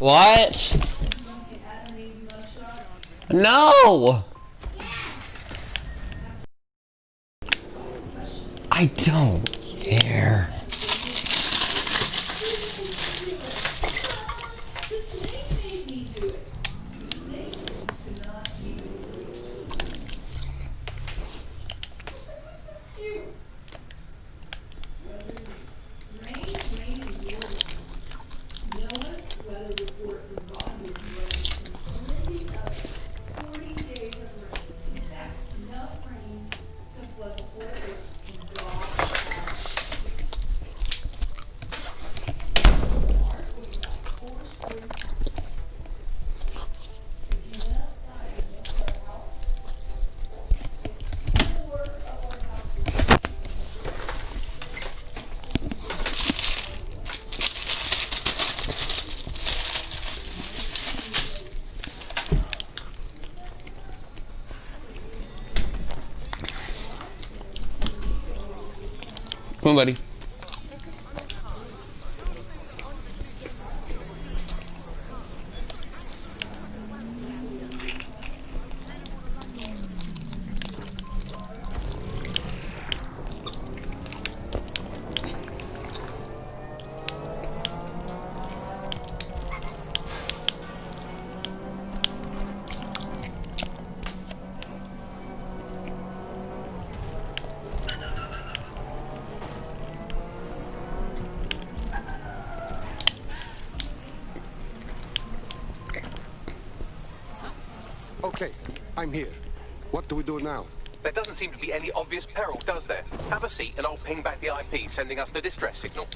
What? No! I don't care. Come on, buddy. Okay, I'm here. What do we do now? There doesn't seem to be any obvious peril, does there? Have a seat and I'll ping back the IP, sending us the distress signal.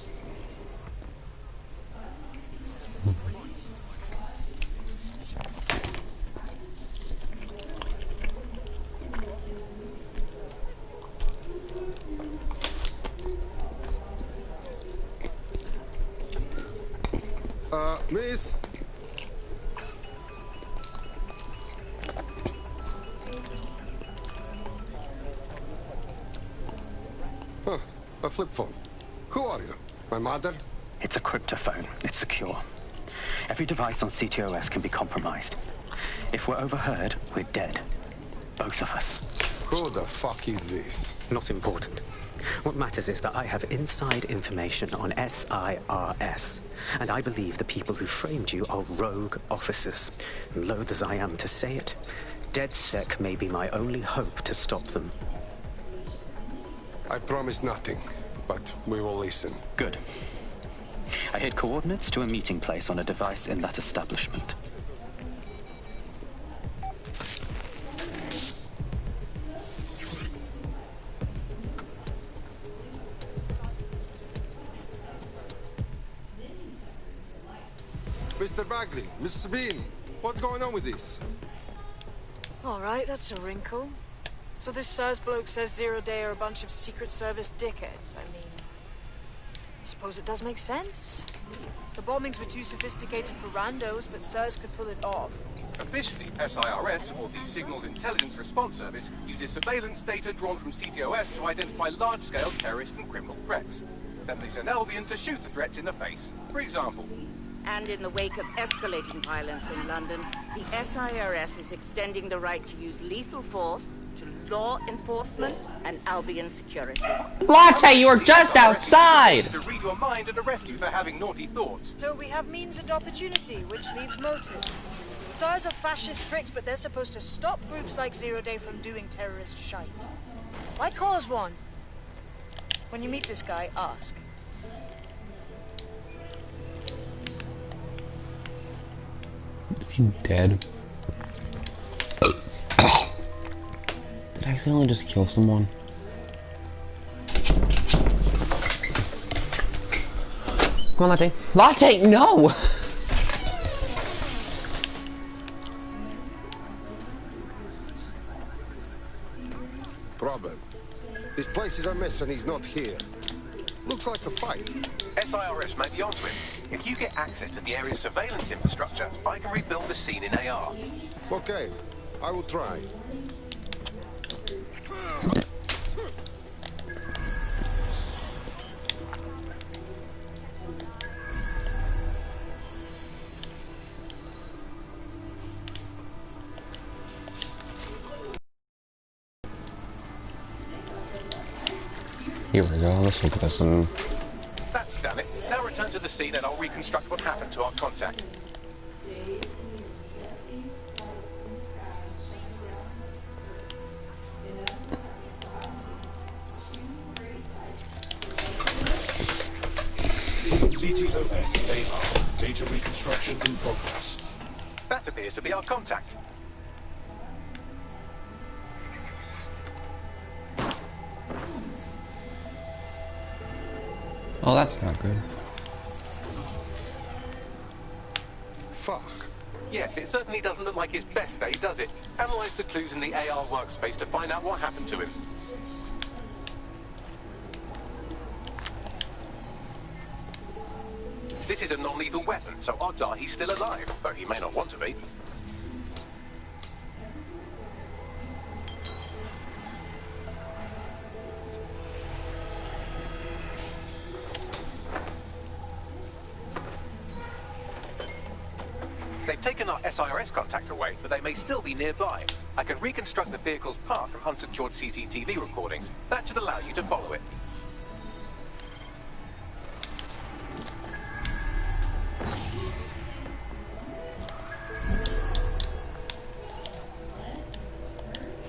Miss? Huh, a flip phone. Who are you? My mother? It's a cryptophone. It's secure. Every device on CTOS can be compromised. If we're overheard, we're dead. Both of us. Who the fuck is this? Not important. What matters is that I have inside information on SIRS, and I believe the people who framed you are rogue officers. Loath as I am to say it, DedSec may be my only hope to stop them. I promise nothing, but we will listen. Good. I hid coordinates to a meeting place on a device in that establishment. Mr. Bagley, Miss Sabine, what's going on with this? All right, that's a wrinkle. So this SIRS bloke says Zero Day are a bunch of Secret Service dickheads. I mean, I suppose it does make sense. The bombings were too sophisticated for randos, but SIRS could pull it off. Officially, SIRS, or the Signals Intelligence Response Service, uses surveillance data drawn from CTOS to identify large-scale terrorist and criminal threats. Then they send Albion to shoot the threats in the face. For example, And in the wake of escalating violence in London, the SIRS is extending the right to use lethal force to law enforcement and Albion securities. Latte, you were just outside! To read your mind and arrest you for having naughty thoughts. So we have means and opportunity, which leaves motive. SIRS are fascist pricks, but they're supposed to stop groups like Zero Day from doing terrorist shite. Why cause one? When you meet this guy, ask. Is he dead? Did I accidentally just kill someone? Come on, Latte. Latte, no! Problem. This place is a mess and he's not here. Looks like a fight. SIRS may be onto him. If you get access to the area's surveillance infrastructure, I can rebuild the scene in AR. Okay, I will try. Here we go. This will get us some. That's done it. Now return to the scene and I'll reconstruct what happened to our contact. CTOS AR. Data reconstruction in progress. That appears to be our contact. Oh, that's not good. Fuck. Yes, it certainly doesn't look like his best day, does it? Analyze the clues in the AR workspace to find out what happened to him. This is a non-lethal weapon, so odds are he's still alive, though he may not want to be. They've taken our SIRS contact away, but they may still be nearby. I can reconstruct the vehicle's path from unsecured CCTV recordings. That should allow you to follow it.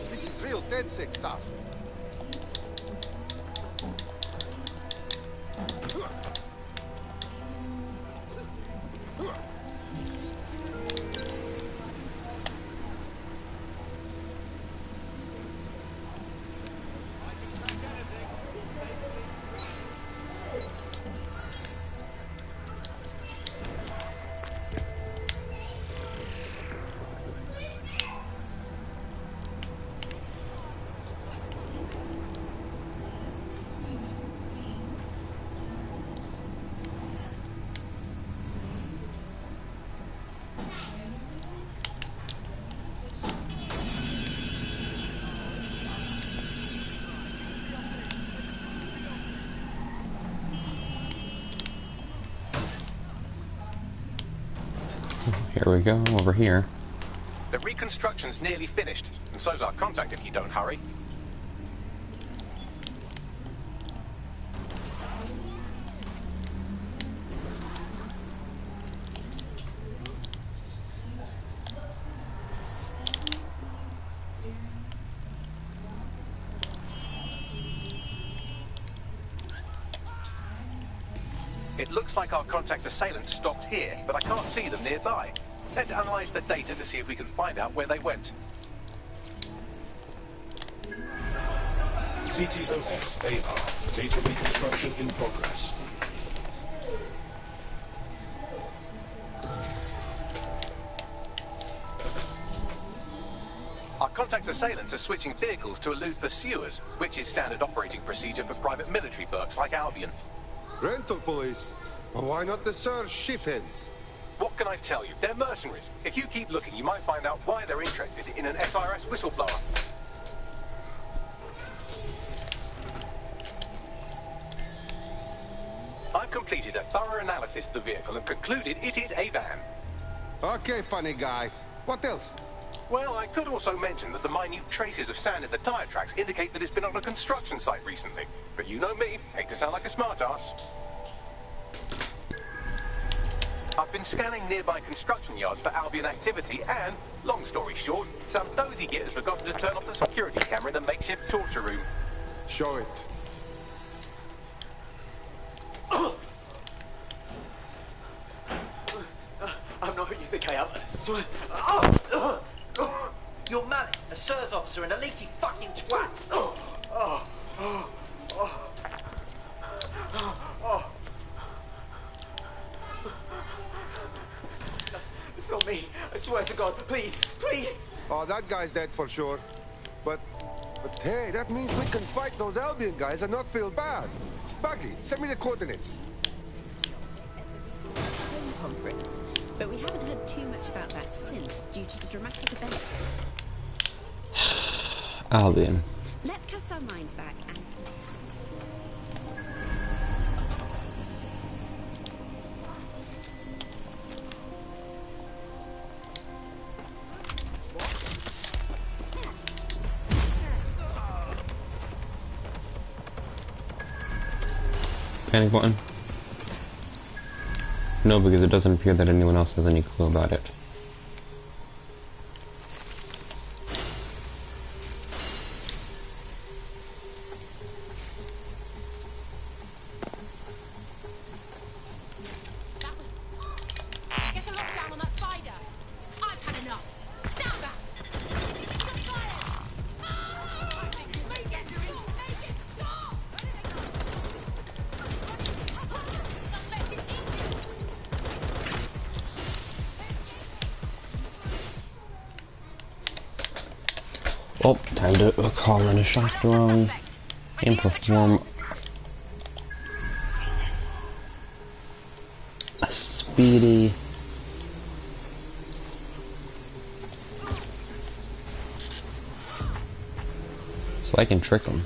This is real DedSec stuff. Here we go, over here. The reconstruction's nearly finished, and so's our contact if you don't hurry. It looks like our contact's assailants stopped here, but I can't see them nearby. Let's analyze the data to see if we can find out where they went. CTOS AR. Data reconstruction in progress. Our contact's assailants are switching vehicles to elude pursuers, which is standard operating procedure for private military works like Albion. Rental police? Well, why not the Surge shitheads? What can I tell you? They're mercenaries. If you keep looking, you might find out why they're interested in an SIRS whistleblower. I've completed a thorough analysis of the vehicle and concluded it is a van. Okay, funny guy. What else? Well, I could also mention that the minute traces of sand in the tire tracks indicate that it's been on a construction site recently. But you know me, hate to sound like a smartass. I've been scanning nearby construction yards for Albion activity and, long story short, some dozy git has forgotten to turn off the security camera in the makeshift torture room. Show it. I'm not who you think I am, I swear. You're Malik, a SIRS officer and a leaky fucking twat. It's not me. I swear to God. Please, please. Oh, that guy's dead for sure. But hey, that means we can fight those Albion guys and not feel bad. Buggy, send me the coordinates. Conference, but we haven't heard too much about that since, due to the dramatic events. Albion. Let's cast our minds back and... Panic button? No, because it doesn't appear that anyone else has any clue about it. Oh, time to call in a shock drone and perform a speedy so I can trick them.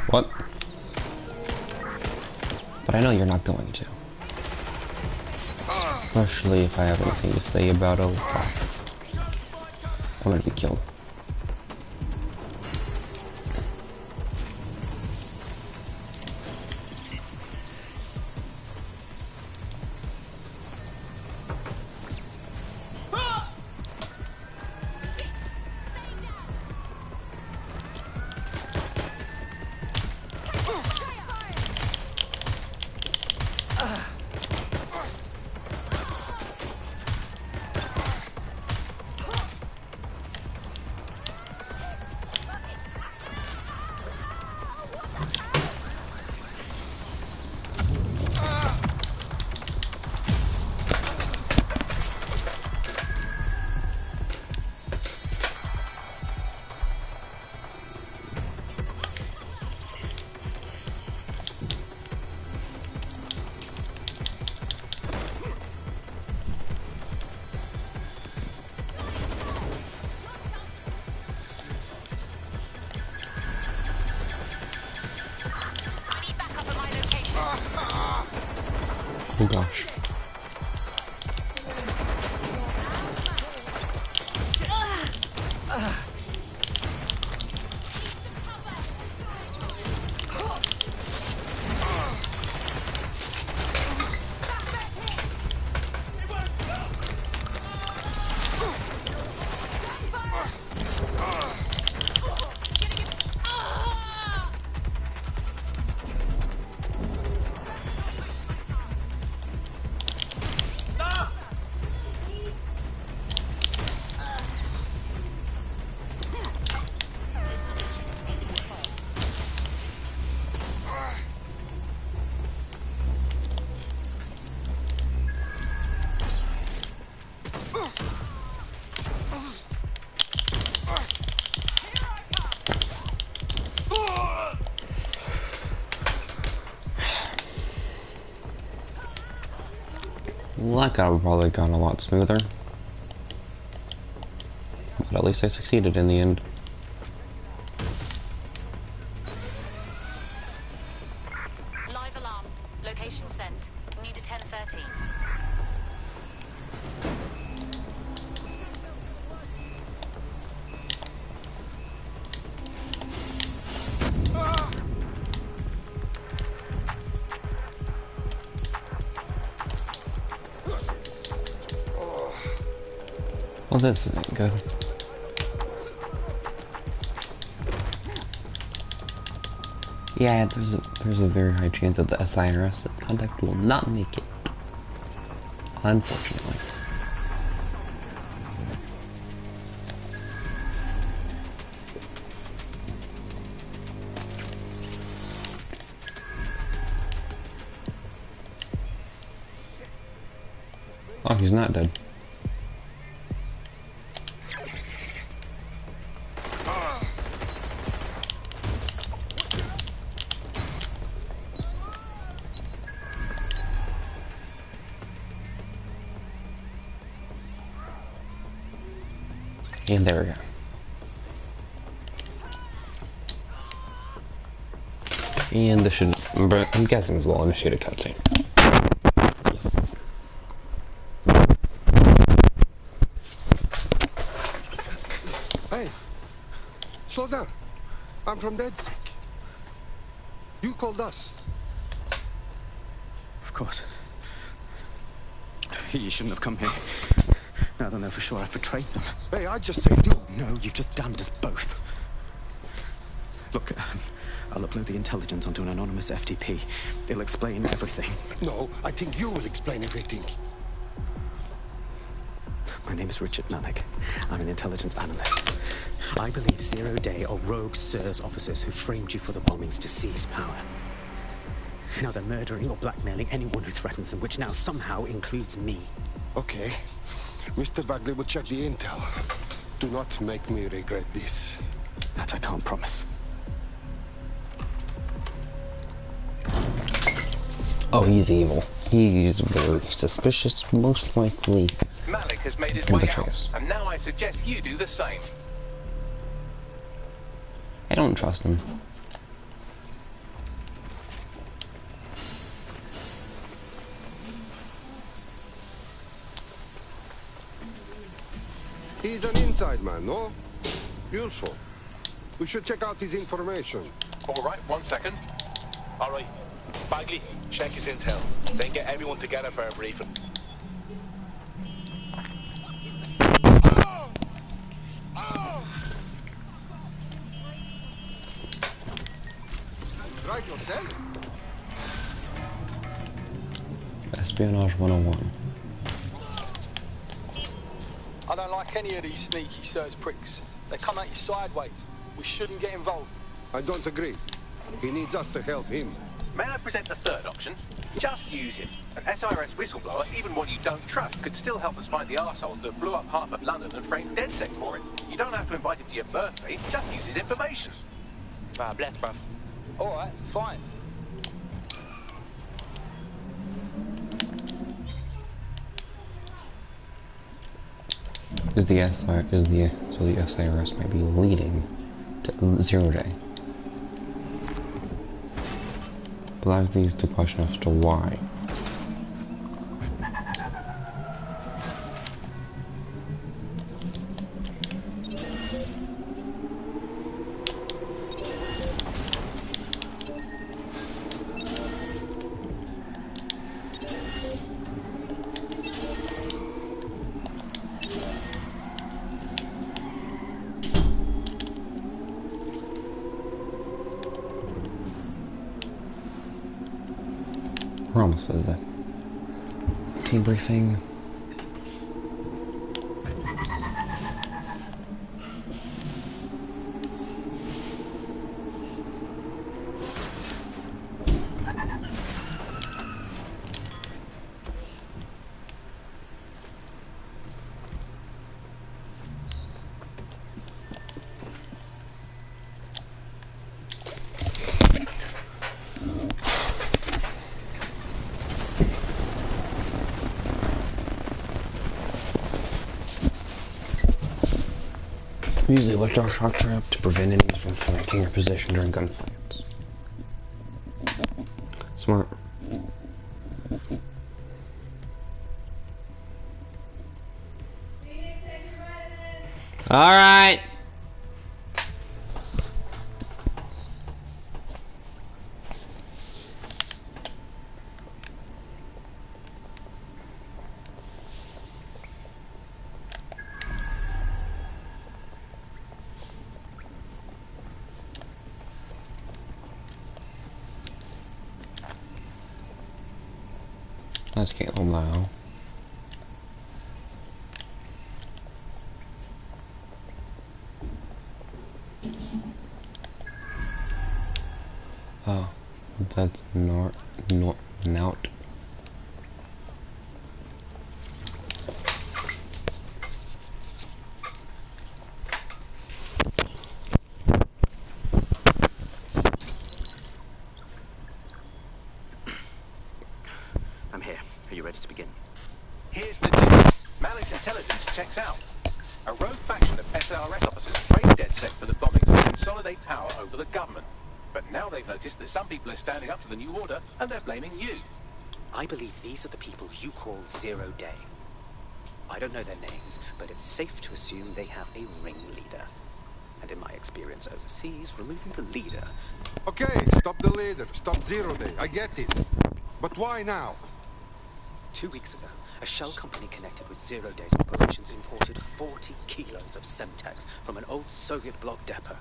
What? But I know you're not going to. Especially if I have anything to say about it, I'm gonna be killed. Oh gosh. Well, that could have probably gone a lot smoother. But at least I succeeded in the end. Live alarm. Location sent. Need a 1013. Well, this isn't good. Yeah, there's a very high chance that the SIRS contact will not make it. Unfortunately. Oh, he's not dead. And there we go. And this should, I'm guessing this will initiate a cutscene. Hey, slow down. I'm from DedSec. You called us. Of course. You shouldn't have come here. Now they'll know for sure I've betrayed them. Hey, I just saved you. No, you've just damned us both. Look, I'll upload the intelligence onto an anonymous FTP. It'll explain everything. No, I think you will explain everything. My name is Richard Malik. I'm an intelligence analyst. I believe Zero Day are rogue SIRS officers who framed you for the bombings to seize power. Now they're murdering or blackmailing anyone who threatens them, which now somehow includes me. Okay. Mr. Bagley will check the intel. Do not make me regret this. That I can't promise. Oh, he's evil. He's very suspicious, most likely. Malik has made his way out, and now I suggest you do the same. I don't trust him. He's an inside man, no? Useful. We should check out his information. All right, 1 second. All right. Bagley, check his intel. Then get everyone together for a briefing. Drive yourself? Espionage 101. I don't like any of these sneaky SIRS pricks. They come at you sideways. We shouldn't get involved. I don't agree. He needs us to help him. May I present the third option? Just use him. An SIRS whistleblower, even one you don't trust, could still help us find the arseholes that blew up half of London and framed DedSec for it. You don't have to invite him to your birthday, just use his information. Ah, bless, bruv. All right, fine. So the SIRS might be leading to Zero Day. But that leads to the question as to why. We're almost at the team briefing. Use the electroshock trap to prevent enemies from flanking your position during gunfights. Smart. Alright! That's Caitlin now. Oh, that's Nout. I'm here. Are you ready to begin? Here's the deal. Malik's intelligence checks out. A rogue faction of SIRS officers framed DedSec for the bombings to consolidate power over the government. But now they've noticed that some people are standing up to the new order, and they're blaming you. I believe these are the people you call Zero Day. I don't know their names, but it's safe to assume they have a ringleader. And in my experience overseas, removing the leader... Okay, stop the leader. Stop Zero Day. I get it. But why now? 2 weeks ago, a shell company connected with Zero Day's operations imported 40 kilos of Semtex from an old Soviet bloc depot.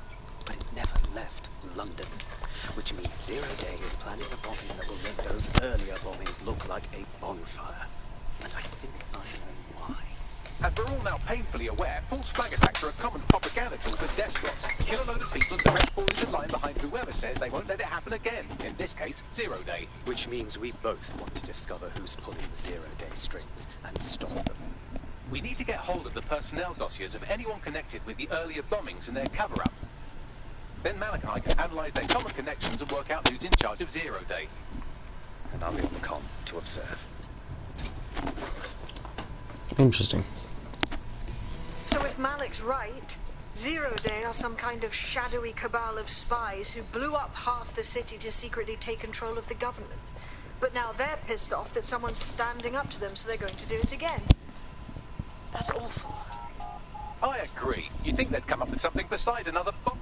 But it never left London. Which means Zero Day is planning a bombing that will make those earlier bombings look like a bonfire. And I think I know why. As we're all now painfully aware, false flag attacks are a common propaganda tool for despots. Kill a load of people and the rest fall into line behind whoever says they won't let it happen again. In this case, Zero Day. Which means we both want to discover who's pulling Zero Day strings and stop them. We need to get hold of the personnel dossiers of anyone connected with the earlier bombings and their cover-up. Then Malachi can analyze their common connections and work out who's in charge of Zero Day. And I'll be on the comm to observe. Interesting. So if Malik's right, Zero Day are some kind of shadowy cabal of spies who blew up half the city to secretly take control of the government. But now they're pissed off that someone's standing up to them, so they're going to do it again. That's awful. I agree. You'd think they'd come up with something besides another bomb.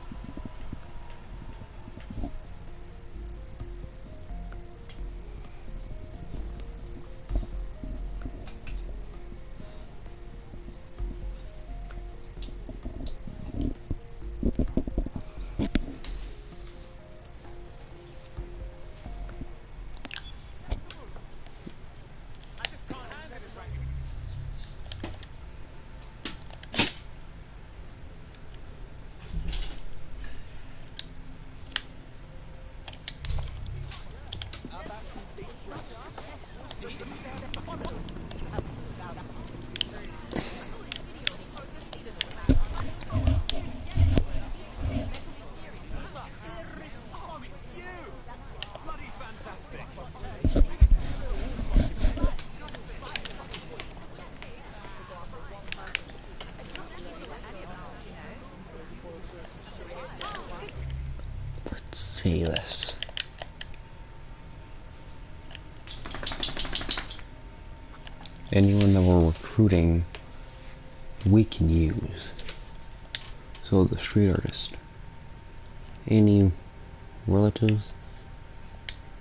See this. Anyone that we're recruiting, we can use. So the street artist. Any relatives?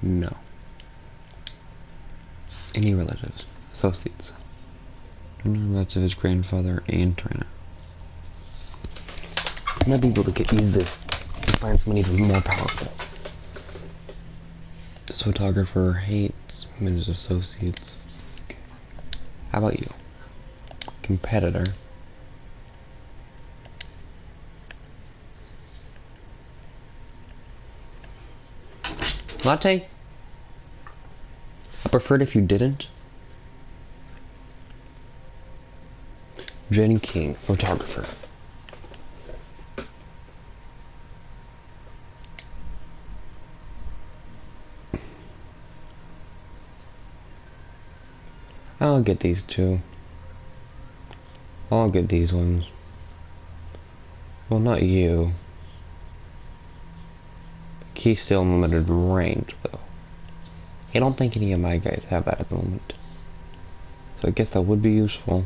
No. Any relatives? Associates. Don't know relatives of his grandfather and Trina. I might be able to use this to find someone even more powerful. This photographer hates his associates. Okay. How about you? Competitor. Latte? I preferred if you didn't. Jenny King, photographer. I'll get these two. I'll get these ones. Well, not you. He's still in limited range, though. I don't think any of my guys have that at the moment. So I guess that would be useful.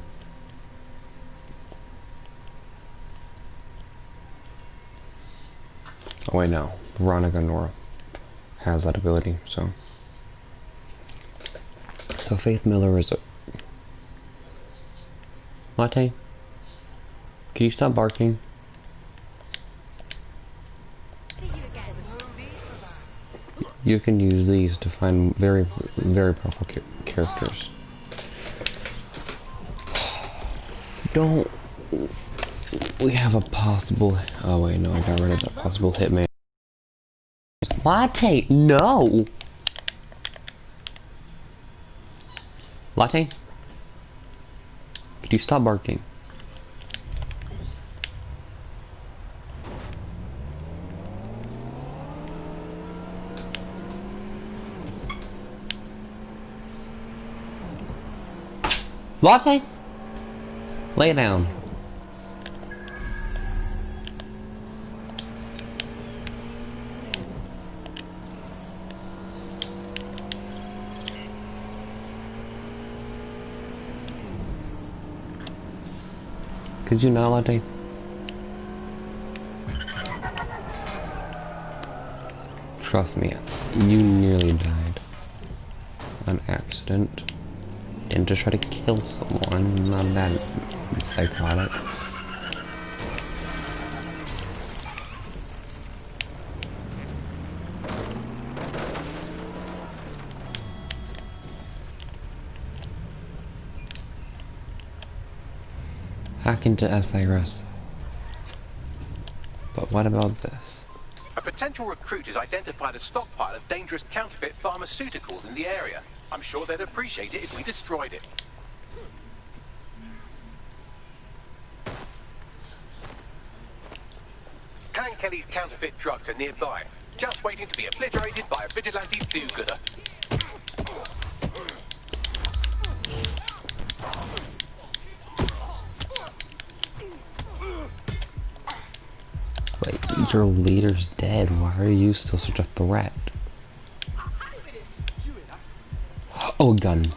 Oh wait, no. Veronica Nora has that ability, so... So Faith Miller is a... Latte? Can you stop barking? You can use these to find very, very powerful characters. Don't... We have a possible... Oh wait, no, I got rid of that possible hitman. Latte, no! Latte? Could you stop barking? Latte? Lay down. Could you not, Latte? Trust me, you nearly died. An accident. And to try to kill someone, not that psychotic. Hack into SIRS. But what about this? A potential recruit has identified a stockpile of dangerous counterfeit pharmaceuticals in the area. I'm sure they'd appreciate it if we destroyed it. Clan Kelly's counterfeit drugs are nearby, just waiting to be obliterated by a vigilante do-gooder. Wait, your leader's dead. Why are you still such a threat? Oh, a gun.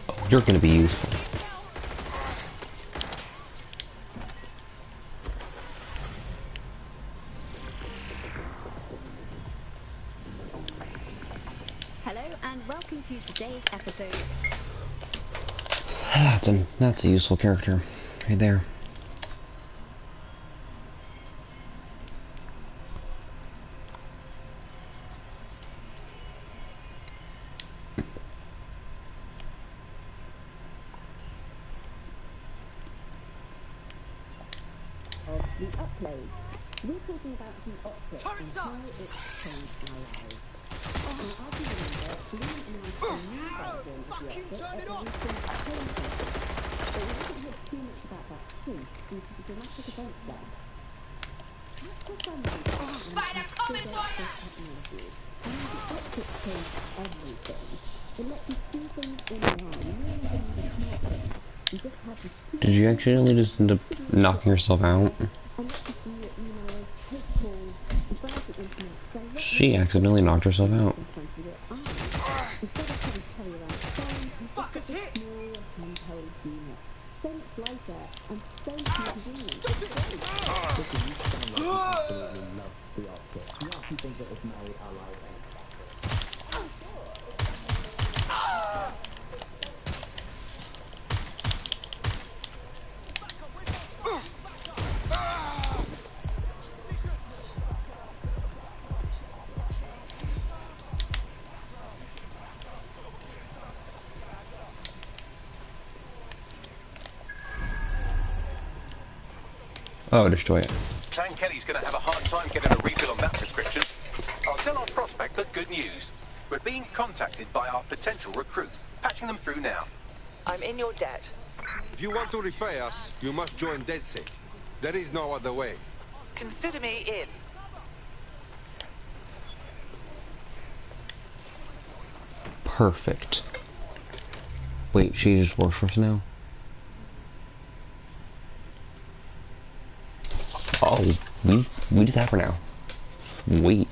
Oh, you're gonna be useful. Hello and welcome to today's episode. That's a useful character, right there. Of the upload, we're talking about the optics and how it's changed our lives. Now, as you remember, Bloom announced a new version of the optic at the recent Home Conference, but we haven't heard too much about that since due to the dramatic events there. Let's talk about Spider coming for you! Technology, and the optic changed everything. It lets you see things in line, more than the smartphone. You just have to see. Did you actually just end up knocking yourself out? She accidentally knocked herself out. Fuck is hit! Oh, destroy it. Clan Kelly's gonna have a hard time getting a refill on that prescription. I'll tell our prospect the good news. We're being contacted by our potential recruit. Patching them through now. I'm in your debt. If you want to repay us, you must join DedSec. There is no other way. Consider me in. Perfect. Wait, she just works for us now? Oh, we just have her now. Sweet.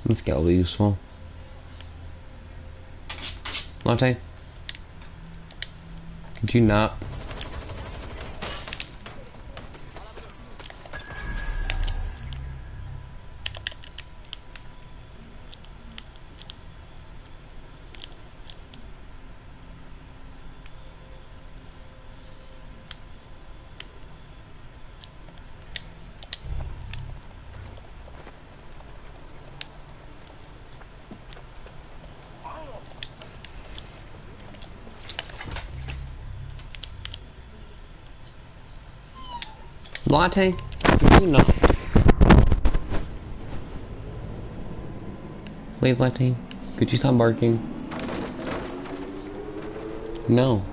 This guy will be useful. Latte? Could you not? Latte? Could you not? Please, Latte? Could you stop barking? No.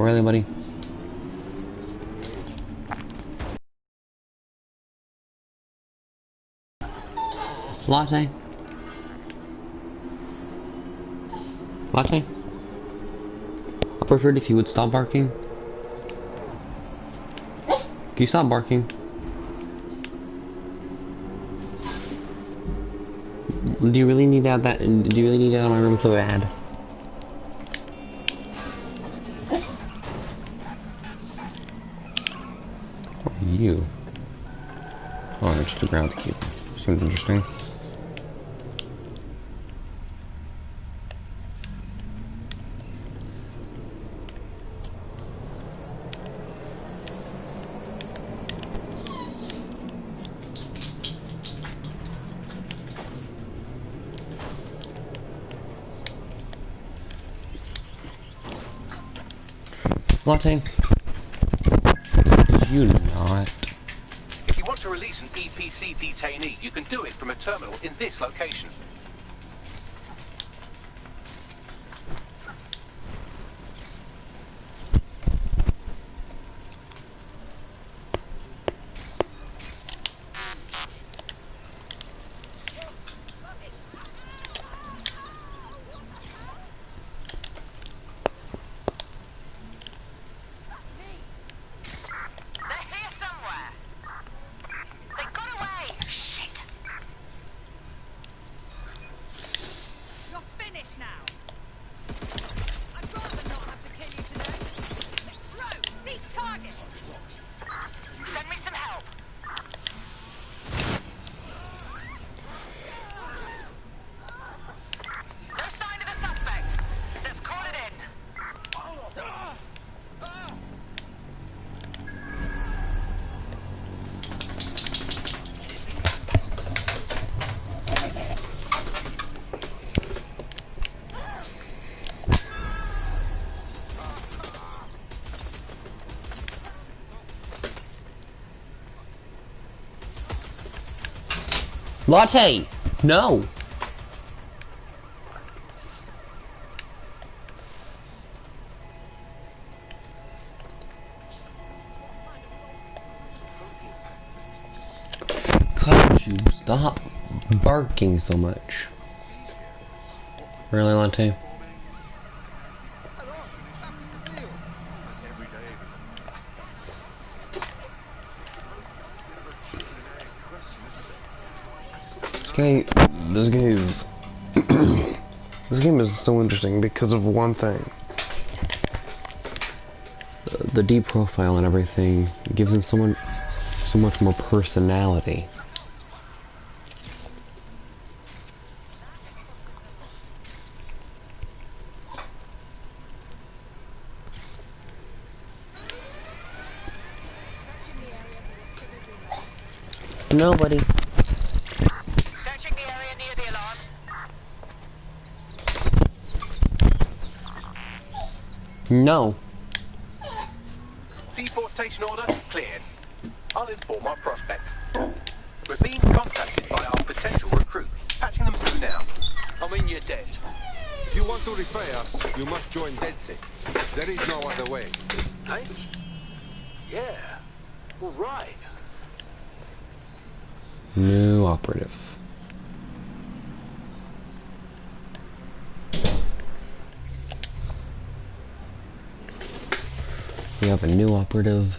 Really, buddy? Latte? Latte? I preferred if you would stop barking. Can you stop barking? Do you really need to have that? Do you really need that in my room so bad? What are you? Oh, they're just a groundskeeper. Seems interesting. Latte? You not. If you want to release an EPC detainee, you can do it from a terminal in this location. Latte! No! Could you stop barking so much? Really, Latte? This game is this game is so interesting because of one thing. The deep profile and everything gives him so much more personality. Nobody. Searching the area near the alarm. No. Deportation order cleared. I'll inform our prospect. We're being contacted by our potential recruit. Patching them through now. I mean, you're dead. If you want to repay us, you must join DedSec. There is no other way. Hey? Yeah. All right. New operative. We have a new operative.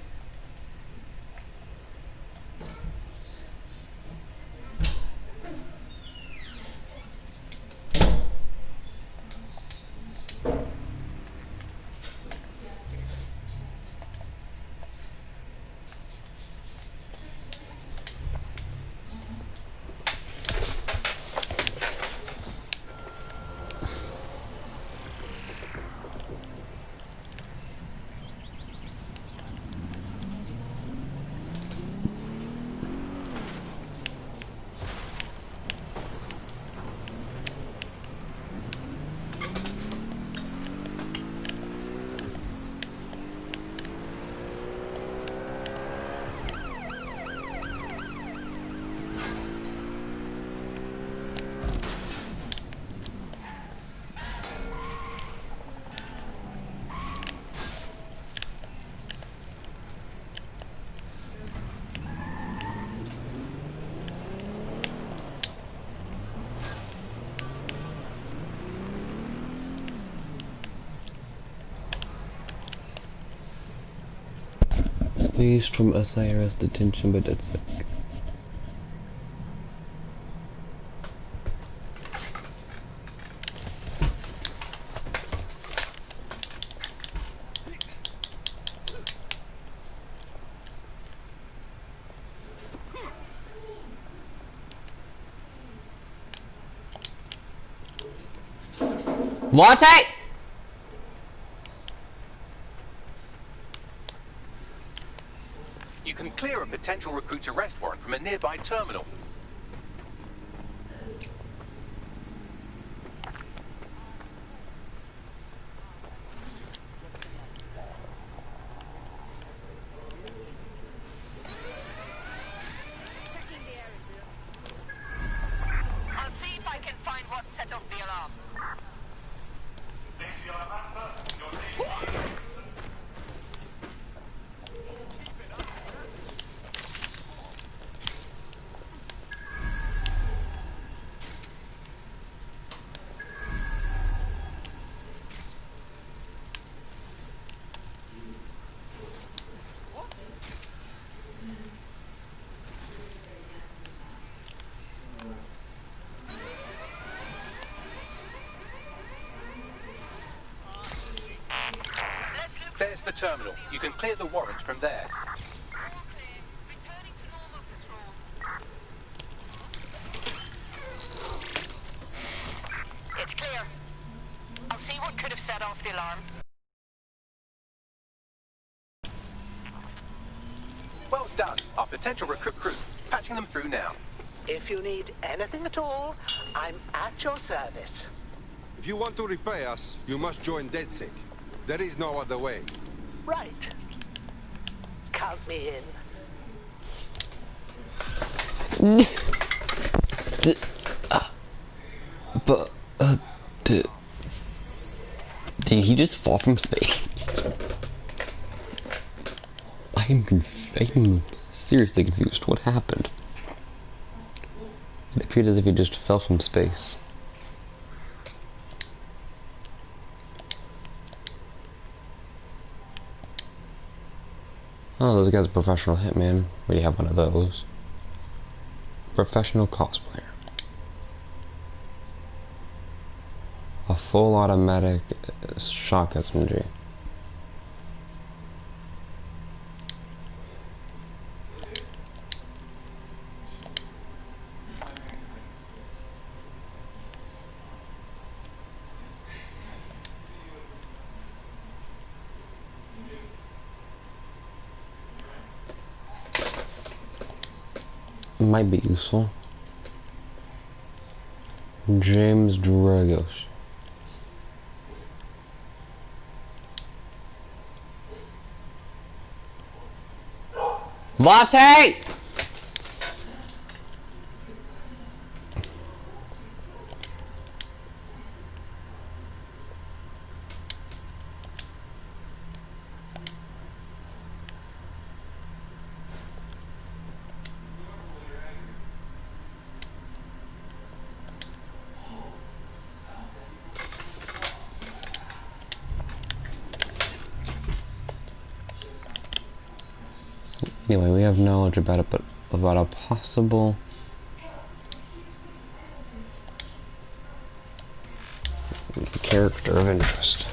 released from SIRS detention by DedSec. What? You can clear a potential recruit's arrest warrant from a nearby terminal. I'll see if I can find what set off the alarm. There's the terminal. You can clear the warrant from there. It's clear. I'll see what could have set off the alarm. Well done. Our potential recruit crew. Patching them through now. If you need anything at all, I'm at your service. If you want to repay us, you must join DedSec. There is no other way. Right. Count me in. Did he just fall from space? I'm seriously confused. What happened? It appeared as if he just fell from space. Oh, those guy's a professional hitman. We have one of those. Professional cosplayer. A full automatic shock SMG. Might be useful. James Dragos. Latte! Anyway, we have knowledge about it, but about a possible character of interest.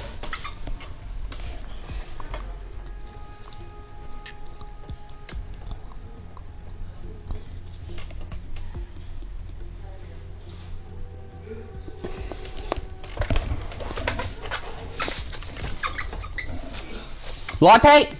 Latte!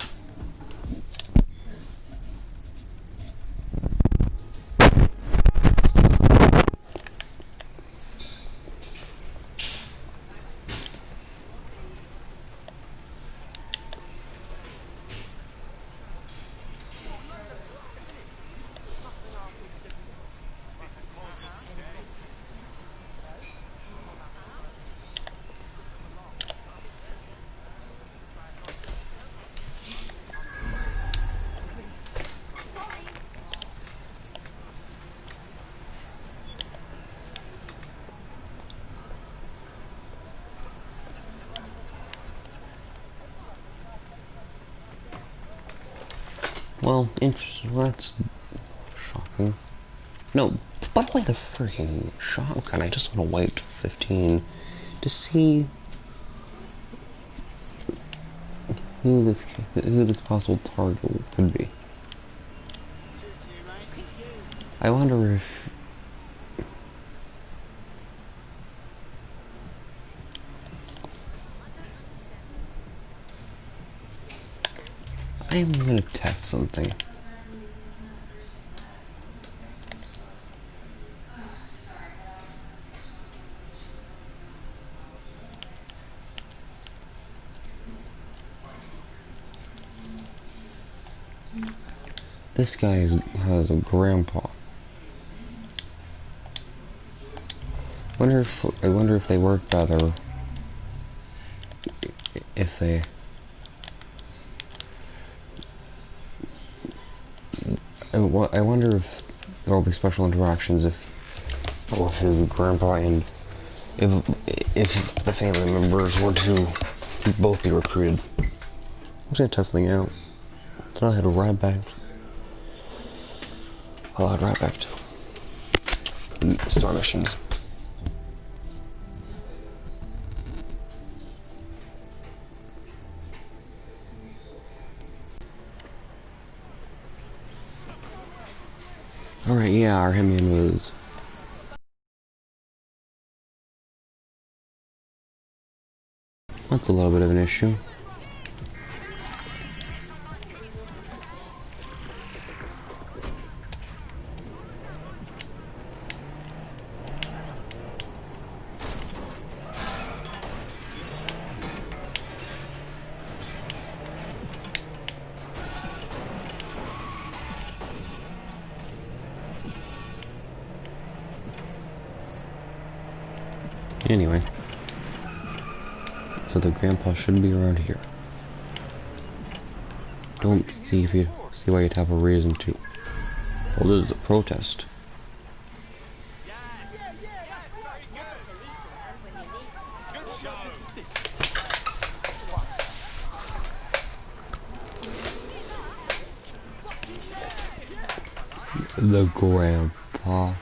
Well, interesting. Well, that's shocking. No, but why the freaking shotgun? I just want to wait till 15 to see who this possible target could be. I wonder if I'm gonna test something. This guy has a grandpa. I wonder if they work better if they. I wonder if there will be special interactions if with his grandpa and if the family members were to both be recruited. I'm just gonna test something out. Then I'll head right back. I'll head right back to Star Missions. Alright, yeah, our hitman was... That's a little bit of an issue. Anyway, so the grandpa should be around here. Don't see why you'd have a reason to. Well, this is a protest. The grandpa.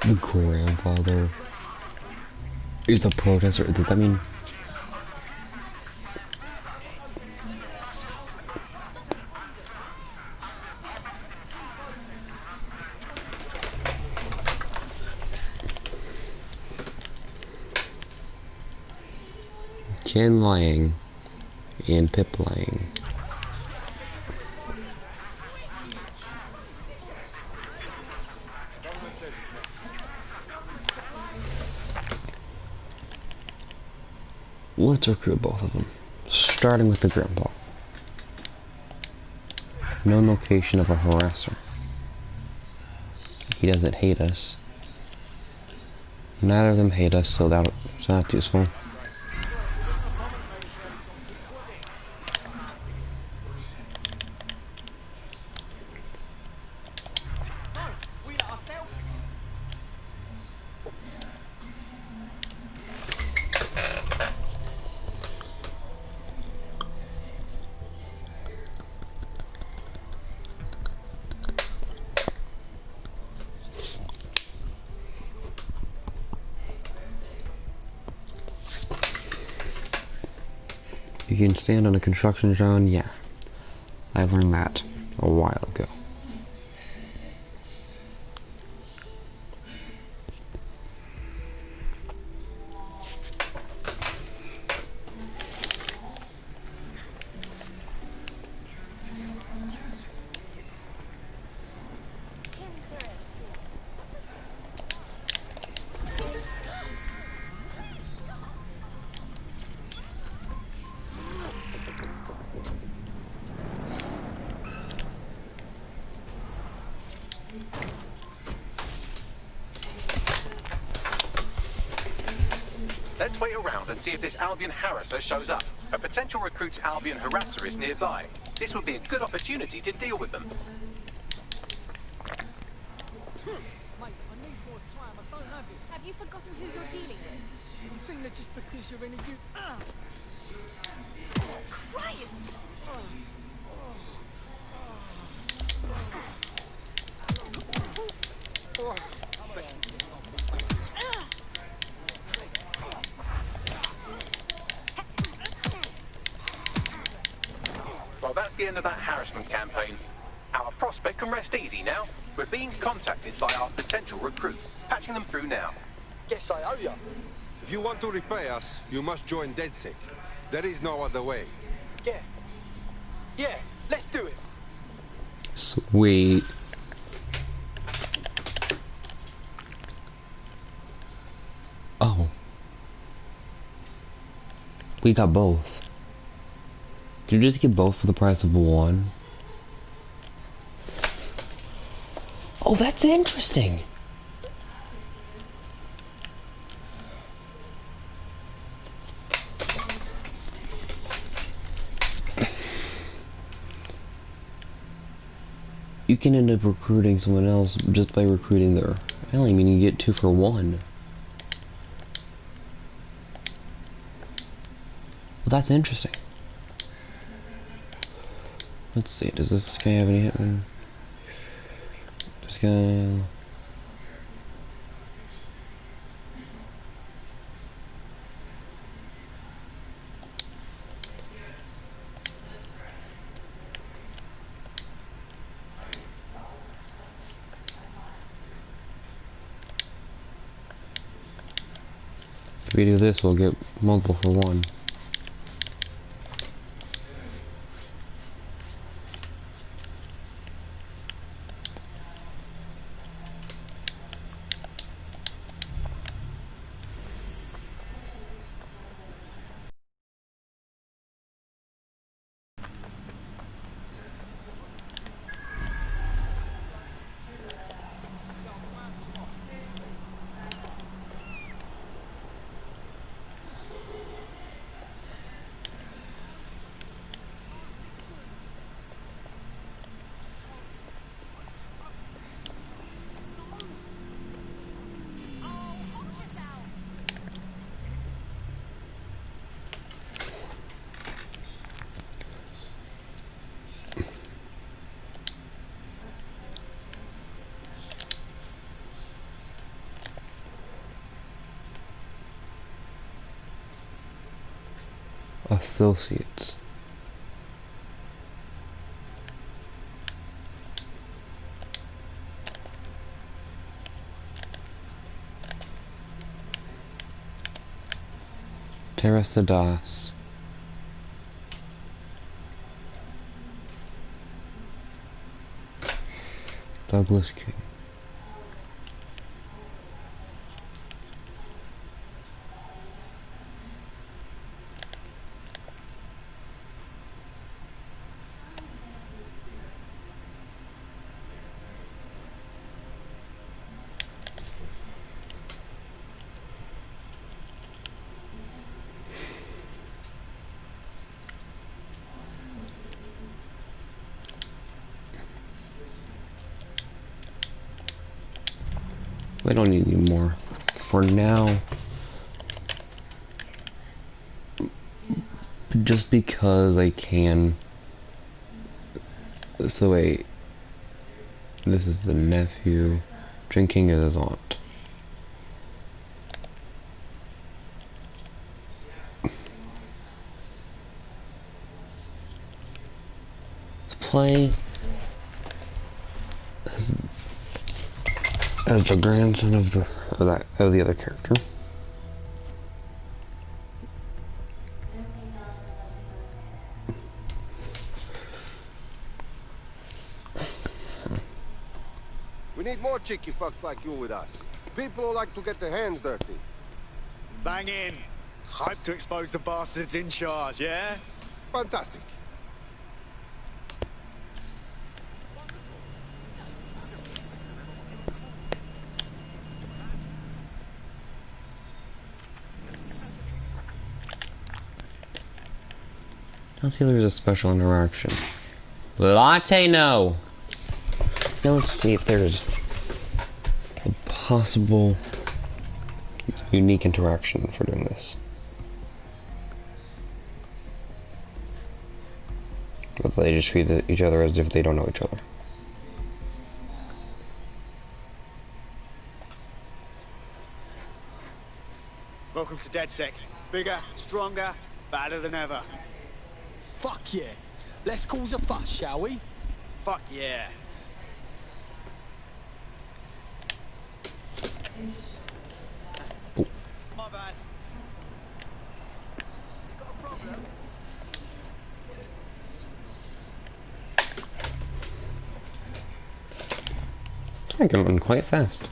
The grandfather is a protester. Does that mean Ken Lang and Pip Lang? Let's recruit both of them, starting with the grandpa. Known location of a harasser. He doesn't hate us. Neither of them hate us, so that's useful. You can stand on a construction zone, yeah. I learned that a while ago. Let's wait around and see if this Albion harasser shows up. A potential recruit's Albion harasser is nearby. This would be a good opportunity to deal with them. Mate, I need more time. I don't have it. Have you forgotten who you're dealing with? You think that just because you're in a Christ! Well, that's the end of that harassment campaign. Our prospect can rest easy now. We're being contacted by our potential recruit. Patching them through now. Guess I owe you. If you want to repay us, you must join DedSec. There is no other way. Yeah. Yeah, let's do it. Sweet. Oh. We got both. Did you just get both for the price of one? Oh, that's interesting. You can end up recruiting someone else just by recruiting their ally. I mean, you get 2 for 1. Well, that's interesting. Let's see, does this guy have any hitmen? This guy... If we do this, we'll get multiple for 1. Associates. Teresa Das. Douglas King. I don't need any more for now, just because I can. So wait, this is the nephew, drinking at his aunt. Let's play as the grandson of the other character. We need more cheeky fucks like you with us. People who like to get their hands dirty. Bang in. Hype to expose the bastards in charge, yeah? Fantastic. Let's see if there's a special interaction. Latte, no. Now let's see if there's a possible unique interaction for doing this. But they just treat each other as if they don't know each other. Welcome to DedSec. Bigger, stronger, badder than ever. Fuck yeah. Let's cause a fuss, shall we? Fuck yeah. Oh. My bad. You got a problem? I can run quite fast.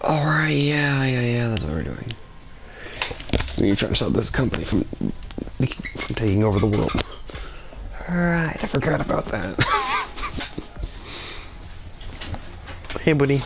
Alright, yeah, that's what we're doing. We're trying to stop this company from taking over the world. Alright, I forgot about that. Hey, buddy.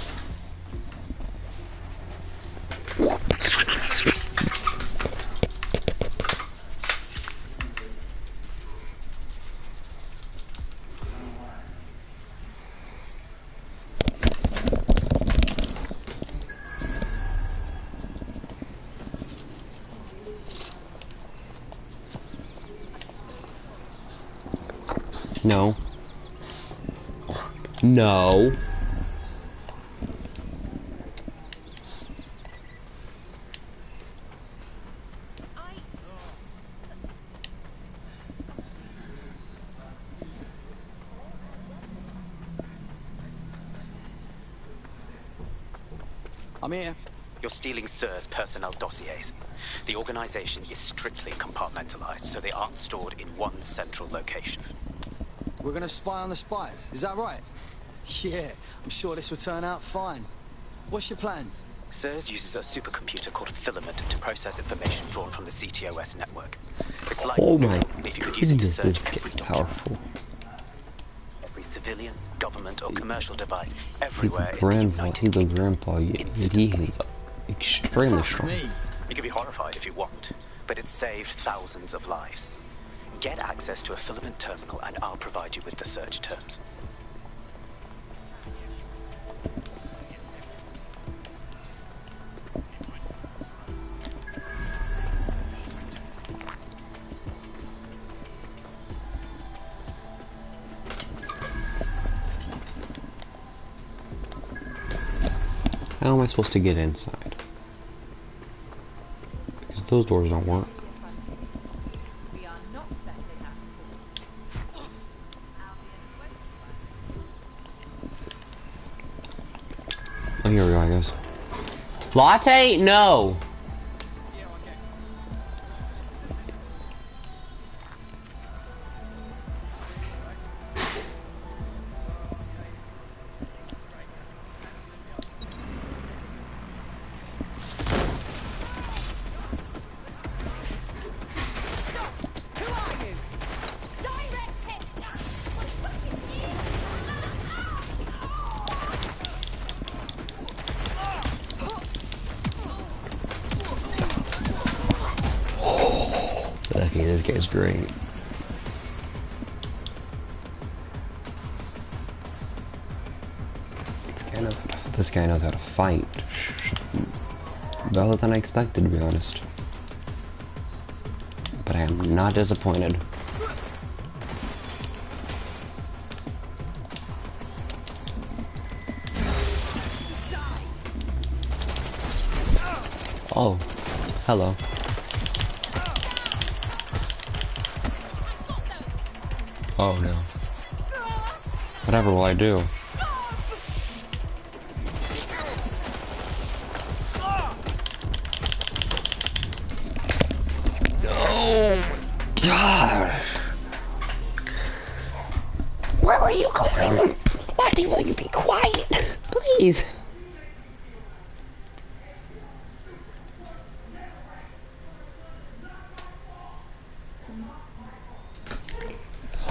No. No. I'm here. You're stealing SIR's personnel dossiers. The organization is strictly compartmentalized, so they aren't stored in one central location. We're gonna spy on the spies, is that right? Yeah, I'm sure this will turn out fine. What's your plan? SIRS uses a supercomputer called Filament to process information drawn from the CTOS network. It's like Oh my if you could use it to goodness, search this every is document. powerful. Every civilian, government, or commercial device everywhere in the Grandpa, United he's a Kingdom. grandpa. He is extremely strong. You can be horrified if you want, but it's saved thousands of lives. Get access to a Filament terminal and I'll provide you with the search terms. How am I supposed to get inside? Because those doors don't work. Oh, here we go, I guess. Latte? No! Okay, this guy's great. This guy knows how to fight. Better than I expected, to be honest. But I am not disappointed. Oh, hello. Oh no. Whatever will I do? Oh my gosh. Where are you going? Lottie, will you be quiet? Please.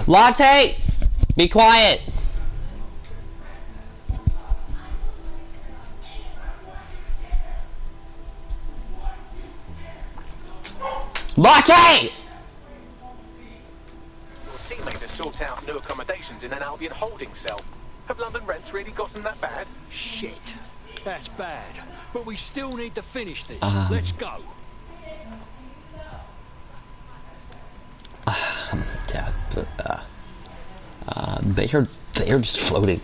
Latte! Be quiet! Bucky! Your teammate has sought out new accommodations in an Albion holding cell. Have London rents really gotten that bad? Shit. That's bad. But we still need to finish this. Let's go. They're just floating.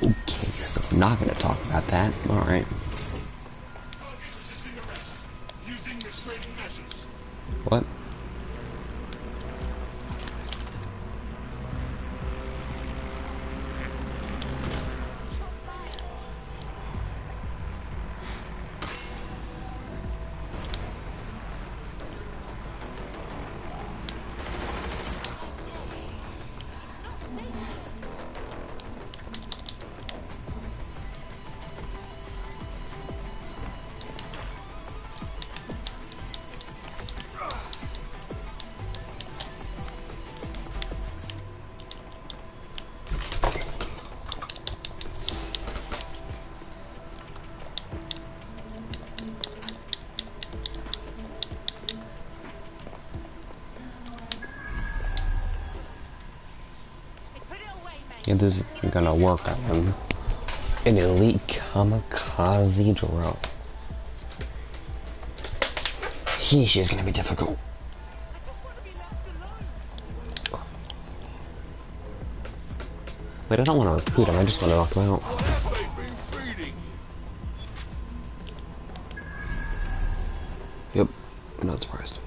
Okay, so I'm not gonna talk about that. Alright. What? Yeah, this is gonna work on him. An elite kamikaze drone. Heesh, is gonna be difficult. Wait, I don't want to recruit him, I just want to knock him out. Yep, I'm not surprised.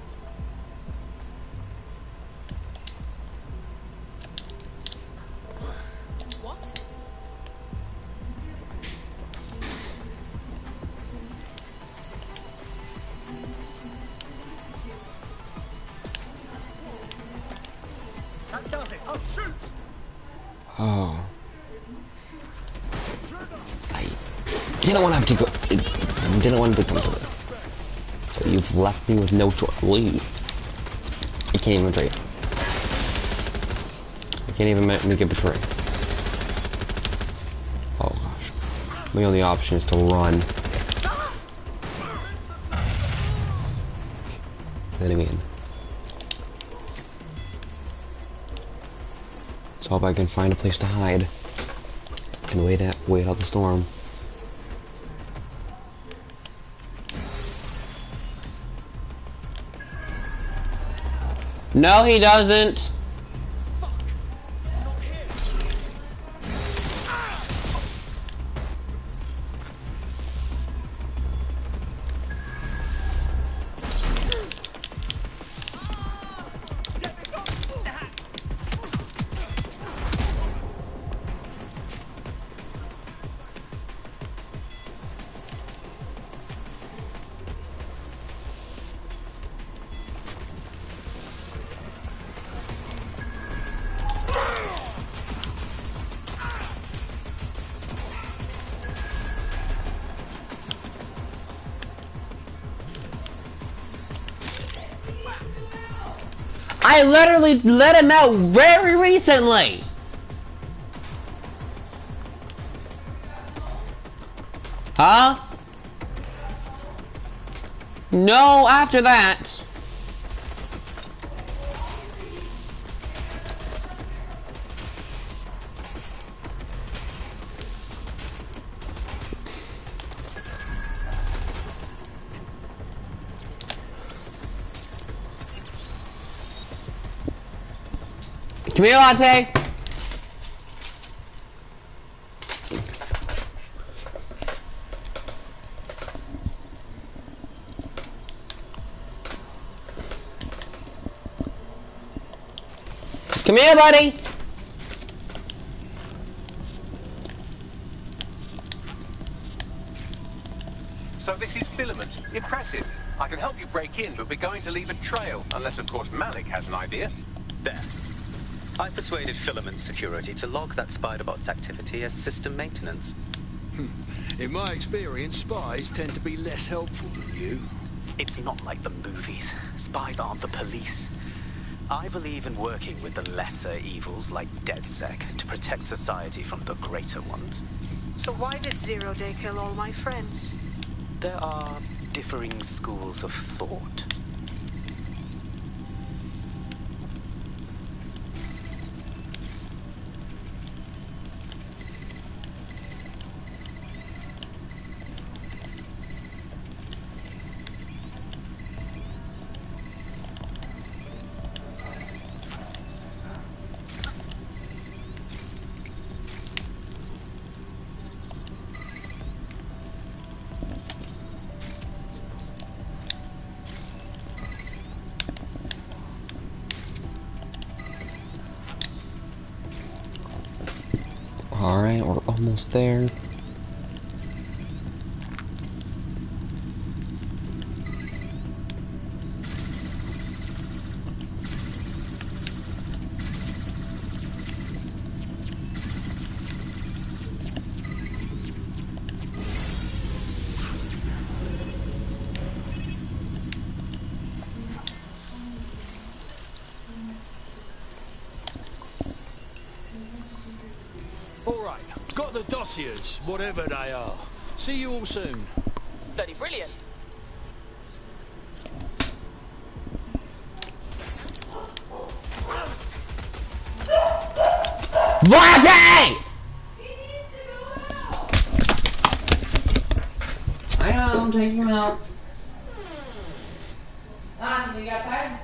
Oh. I didn't want to have to go. I didn't want to come to this. So you've left me with no choice. Leave. I can't even trade. I can't even make it betray. Oh gosh. My only option is to run. Then again. So hope I can find a place to hide and wait out the storm. No, he doesn't. I literally let him out very recently. Huh? No, after that. Come here, latte. Come here, buddy. So this is Filament. Impressive. I can help you break in, but we're going to leave a trail, unless of course Malik has an idea. There. I persuaded Filament Security to log that Spider-Bot's activity as system maintenance. In my experience, spies tend to be less helpful than you. It's not like the movies. Spies aren't the police. I believe in working with the lesser evils like DedSec to protect society from the greater ones. So why did Zero Day kill all my friends? There are differing schools of thought. Alright, we're almost there. Alright, got the dossiers, whatever they are. See you all soon. Bloody brilliant. Blackie! I know, I'm taking him out. Ah, you got time?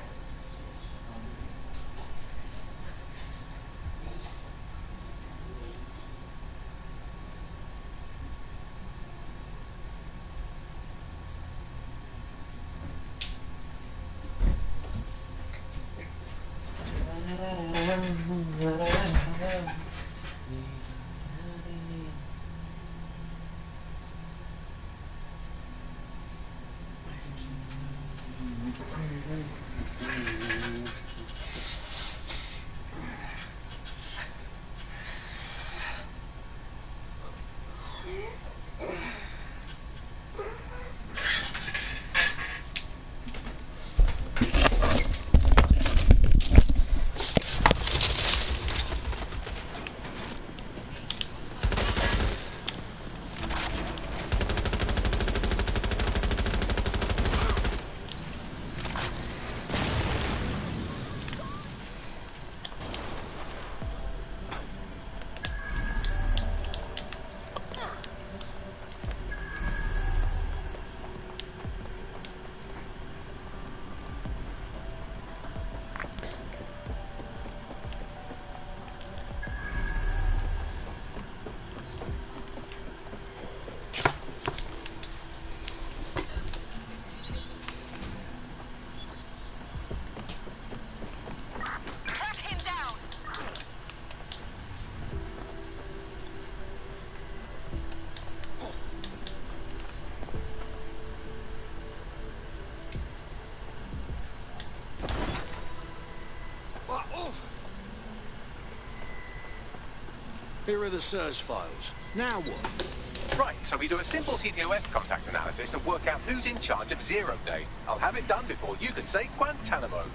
Here are the SIRS files. Now what? Right, so we do a simple CTOS contact analysis and work out who's in charge of Zero Day. I'll have it done before you can say Guantanamo.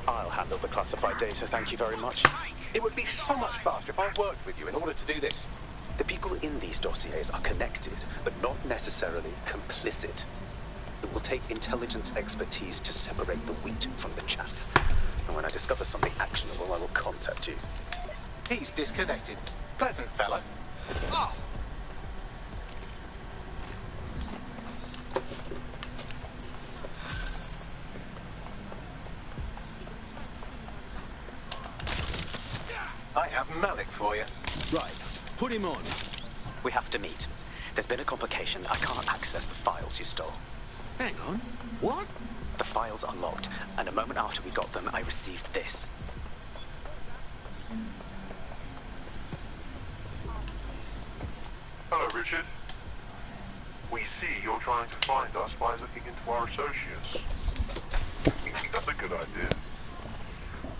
I'll handle the classified data, thank you very much. It would be so much faster if I worked with you in order to do this. The people in these dossiers are connected, but not necessarily complicit. It will take intelligence expertise to separate the wheat from the chaff. And when I discover something actionable, I will contact you. He's disconnected. Pleasant fella. Oh. I have Malik for you. Right. Put him on. We have to meet. There's been a complication. I can't access the files you stole. Hang on. What? The files are locked, and a moment after we got them, I received this. Hello, Richard. We see you're trying to find us by looking into our associates. That's a good idea.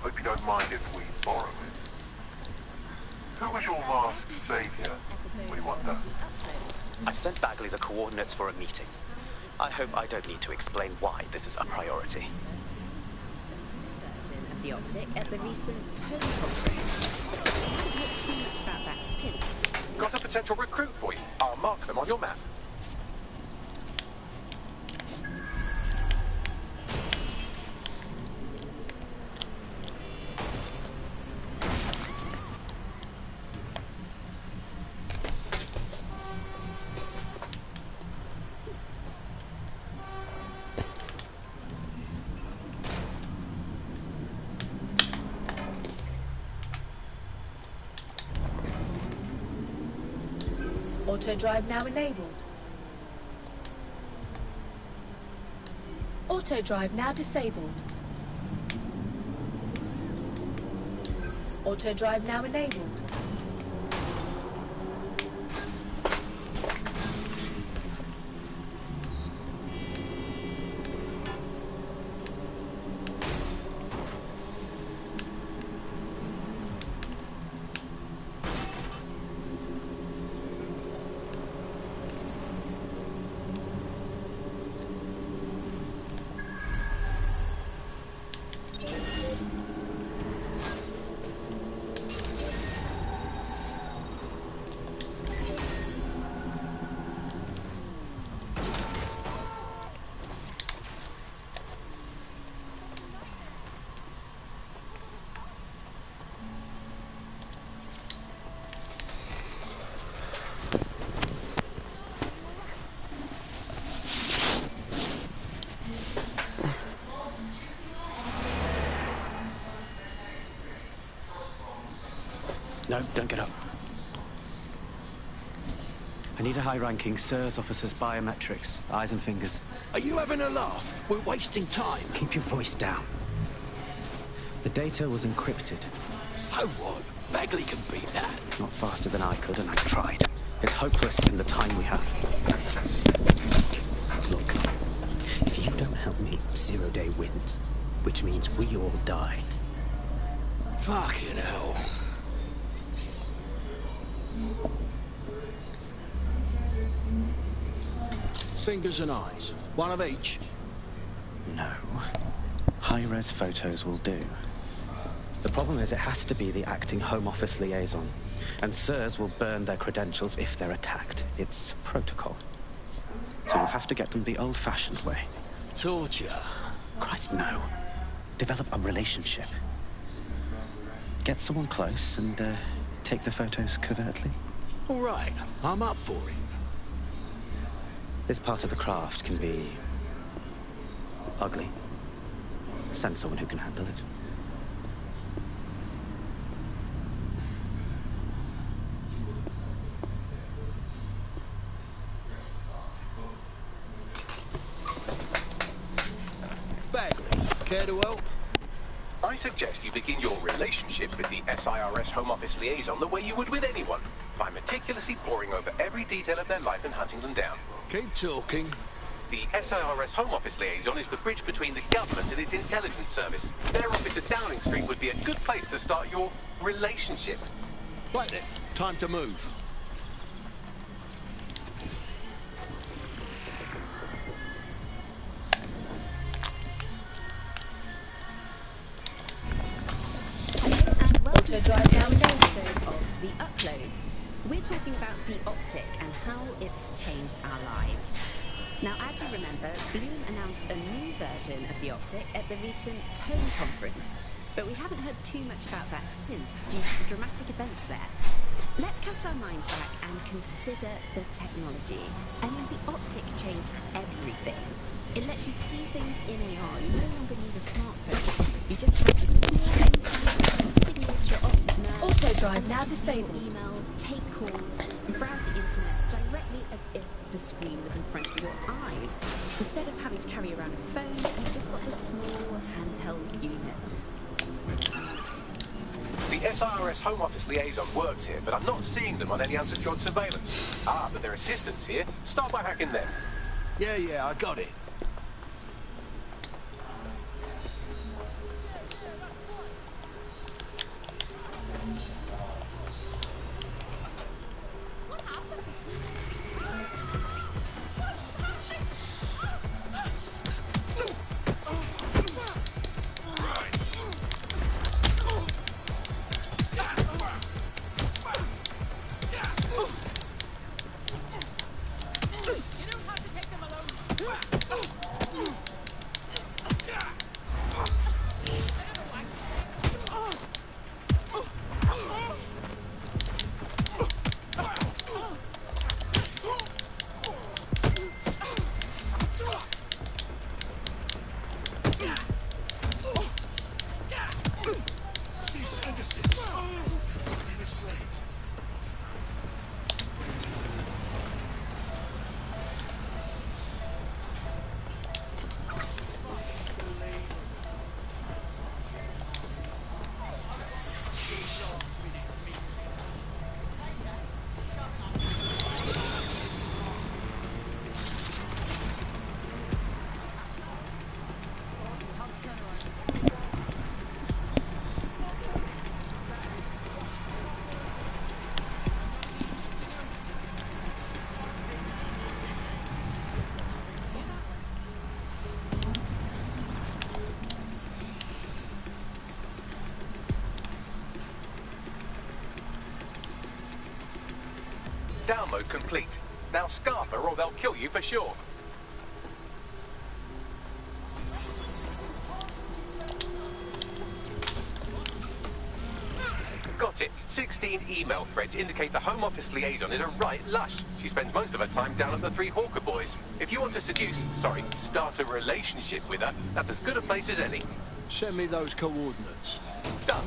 Hope you don't mind if we borrow it. Who was your masked savior, we wonder? I've sent Bagley the coordinates for a meeting. I hope I don't need to explain why this is a priority. version of the optic at the recent Tone Conference. We haven't heard too much about that since. Got a potential recruit for you. I'll mark them on your map. Auto drive now enabled. Auto drive now disabled. Auto drive now enabled. No, don't get up. I need a high-ranking SIRS officer's biometrics, eyes and fingers. Are you having a laugh? We're wasting time. Keep your voice down. The data was encrypted. So what? Bagley can beat that. Not faster than I could, and I tried. It's hopeless in the time we have. Look, if you don't help me, 0 Day wins, which means we all die. Fucking hell. Fingers and eyes. One of each. No. High-res photos will do. The problem is it has to be the acting Home Office liaison. And SIRS will burn their credentials if they're attacked. It's protocol. So we'll have to get them the old-fashioned way. Torture? Christ, no. Develop a relationship. Get someone close and take the photos covertly. All right, I'm up for it. This part of the craft can be ugly. Send someone who can handle it. Bagley, care to help? I suggest you begin your relationship with the SIRS Home Office liaison the way you would with anyone, by meticulously poring over every detail of their life and hunting them down. Keep talking. The SIRS Home Office liaison is the bridge between the government and its intelligence service. Their office at Downing Street would be a good place to start your relationship. Right then, time to move. Welcome to today's episode of The Upload. We're talking about the optic and how it's changed our lives. Now, as you remember, Bloom announced a new version of the optic at the recent Tone Conference, but we haven't heard too much about that since due to the dramatic events there. Let's cast our minds back and consider the technology. I mean, the optic changed everything. It lets you see things in AR. You no longer need a smartphone. You just have a small implant that sends signals to your optic nerve. Auto drive now disabled. Emails, take calls, and browse the internet directly as if the screen was in front of your eyes. Instead of having to carry around a phone, you've just got the small handheld unit. The SIRS Home Office liaison works here, but I'm not seeing them on any unsecured surveillance. Ah, but their assistants here. Start by hacking them. Yeah, I got it. Download complete. Now scarper or they'll kill you for sure. Got it. 16 email threads indicate the Home Office liaison is a right lush. She spends most of her time down at the Three Hawker Boys. If you want to start a relationship with her, that's as good a place as any. Send me those coordinates. Done.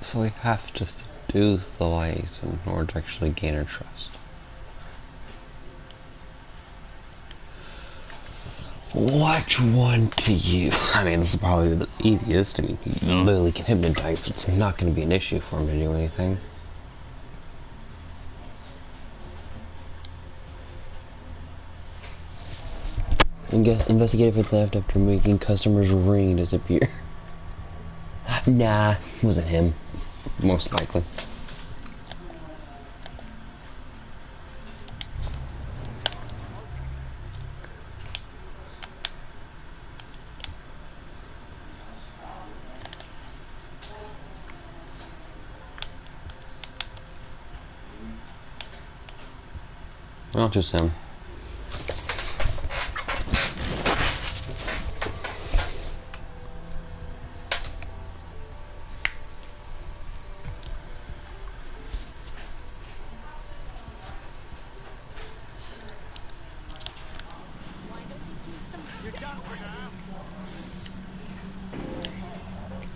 So we have to seduce the liaison in order to actually gain her trust. Which one to you? I mean, this is probably the easiest. I mean, you literally can hypnotize, so it's not going to be an issue for him to do anything. Investigate for theft after making customers' ring disappear. Nah, it wasn't him. Most likely. Not just him.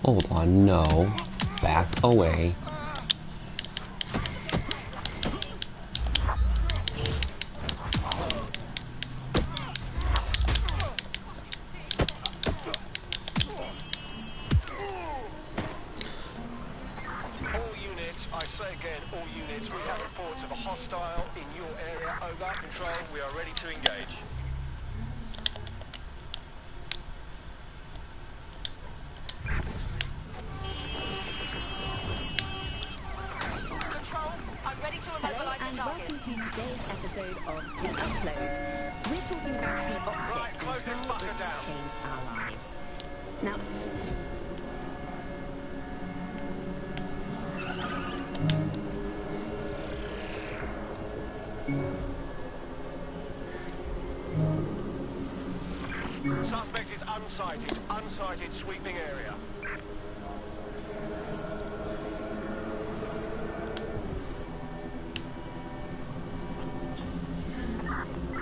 Hold on, no. Back away. Suspect is unsighted. Unsighted sweeping area.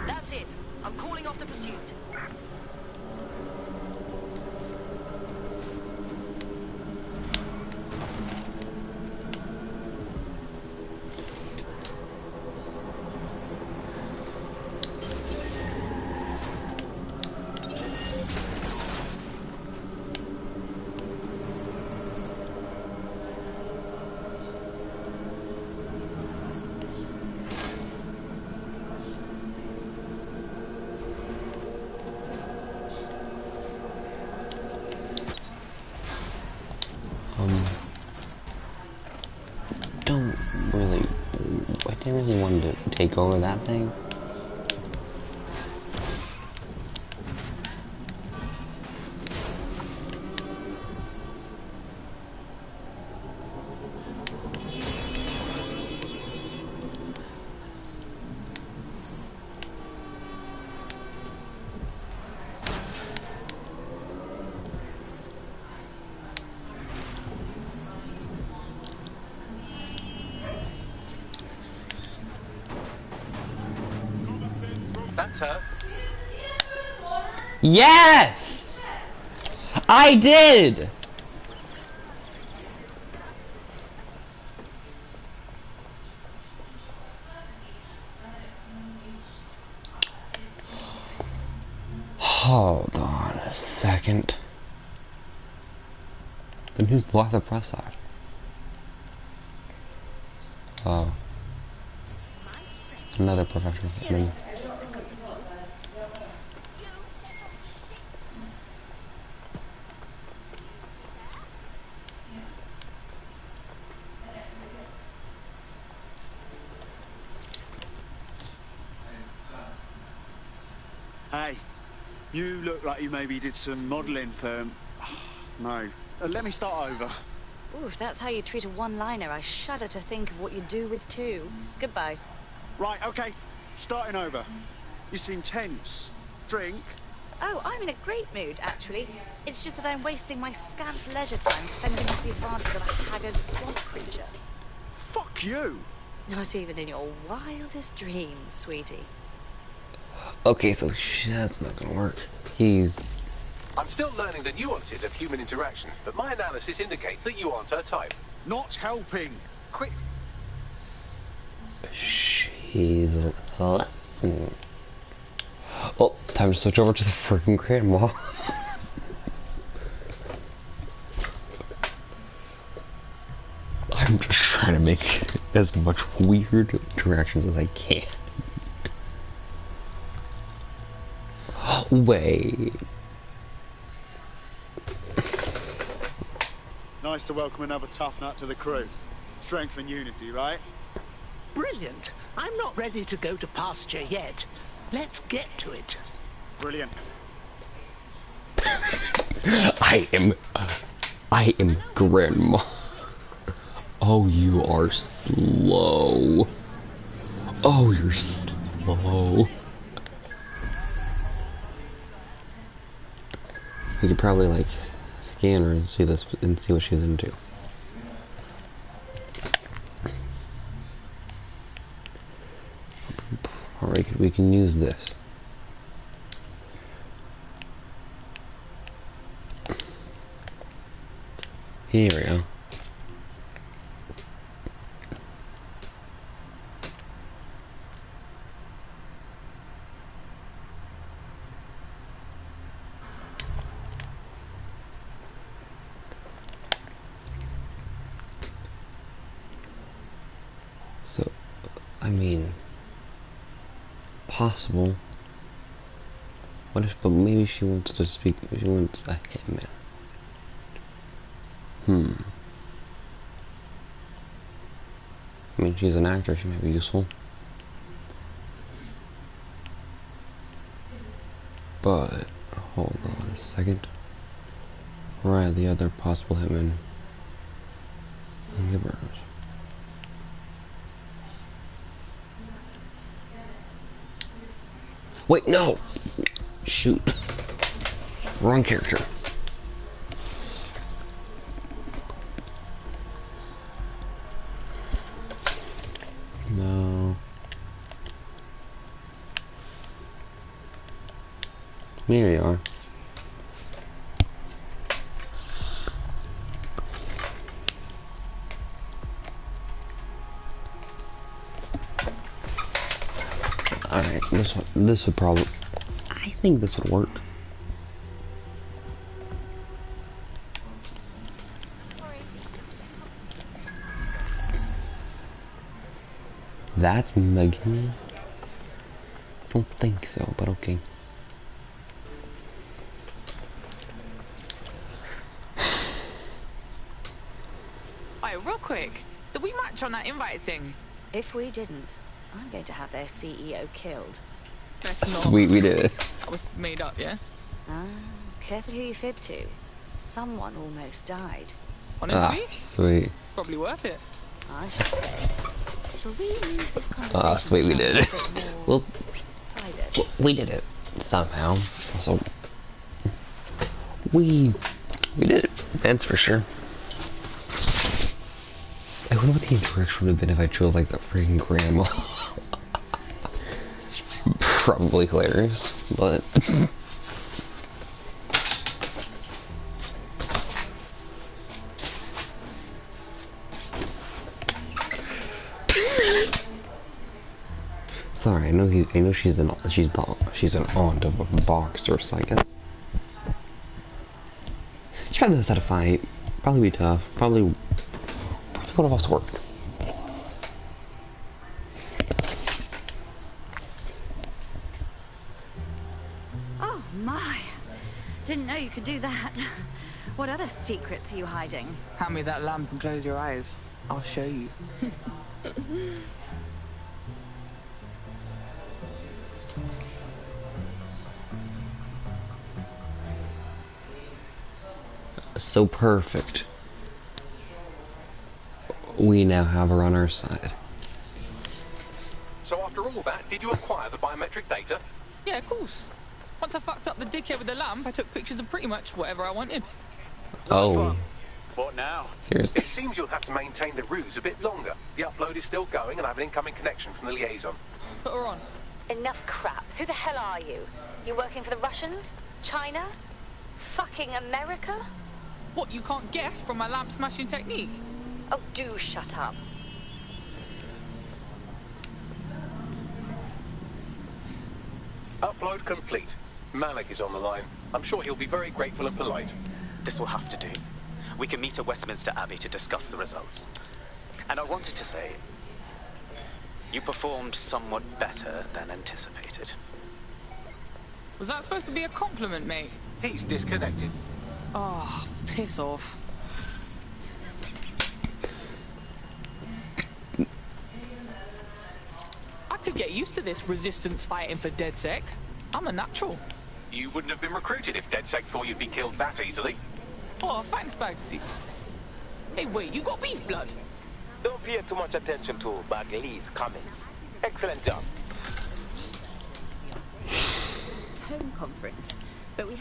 That's it. I'm calling off the pursuit. I really wanted to take over that thing. That's her. Yes! I did! Hold on a second. Then who's the the press side? Oh. Another professional. Hey, You look like you maybe did some modelling for... No. Let me start over. Ooh, if that's how you treat a one-liner, I shudder to think of what you do with two. Goodbye. Right, okay. Starting over. You seem tense. Drink? Oh, I'm in a great mood, actually. It's just that I'm wasting my scant leisure time fending off the advances of a haggard swamp creature. Fuck you! Not even in your wildest dreams, sweetie. Okay, so that's not gonna work. He's... I'm still learning the nuances of human interaction, but my analysis indicates that you aren't her type. Not helping. Quick. She's... Oh, time to switch over to the freaking grandma. I'm just trying to make as much weird interactions as I can. Wait. Nice to welcome another tough nut to the crew. Strength and unity, right? Brilliant. I'm not ready to go to pasture yet. Let's get to it. Brilliant. I am grandma. Oh, you are slow. Oh, you're slow. We could probably like scan her and see this and see what she's into. Alright, we can use this. Here we go. So, I mean, possible. What if, but maybe she wants to speak, she wants a hitman. I mean, she's an actor, she might be useful. But, hold on a second. Right, the other possible hitman. Give her. Wait, no! Shoot. Wrong character. No. Here you are. Alright, this would probably... I think this would work. That's Megan? I don't think so, but okay. Alright, real quick. Did we match on that invite thing? If we didn't, I'm going to have their CEO killed. Best not. Sweet, we did it. That was made up, yeah? Ah, careful who you fib to. Someone almost died. Honestly? Ah, sweet. Probably worth it. I should say. Shall we move this conversation? Ah, sweet, we did it. Well, private? we did it somehow. Also, we did it. That's for sure. I wonder what the interaction would have been if I chose like the freaking grandma. Probably hilarious, but sorry, I know she's an aunt of a boxer, so I guess she probably knows how to fight. Probably be tough. Probably would have also worked. Oh my! Didn't know you could do that. What other secrets are you hiding? Hand me that lamp and close your eyes. I'll show you. so perfect, we now have her on our side. So after all that, did you acquire the biometric data? Yeah, of course. Once I fucked up the dickhead with the lamp, I took pictures of pretty much whatever I wanted. Oh. What now? Seriously? It seems you'll have to maintain the ruse a bit longer. The upload is still going and I have an incoming connection from the liaison. Put her on. Enough crap. Who the hell are you? You working for the Russians? China? Fucking America? What, you can't guess from my lamp smashing technique? Oh, do shut up. Upload complete. Malik is on the line. I'm sure he'll be very grateful and polite. This will have to do. We can meet at Westminster Abbey to discuss the results. And I wanted to say, you performed somewhat better than anticipated. Was that supposed to be a compliment, mate? He's disconnected. Oh, piss off. I could get used to this resistance fighting for DedSec. I'm a natural. You wouldn't have been recruited if DedSec thought you'd be killed that easily. Oh, thanks, Bagsy. Hey, wait, you got beef blood? Don't pay too much attention to Bagley's comments. Excellent job. Tone conference, but we.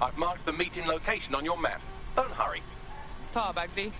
I've marked the meeting location on your map. Don't hurry. Ta, Bagsy.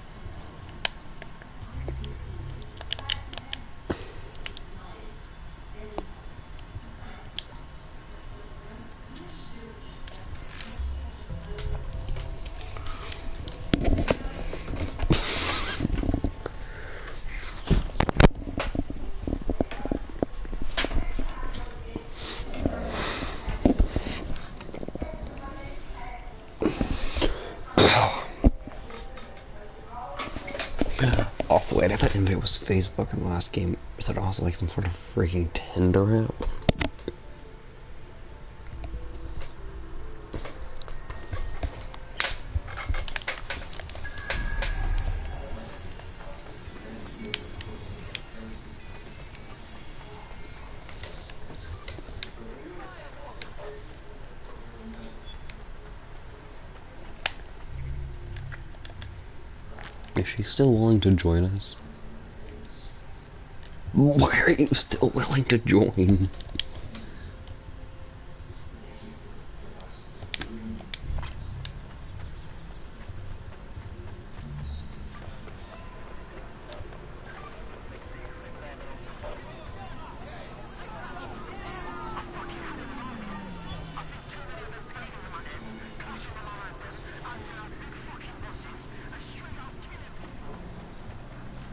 Also, wait, I thought Invade was Facebook in the last game. Is it also like some sort of freaking Tinder app? Is she still willing to join us? Why are you still willing to join?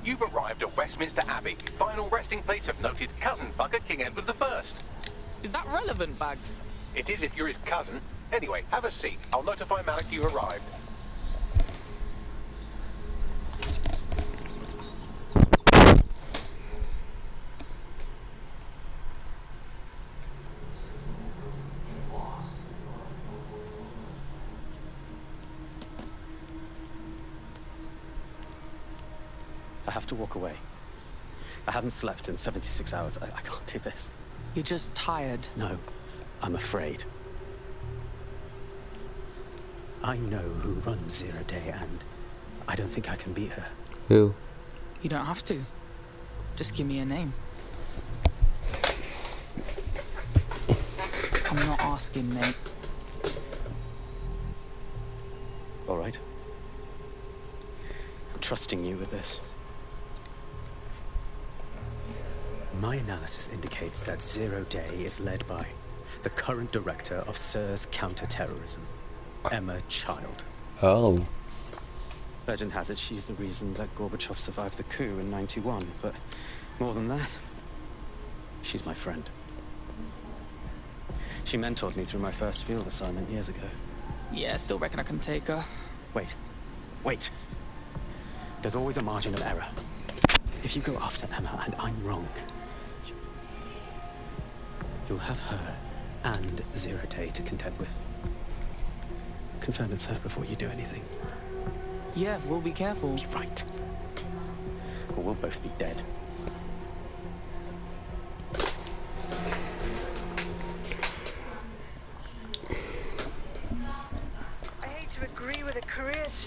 You've arrived at Westminster Abbey. Final resting place of noted cousin fucker King Edward I. Is that relevant, Bags? It is if you're his cousin. Anyway, have a seat. I'll notify Malik you've arrived. I have to walk away. I haven't slept in 76 hours. I can't do this. You're just tired. No, I'm afraid. I know who runs Zero Day, and I don't think I can beat her. Who? You don't have to. Just give me a name. I'm not asking, mate. All right. I'm trusting you with this. My analysis indicates that Zero Day is led by the current director of SIRS counterterrorism, Emma Child. Oh. Legend has it she's the reason that Gorbachev survived the coup in '91, but more than that, she's my friend. She mentored me through my first field assignment years ago. Yeah, still reckon I can take her. Wait. There's always a margin of error. If you go after Emma and I'm wrong, you'll have her and Zero Day to contend with. Confirm it's her before you do anything. Yeah, we'll be careful. You're right. Or we'll both be dead. I hate to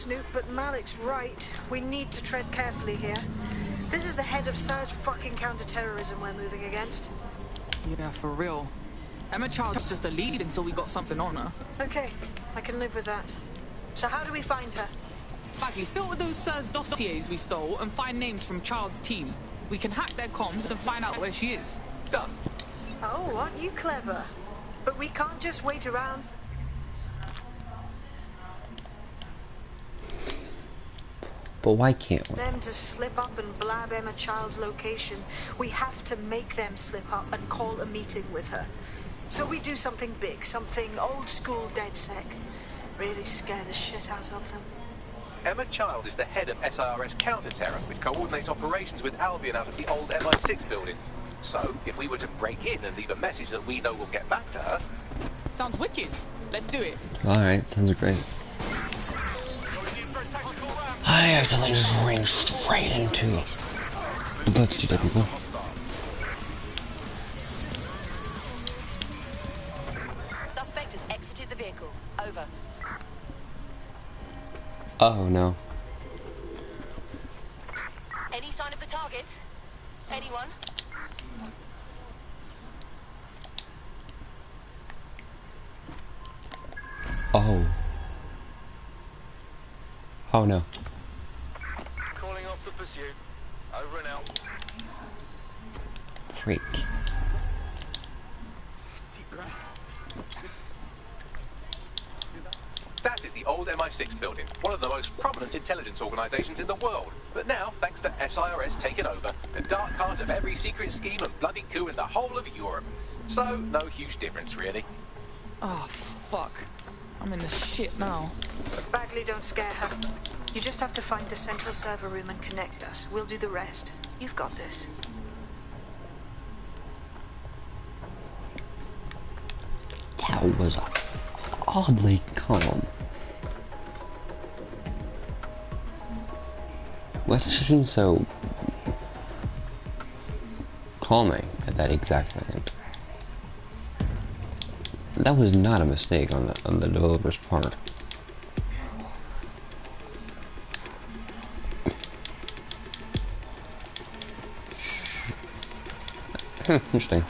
Snoop, but Malik's right. We need to tread carefully here. This is the head of SARS fucking counter-terrorism we're moving against. Yeah, for real. Emma Child's just a lead until we got something on her. Okay, I can live with that. So how do we find her? Bagley, fill with those SARS dossiers we stole and find names from Child's team. We can hack their comms and find out where she is. Done. Oh, aren't you clever? But we can't just wait around. But why can't we? Them to slip up and blab Emma Child's location. We have to make them slip up and call a meeting with her. So we do something big, something old school DedSec. Really scare the shit out of them. Emma Child is the head of SIRS counter-terror, which coordinates operations with Albion out of the old MI6 building. So, if we were to break in and leave a message that we know will get back to her... Sounds wicked. Let's do it. Alright, sounds great. I accidentally just ran straight into those two dead people. Suspect has exited the vehicle. Over. Oh no. Any sign of the target? Anyone? Oh. Oh no. Calling off the pursuit. Over and out. Freak. Deep breath. That is the old MI6 building, one of the most prominent intelligence organizations in the world. But now, thanks to SIRS taking over, the dark heart of every secret scheme and bloody coup in the whole of Europe. So, no huge difference, really. Oh, fuck. I'm in the shit now. Bagley, don't scare her. You just have to find the central server room and connect us. We'll do the rest. You've got this. That was oddly calm. Well, she seems so calming at that exact second. That was not a mistake on the developer's part. Interesting.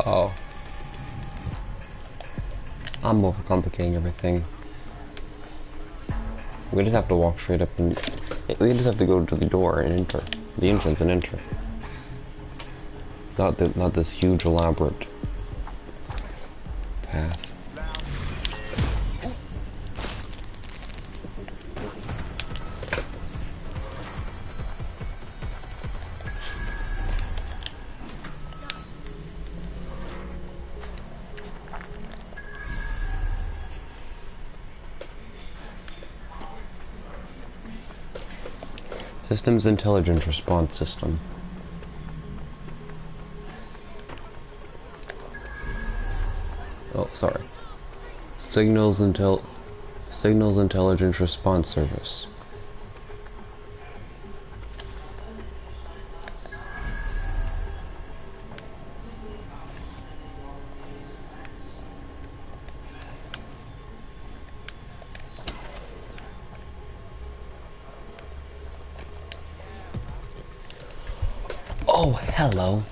Oh. I'm overcomplicating everything. We just have to walk straight up and... We just have to go to the door and enter. The entrance and enter. Not this huge elaborate path. Systems Intelligence Response System. Oh, sorry. Signals Intelligence Response Service. Oh, hello.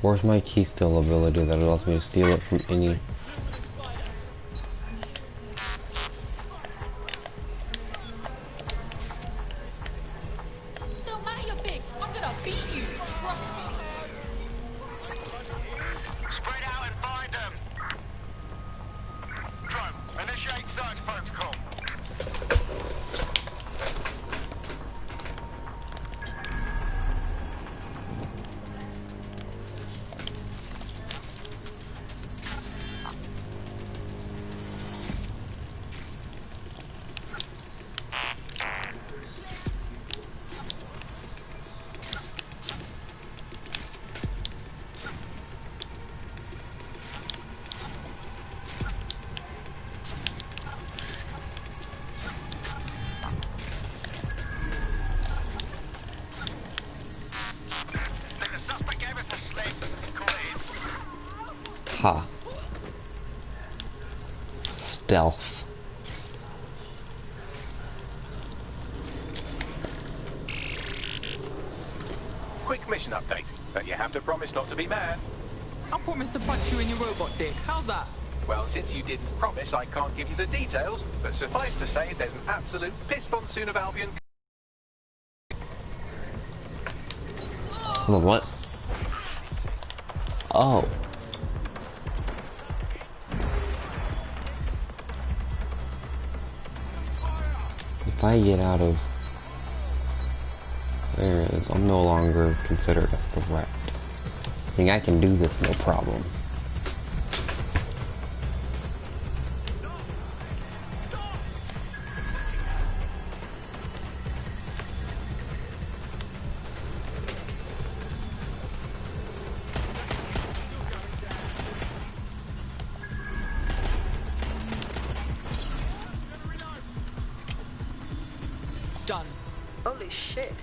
Where's my key steal ability that allows me to steal it from any... Don't matter you're big, I'm gonna beat you, trust me. Spread out and find them. Drone, initiate search protocol. Ha. Stealth. Quick mission update, but you have to promise not to be mad. I promised to punch you in your robot dick. How's that? Well, since you didn't promise, I can't give you the details, but suffice to say, there's an absolute piss monsoon of Albion. Hold on, what? Oh. If I get out of there it is, I'm no longer considered a threat. I think I can do this no problem. Done. Holy shit.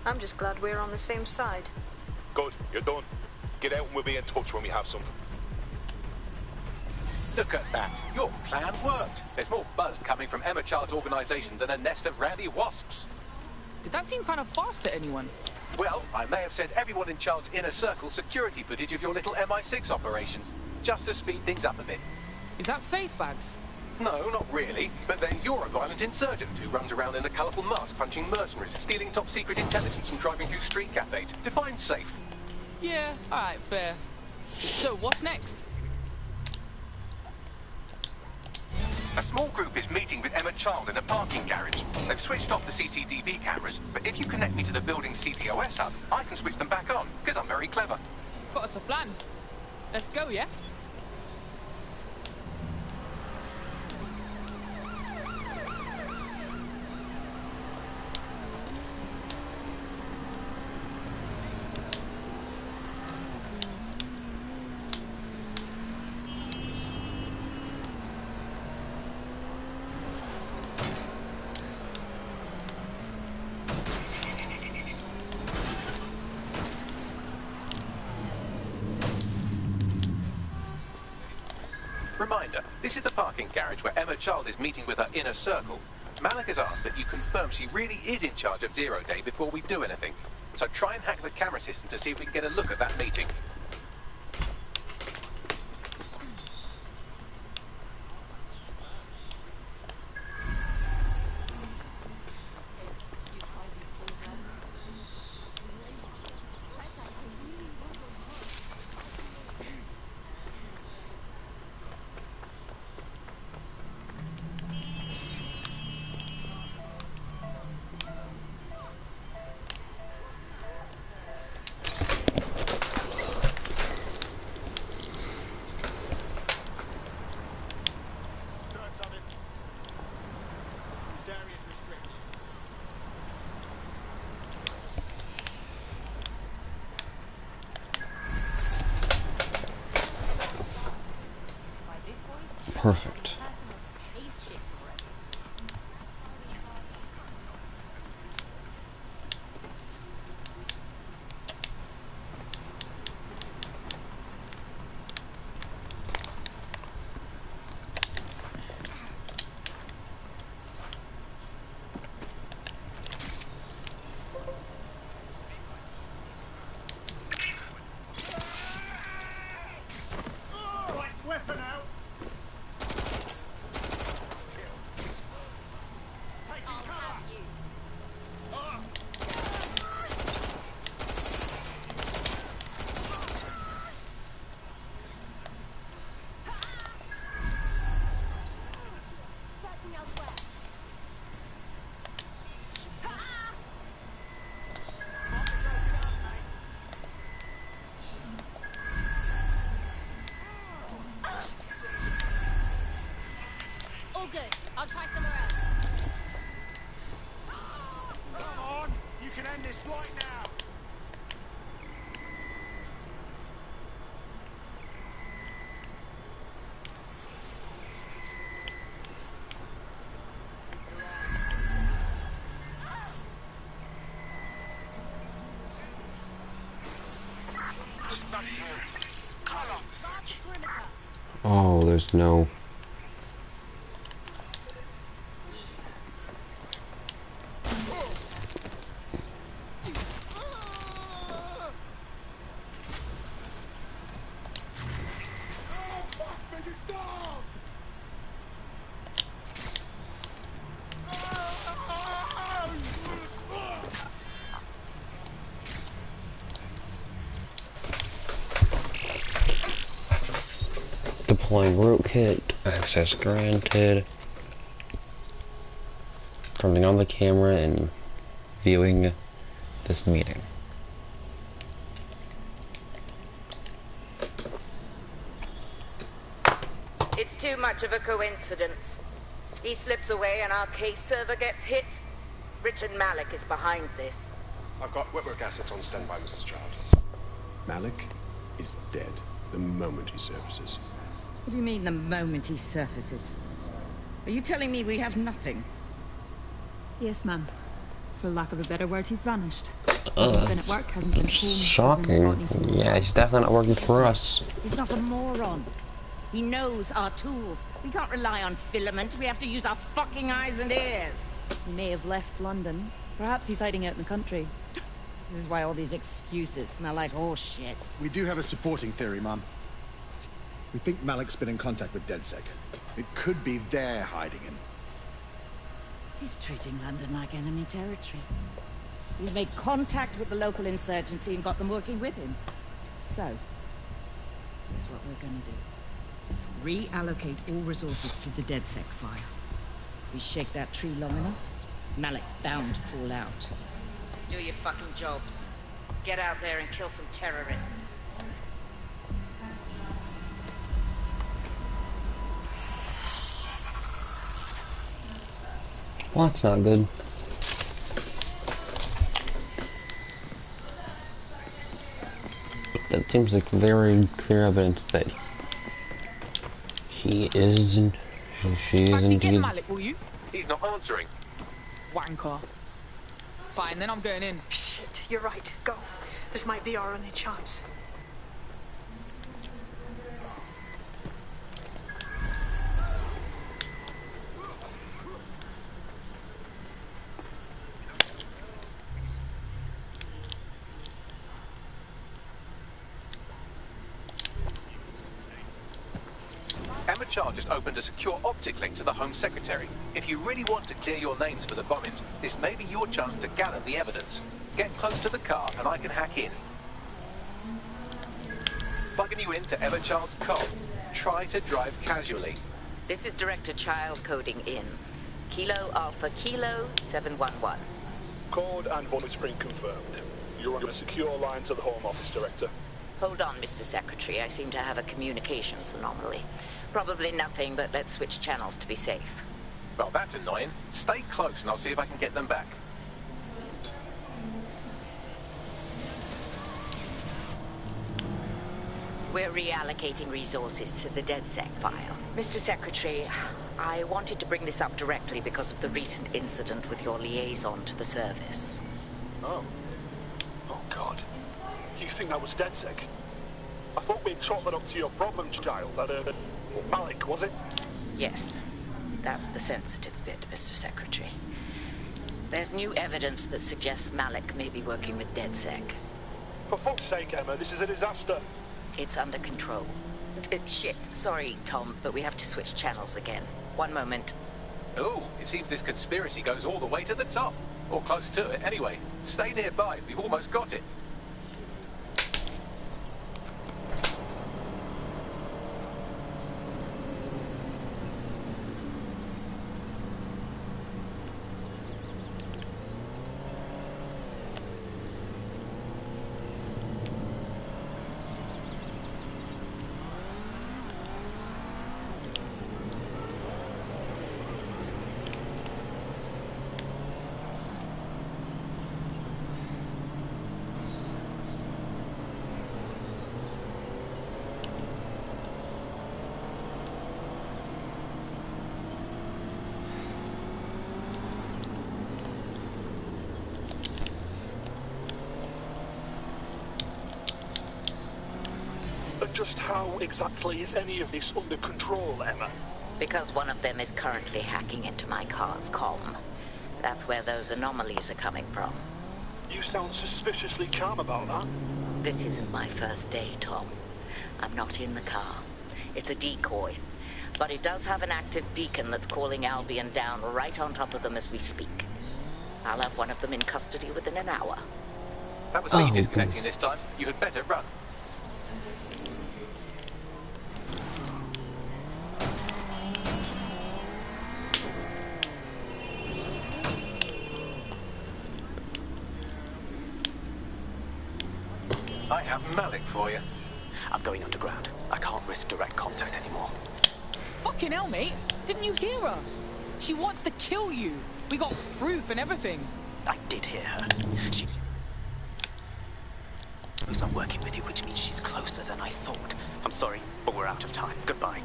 I'm just glad we're on the same side. Good, you're done. Get out and we'll be in touch when we have something. Look at that. Your plan worked. There's more buzz coming from Emma Child's organization than a nest of randy wasps. Did that seem kind of fast to anyone? Well, I may have sent everyone in Child's inner circle security footage of your little MI6 operation, just to speed things up a bit. Is that safe, Bags? No, not really. But then you're a violent insurgent who runs around in a colourful mask punching mercenaries, stealing top-secret intelligence and driving through street cafes. Define safe. Yeah, alright, fair. So, what's next? A small group is meeting with Emma Child in a parking garage. They've switched off the CCTV cameras, but if you connect me to the building's CTOS hub, I can switch them back on, because I'm very clever. Got us a plan. Let's go, yeah? Reminder, this is the parking garage where Emma Child is meeting with her inner circle. Malik has asked that you confirm she really is in charge of Zero Day before we do anything. So try and hack the camera system to see if we can get a look at that meeting. Perfect. All good. I'll try somewhere else. Come on! You can end this right now! Oh, there's no... Deploying rootkit, access granted. Turning on the camera and viewing this meeting. It's too much of a coincidence. He slips away and our case server gets hit. Richard Malik is behind this. I've got Whitworth assets on standby, Mrs. Child. Malik is dead the moment he surfaces. What do you mean the moment he surfaces? Are you telling me we have nothing? Yes, ma'am. For lack of a better word, he's vanished. Hasn't been at work, hasn't been at home. Shocking. Yeah, he's definitely not working for us. He's not a moron. He knows our tools. We can't rely on filament. We have to use our fucking eyes and ears. He may have left London. Perhaps he's hiding out in the country. This is why all these excuses smell like horse shit. We do have a supporting theory, Mum. We think Malik's been in contact with DedSec. It could be they're hiding him. He's treating London like enemy territory. He's made contact with the local insurgency and got them working with him. So, here's what we're gonna do. Reallocate all resources to the DedSec fire. We shake that tree long enough, Malik's bound to fall out. Do your fucking jobs. Get out there and kill some terrorists. Well, that's not good. That seems like very clear evidence that he is, she is indeed. Get Malik, will you? He's not answering. Wanker. Fine, then I'm going in. Shit, you're right. Go. This might be our only chance. Child just opened a secure optic link to the Home Secretary. If you really want to clear your names for the bombings, this may be your chance to gather the evidence. Get close to the car and I can hack in. Plugging you into Emma Child's com. Try to drive casually. This is Director Child coding in. Kilo Alpha Kilo 711. Code and Vomit Spring confirmed. You're on a secure line to the Home Office, Director. Hold on, Mr. Secretary. I seem to have a communications anomaly. Probably nothing, but let's switch channels to be safe. Well, that's annoying. Stay close and I'll see if I can get them back. We're reallocating resources to the DedSec file. Mr. Secretary, I wanted to bring this up directly because of the recent incident with your liaison to the service. Oh. Oh, God. You think that was DedSec? I thought we'd chalk that up to your problem child, that, Malik, was it? Yes. That's the sensitive bit, Mr. Secretary. There's new evidence that suggests Malik may be working with DedSec. For fuck's sake, Emma, this is a disaster. It's under control. Shit. Sorry, Tom, but we have to switch channels again. One moment. Ooh, it seems this conspiracy goes all the way to the top. Or close to it, anyway. Stay nearby, we've almost got it. Just how exactly is any of this under control, Emma? Because one of them is currently hacking into my car's comm. That's where those anomalies are coming from. You sound suspiciously calm about that. This isn't my first day, Tom. I'm not in the car. It's a decoy. But it does have an active beacon that's calling Albion down right on top of them as we speak. I'll have one of them in custody within an hour. That was me disconnecting this time. You had better run. I have Malik for you. I'm going underground. I can't risk direct contact anymore. Fucking hell, mate. Didn't you hear her? She wants to kill you. We got proof and everything. I did hear her. She knows I'm working with you, which means she's closer than I thought. I'm sorry, but we're out of time. Goodbye.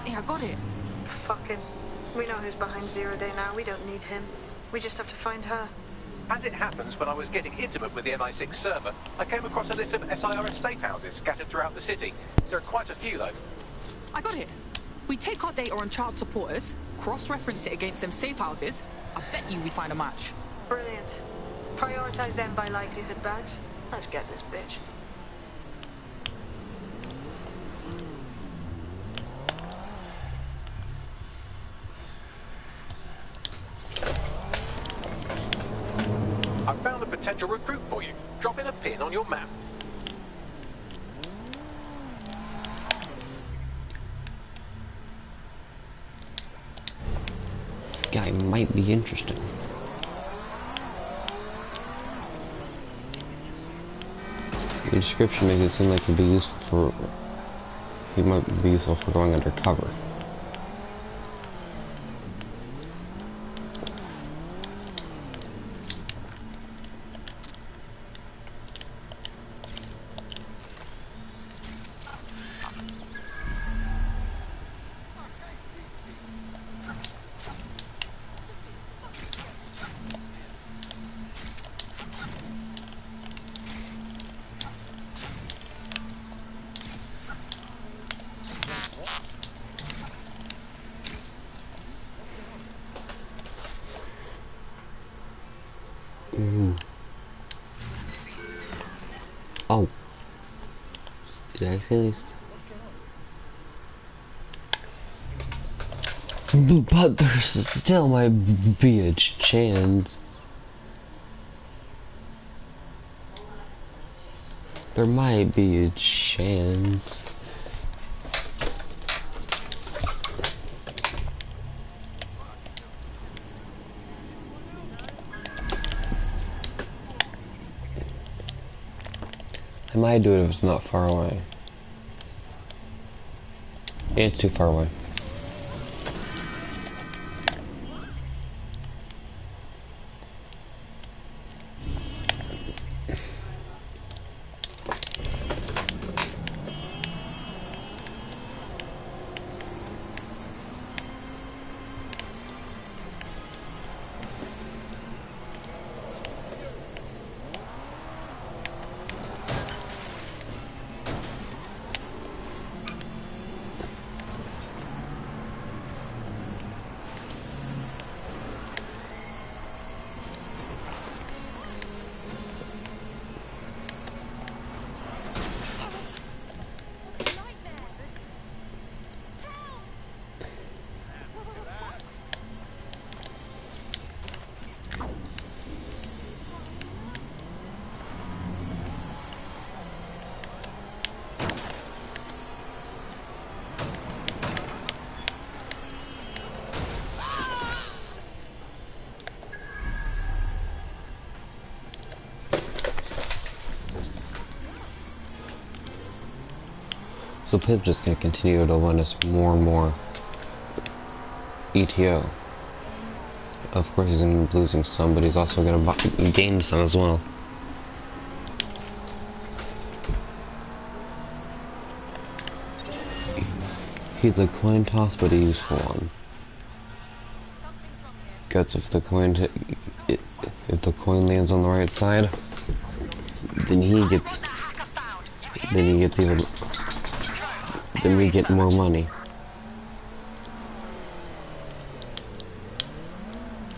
I got it. Fuck him. We know who's behind Zero Day now. We don't need him. We just have to find her. As it happens, when I was getting intimate with the MI6 server, I came across a list of SIRS safe houses scattered throughout the city. There are quite a few, though. I got it. We take our data on child supporters, cross-reference it against them safe houses. I bet you we find a match. Brilliant. Prioritize them by likelihood bags. Let's get this bitch. I found a potential recruit for you. Drop in a pin on your map. This guy might be interesting. The description makes it seem like it'd be useful for... He might be useful for going undercover. Oh. Did I say this? But there still might be a chance. There might be a chance. I might do it if it's not far away. It's too far away. So Pip's just gonna continue to win us more and more ETO. Of course he's gonna be losing some, but he's also gonna gain some as well. He's a coin toss, but a useful one. Because if the coin lands on the right side, then he gets even. Then we get more money.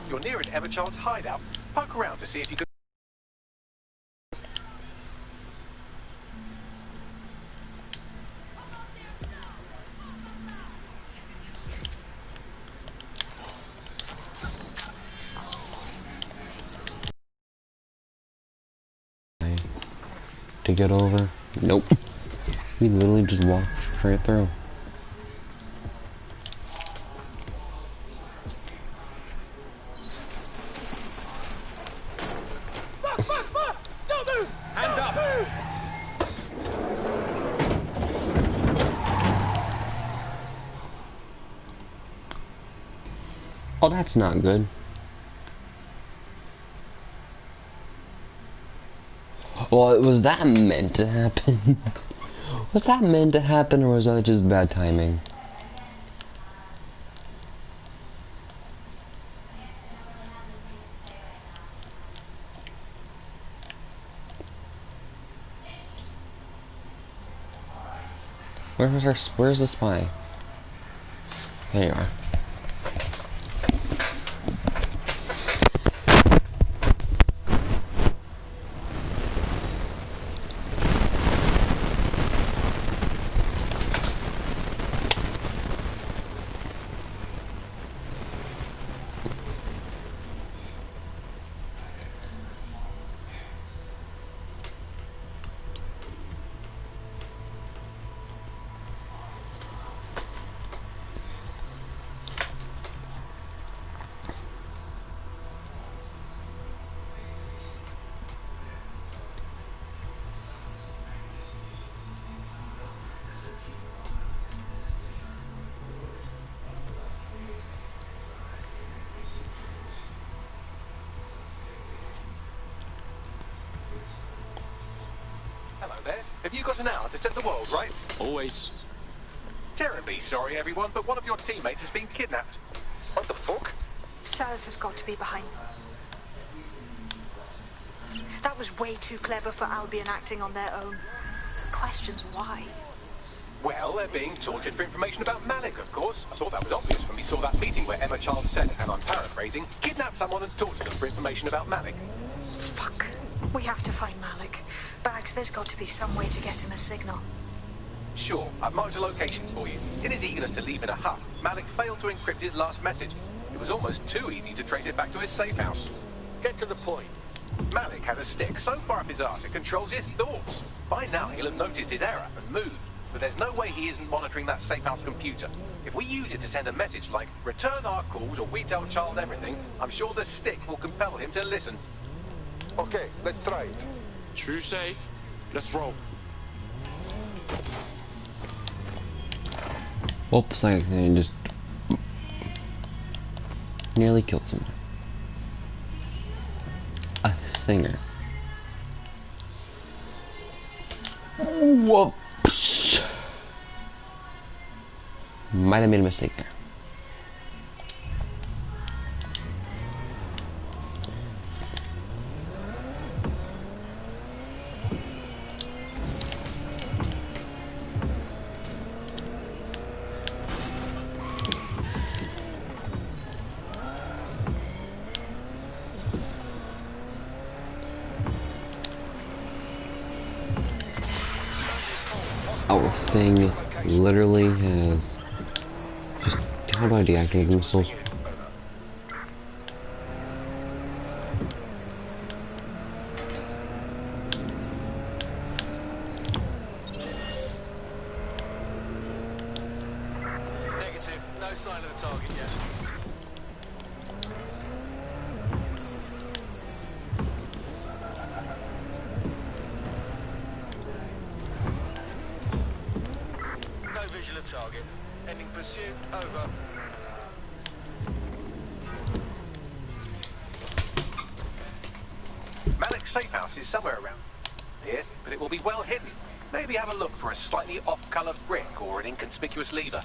You're near an Emma Child's hideout. Poke around to see if you can. To get over? Nope. We literally just walked straight through. Don't move! Hands up! Oh, that's not good. Well, was that meant to happen? Was that meant to happen, or was that just bad timing? Where's the spy? There you are. Hello there. Have you got an hour to set the world right? Always. Terribly sorry, everyone, but one of your teammates has been kidnapped. What the fuck? SIRS has got to be behind. That was way too clever for Albion acting on their own. The question's why. Well, they're being tortured for information about Malik, of course. I thought that was obvious when we saw that meeting where Emma Child said, and I'm paraphrasing, kidnap someone and torture them for information about Malik. Fuck. We have to find Malik. Bags, there's got to be some way to get him a signal. Sure, I've marked a location for you. In his eagerness to leave in a huff, Malik failed to encrypt his last message. It was almost too easy to trace it back to his safe house. Get to the point. Malik has a stick so far up his arse it controls his thoughts. By now he'll have noticed his error and moved. But there's no way he isn't monitoring that safe house computer. If we use it to send a message like, return our calls or we tell Charles everything, I'm sure the stick will compel him to listen. Okay, let's try it. True say. Let's roll. Whoops, I just nearly killed someone. A singer. Whoops. Might have made a mistake there. Our thing literally has just how do I deactivate the missiles? Negative. No sign of the target yet. No visual of target. Ending pursuit. Over. Malik's safe house is somewhere around here, but it will be well hidden. Maybe have a look for a slightly off-colored brick or an inconspicuous lever.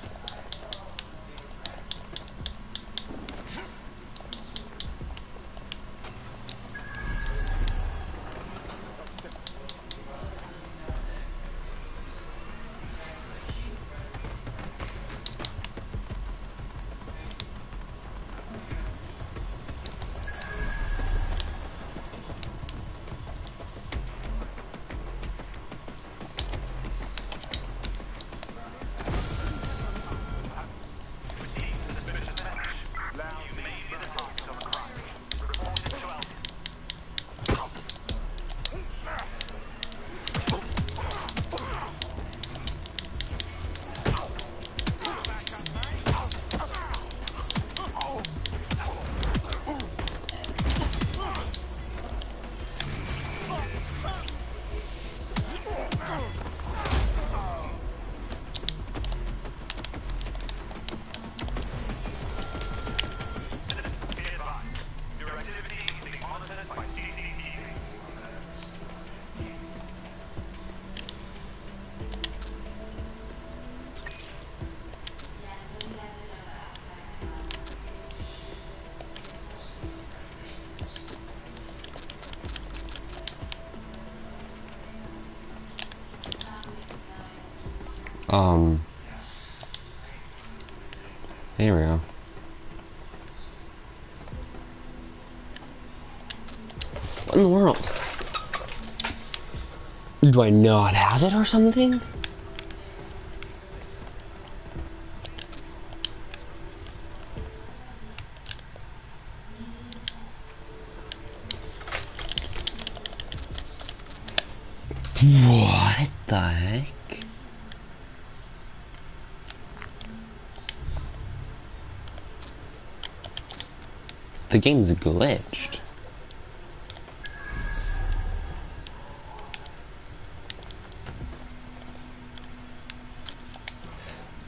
Here we go. What in the world? Do I not have it or something? What the heck? The game's glitched.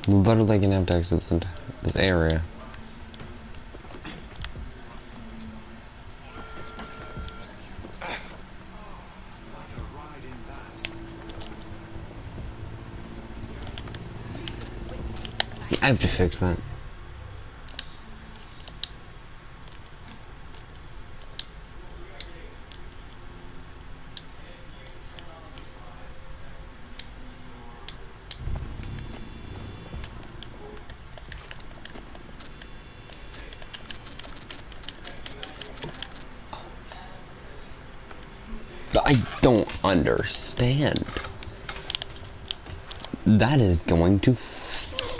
But they can have to exit this area. Yeah, I have to fix that. I don't understand. That is going to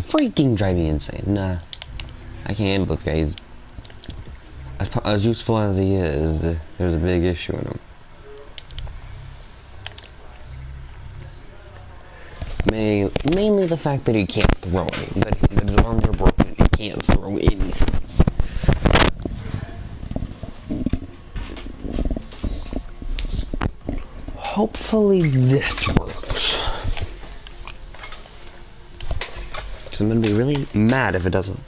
freaking drive me insane. Nah, I can't handle this guy. He's as useful as he is. There's a big issue in him. Mainly the fact that he can't throw anything. That his arms are broken and he can't throw anything. Hopefully this works. Because I'm gonna be really mad if it doesn't.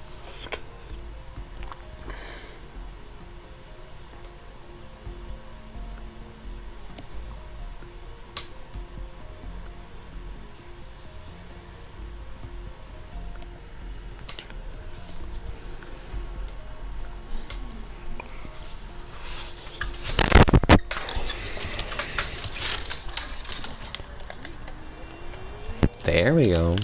There we go.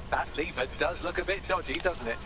That lever does look a bit dodgy, doesn't it?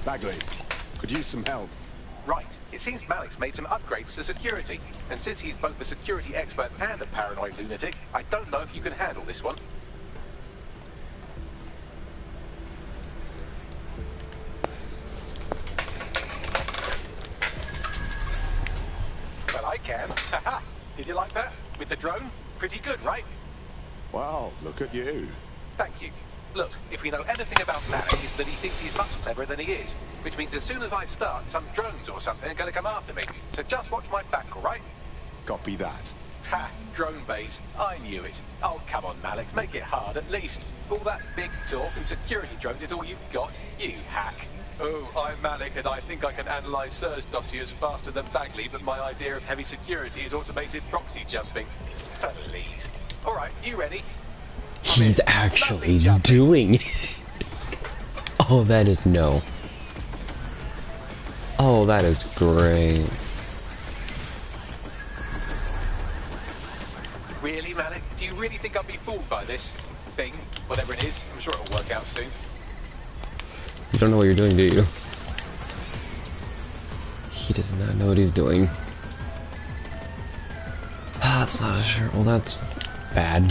Bagley, could use some help. Right. It seems Malik's made some upgrades to security. And since he's both a security expert and a paranoid lunatic, I don't know if you can handle this one. Well, I can. Haha. Did you like that? With the drone? Pretty good, right? Wow, look at you. Thank you. Look, if we know anything about Malik, it's that he thinks he's much cleverer than he is. Which means as soon as I start, some drones or something are going to come after me. So just watch my back, all right? Copy that. Ha! Drone base. I knew it. Oh, come on, Malik. Make it hard, at least. All that big talk and security drones is all you've got, you hack. Oh, I'm Malik, and I think I can analyze SIRS dossiers faster than Bagley, but my idea of heavy security is automated proxy jumping. Please. All right, you ready? He's actually doing it. Oh, that is no. Oh, that is great. Really, Malik? Do you really think I'll be fooled by this thing? Whatever it is, I'm sure it'll work out soon. You don't know what you're doing, do you? He does not know what he's doing. Ah, that's not a shirt. Well, that's bad.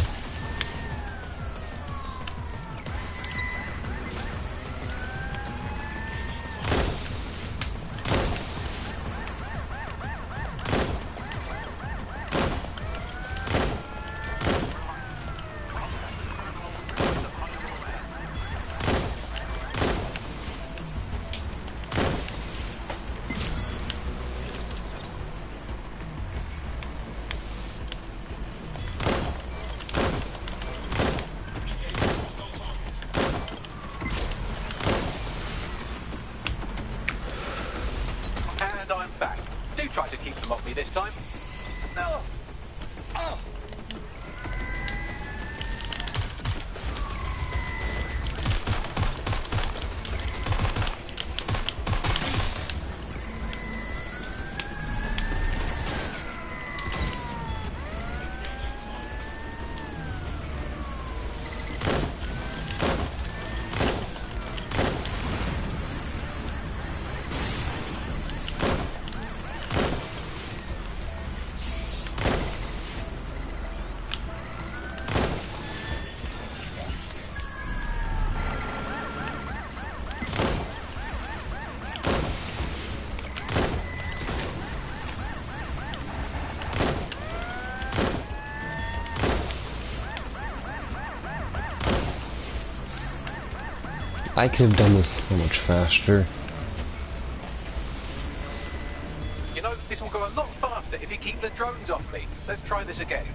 tried to keep them off me this time. I could have done this so much faster. You know, this will go a lot faster if you keep the drones off me. Let's try this again.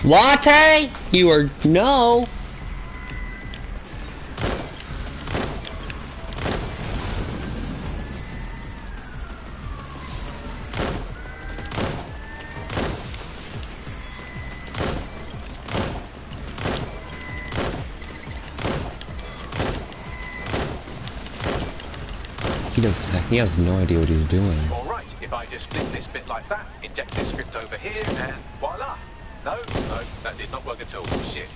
Latte? You are no. He has no idea what he's doing. Alright, if I just flip this bit like that, inject this script over here, and voila! No, that did not work at all. Shit.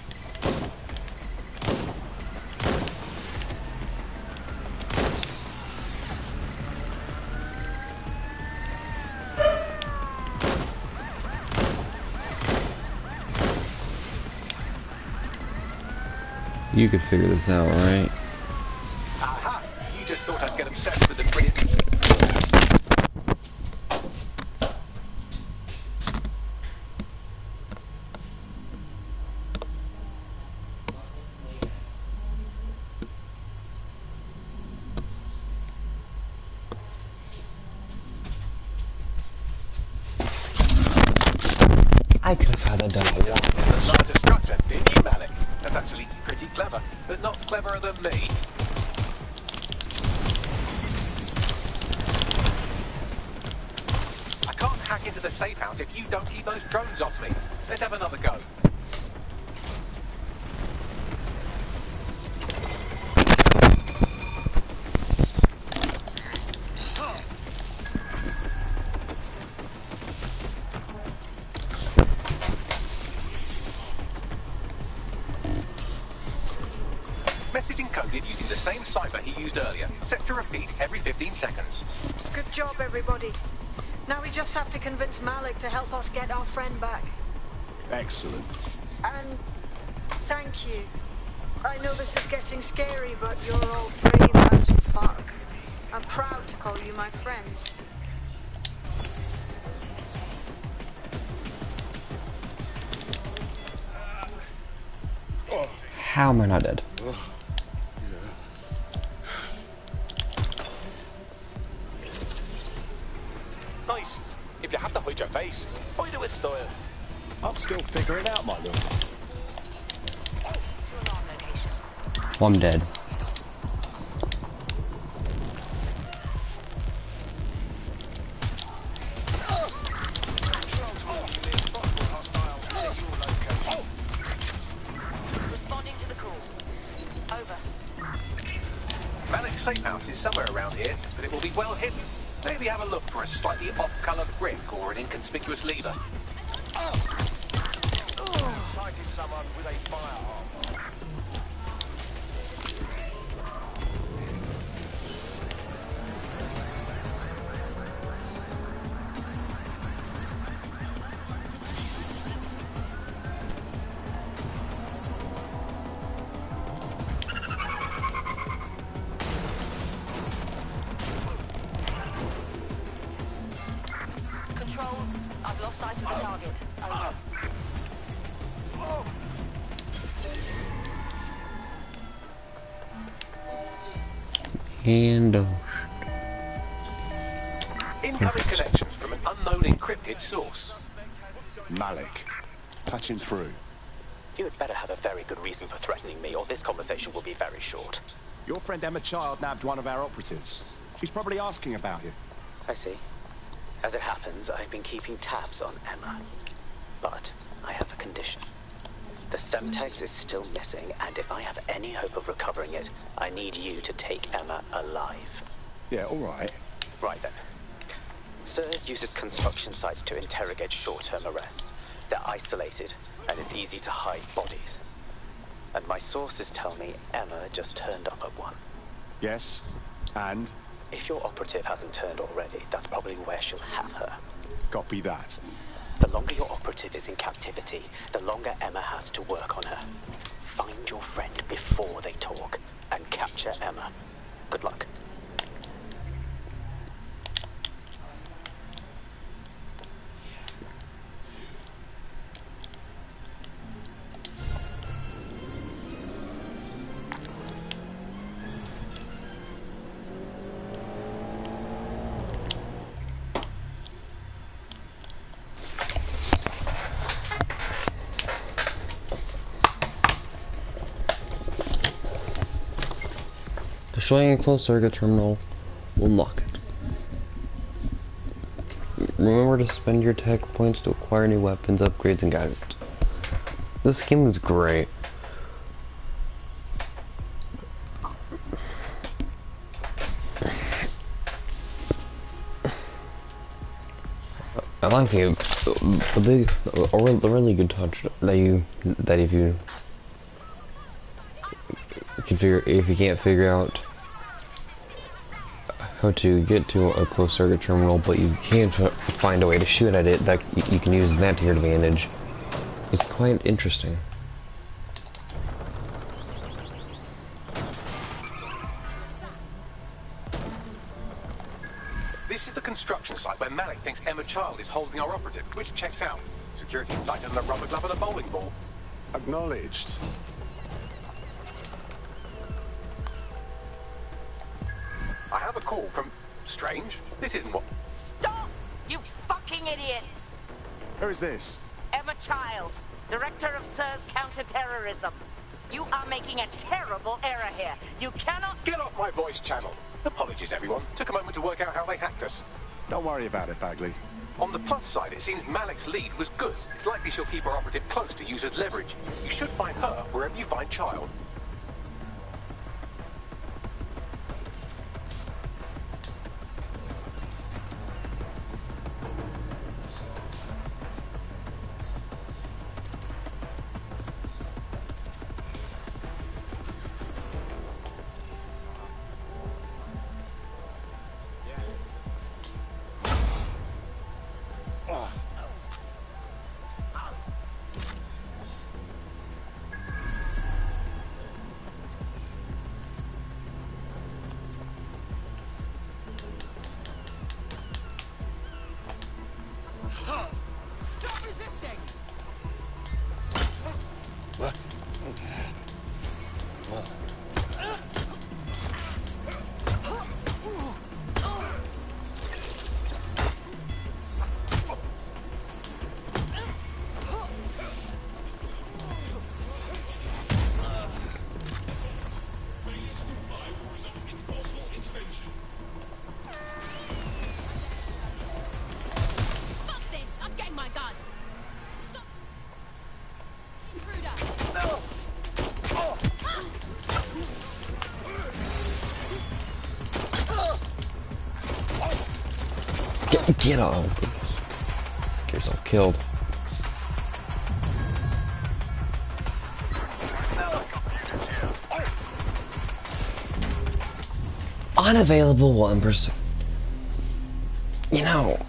You could figure this out, right? Aha! You just thought I'd get obsessed with the brilliant... I could have had that done. The larger structure, didn't you, Malik? That's actually pretty clever, but not cleverer than me. I can't hack into the safe house if you don't keep those drones off me. Let's have another go. Message encoded using the same cipher he used earlier, set to repeat every 15 seconds. Good job, everybody. Now we just have to convince Malik to help us get our friend back. Excellent. And thank you. I know this is getting scary, but you're all brave as fuck. I'm proud to call you my friends. How am I not dead? Nice. If you have to hide your face, hide it with style. I'm still figuring out my look. Well, I'm dead. Responding to the call. Over. Malik's safe house is somewhere around here, but it will be well hidden. Maybe have a look for a slightly off-colour brick or an inconspicuous lever. Sighted someone with a firearm. Control, I've lost sight of the target. Over. And Incoming connection from an unknown encrypted source. Malik. Patching through. You had better have a very good reason for threatening me, or this conversation will be very short. Your friend Emma Child nabbed one of our operatives. She's probably asking about you. I see. As it happens, I've been keeping tabs on Emma. But I have a condition. The Semtex is still missing, and if I have any hope of recovering it, I need you to take Emma alive. Yeah, all right. Right then. SIRS uses construction sites to interrogate short-term arrests. They're isolated, and it's easy to hide bodies. And my sources tell me Emma just turned up at one. Yes, and? If your operative hasn't turned already, that's probably where she'll have her. Copy that. The longer your operative is in captivity, the longer Emma has to work on her. Find your friend before they talk, and capture Emma. Good luck. Destroying a closed circuit terminal will unlock it. Remember to spend your tech points to acquire new weapons, upgrades, and gadgets. This game is great. I like the really good touch that if you can't figure out how to get to a closed circuit terminal, but you can't find a way to shoot at it, that you can use that to your advantage. It's quite interesting. This is the construction site where Malik thinks Emma Child is holding our operative, which checks out. Security tighter than a rubber glove and a bowling ball. Acknowledged. I have a call from... Strange. This isn't what... Stop, you fucking idiots! Who is this? Emma Child, Director of SIRS Counterterrorism. You are making a terrible error here. You cannot... Get off my voice channel. Apologies, everyone. Took a moment to work out how they hacked us. Don't worry about it, Bagley. On the plus side, it seems Malik's lead was good. It's likely she'll keep her operative close to use as leverage. You should find her wherever you find Child. Stop resisting! Fuck this! I'm getting my gun! Stop! Intruder! Get on! Get yourself killed. Unavailable 1%. You know.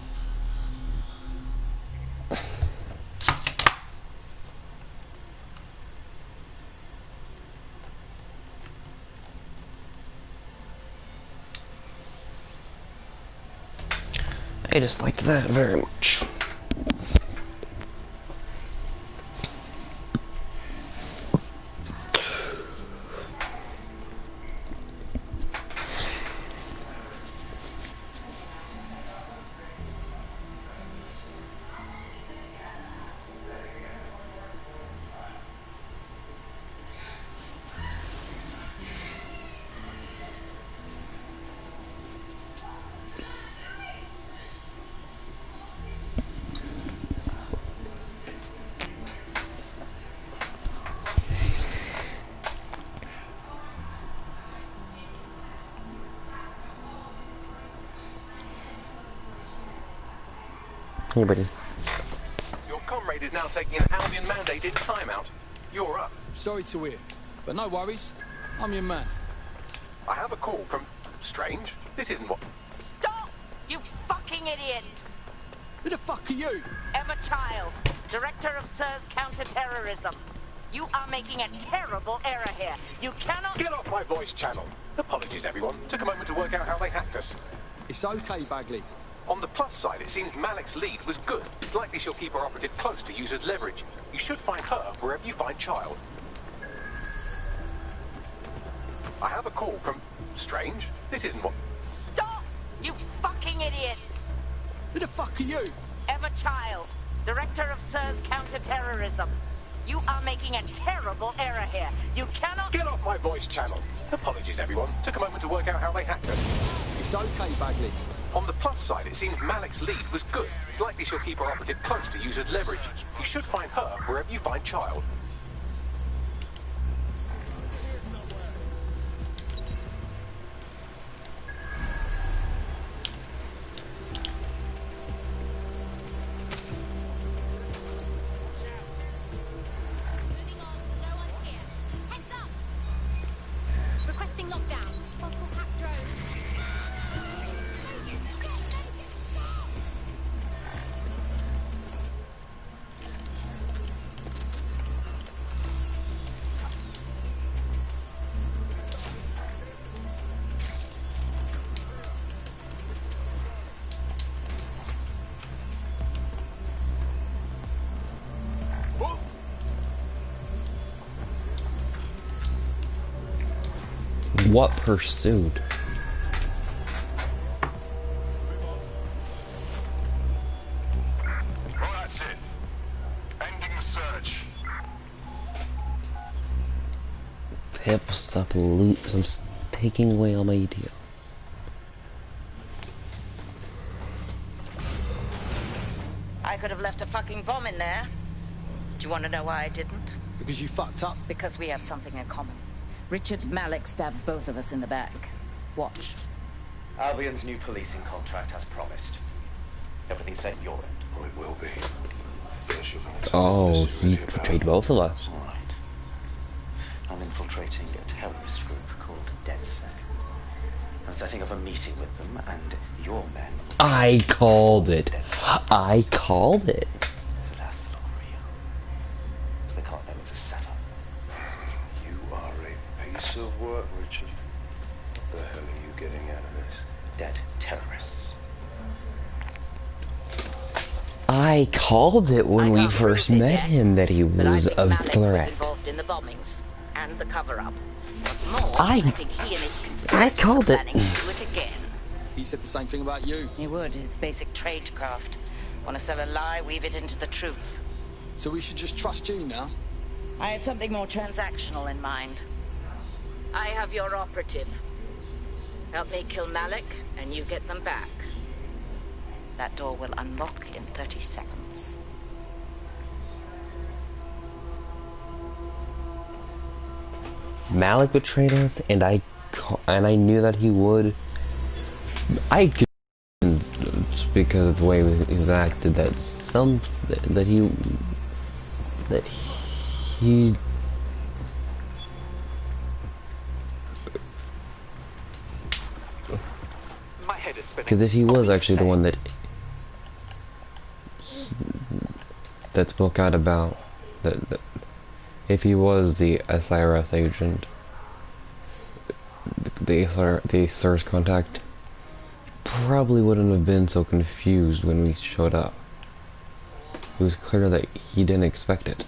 I just liked that very much. Hey, buddy. Your comrade is now taking an Albion-mandated timeout. You're up. Sorry to hear, but no worries. I'm your man. I have a call from Strange. This isn't what... Stop! You fucking idiots! Who the fuck are you? Emma Child, Director of SIRS Counter-Terrorism. You are making a terrible error here. You cannot... Get off my voice channel. Apologies, everyone. Took a moment to work out how they hacked us. It's okay, Bagley. On the plus side, it seems Malik's lead was good. It's likely she'll keep her operative close to use as leverage. You should find her wherever you find Child. I have a call from Strange. This isn't what... Stop! You fucking idiots! Who the fuck are you? Emma Child, Director of SIRS Counter-Terrorism. You are making a terrible error here. You cannot... Get off my voice channel. Apologies, everyone. Took a moment to work out how they hacked us. It's okay, Bagley. On the plus side, it seems Malik's lead was good. It's likely she'll keep her operative close to use as leverage. You should find her wherever you find Child. What pursuit? Well, that's it. Ending the search. Pip, stop loops. I'm taking away all my ETO. I could have left a fucking bomb in there. Do you want to know why I didn't? Because you fucked up? Because we have something in common. Richard Malik stabbed both of us in the back. Watch. Albion's new policing contract as promised. Everything set your end. Oh, it will be. First you're going to Oh, he betrayed both of us. All right. I'm infiltrating a terrorist group called DedSec. I'm setting up a meeting with them, and your men... I called it. I called it. So that's not real. They can't know it's a setup. You are a piece of work, Richard. What the hell are you getting out of this? Dead terrorists. I called it when we first met him that he was a Malik threat. was involved in the bombings and the cover-up. What's more, I think he and his I conspirators called are it. planning to do it again. He said the same thing about you. He would. It's basic tradecraft. Want to sell a lie, weave it into the truth. So we should just trust you now? I had something more transactional in mind. I have your operative. Help me kill Malik, and you get them back. That door will unlock in 30 seconds. Malik betrayed us, and I knew that he would. I could, just because of the way he was acted, that he My head is spinning. because if he was actually the one that spoke out about that, if he was the SIRS agent, the SIRS contact, probably wouldn't have been so confused when we showed up. It was clear that he didn't expect it.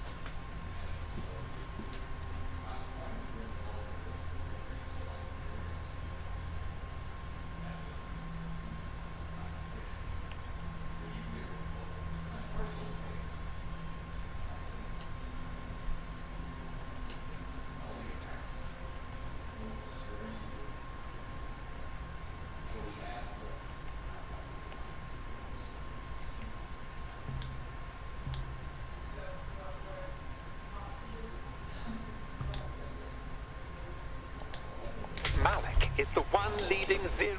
Malik is the one leading zero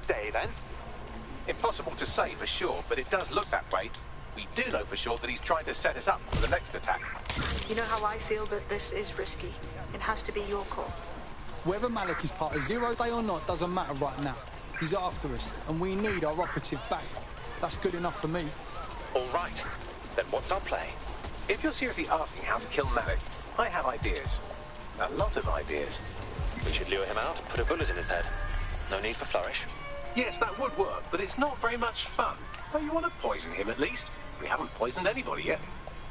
day, then? Impossible to say for sure, but it does look that way. We do know for sure that he's trying to set us up for the next attack. You know how I feel, but this is risky. It has to be your call. Whether Malik is part of Zero Day or not doesn't matter right now. He's after us, and we need our operative back. That's good enough for me. All right. Then what's our play? If you're seriously asking how to kill Malik, I have ideas. A lot of ideas. We should lure him out, put a bullet in his head. No need for flourish. Yes, that would work, but it's not very much fun. Well, you want to poison him at least. We haven't poisoned anybody yet.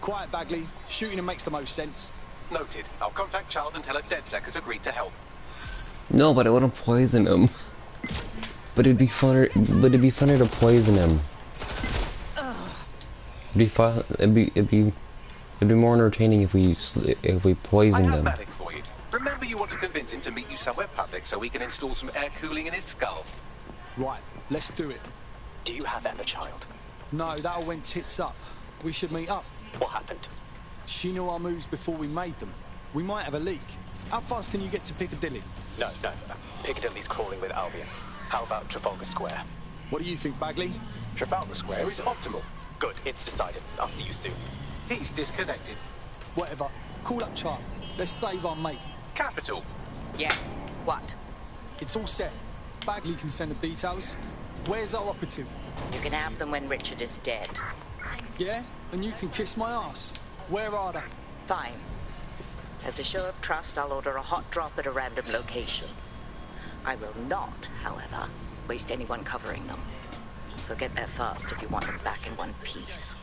Quiet, Bagley. Shooting him makes the most sense. Noted. I'll contact Child and tell her DedSec has agreed to help. No, but I wouldn't poison him. But it'd be funner. But it'd be funner to poison him. It'd be fun. It'd be more entertaining if we poisoned I have him. Malik for you. Remember, you want to convince him to meet you somewhere public so we can install some air cooling in his skull. Right. Let's do it. Do you have Emma, Child? No, that all went tits up. We should meet up. What happened? She knew our moves before we made them. We might have a leak. How fast can you get to Piccadilly? No. Piccadilly's crawling with Albion. How about Trafalgar Square? What do you think, Bagley? Trafalgar Square is optimal. Good, it's decided. I'll see you soon. He's disconnected. Whatever. Call up Chart. Let's save our mate. Capital. Yes. What? It's all set. Bagley can send the details. Where's our operative? You can have them when Richard is dead. Yeah? And you can kiss my ass. Where are they? Fine. As a show of trust, I'll order a hot drop at a random location. I will not, however, waste anyone covering them. So get there fast if you want them back in one piece.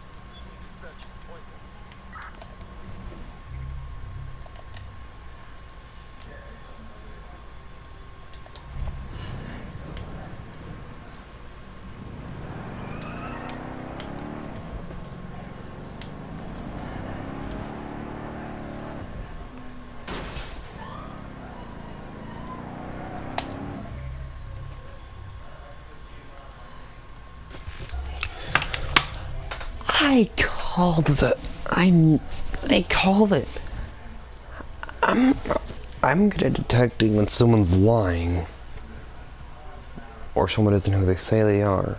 I called it. I called it. I'm good at detecting when someone's lying. Or someone isn't who they say they are.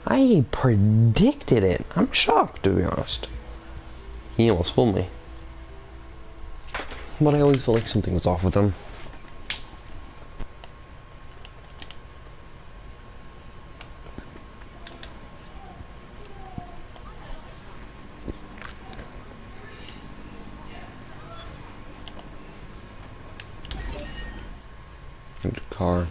I predicted it. I'm shocked, to be honest. He almost fooled me. But I always felt like something was off with him. Good car.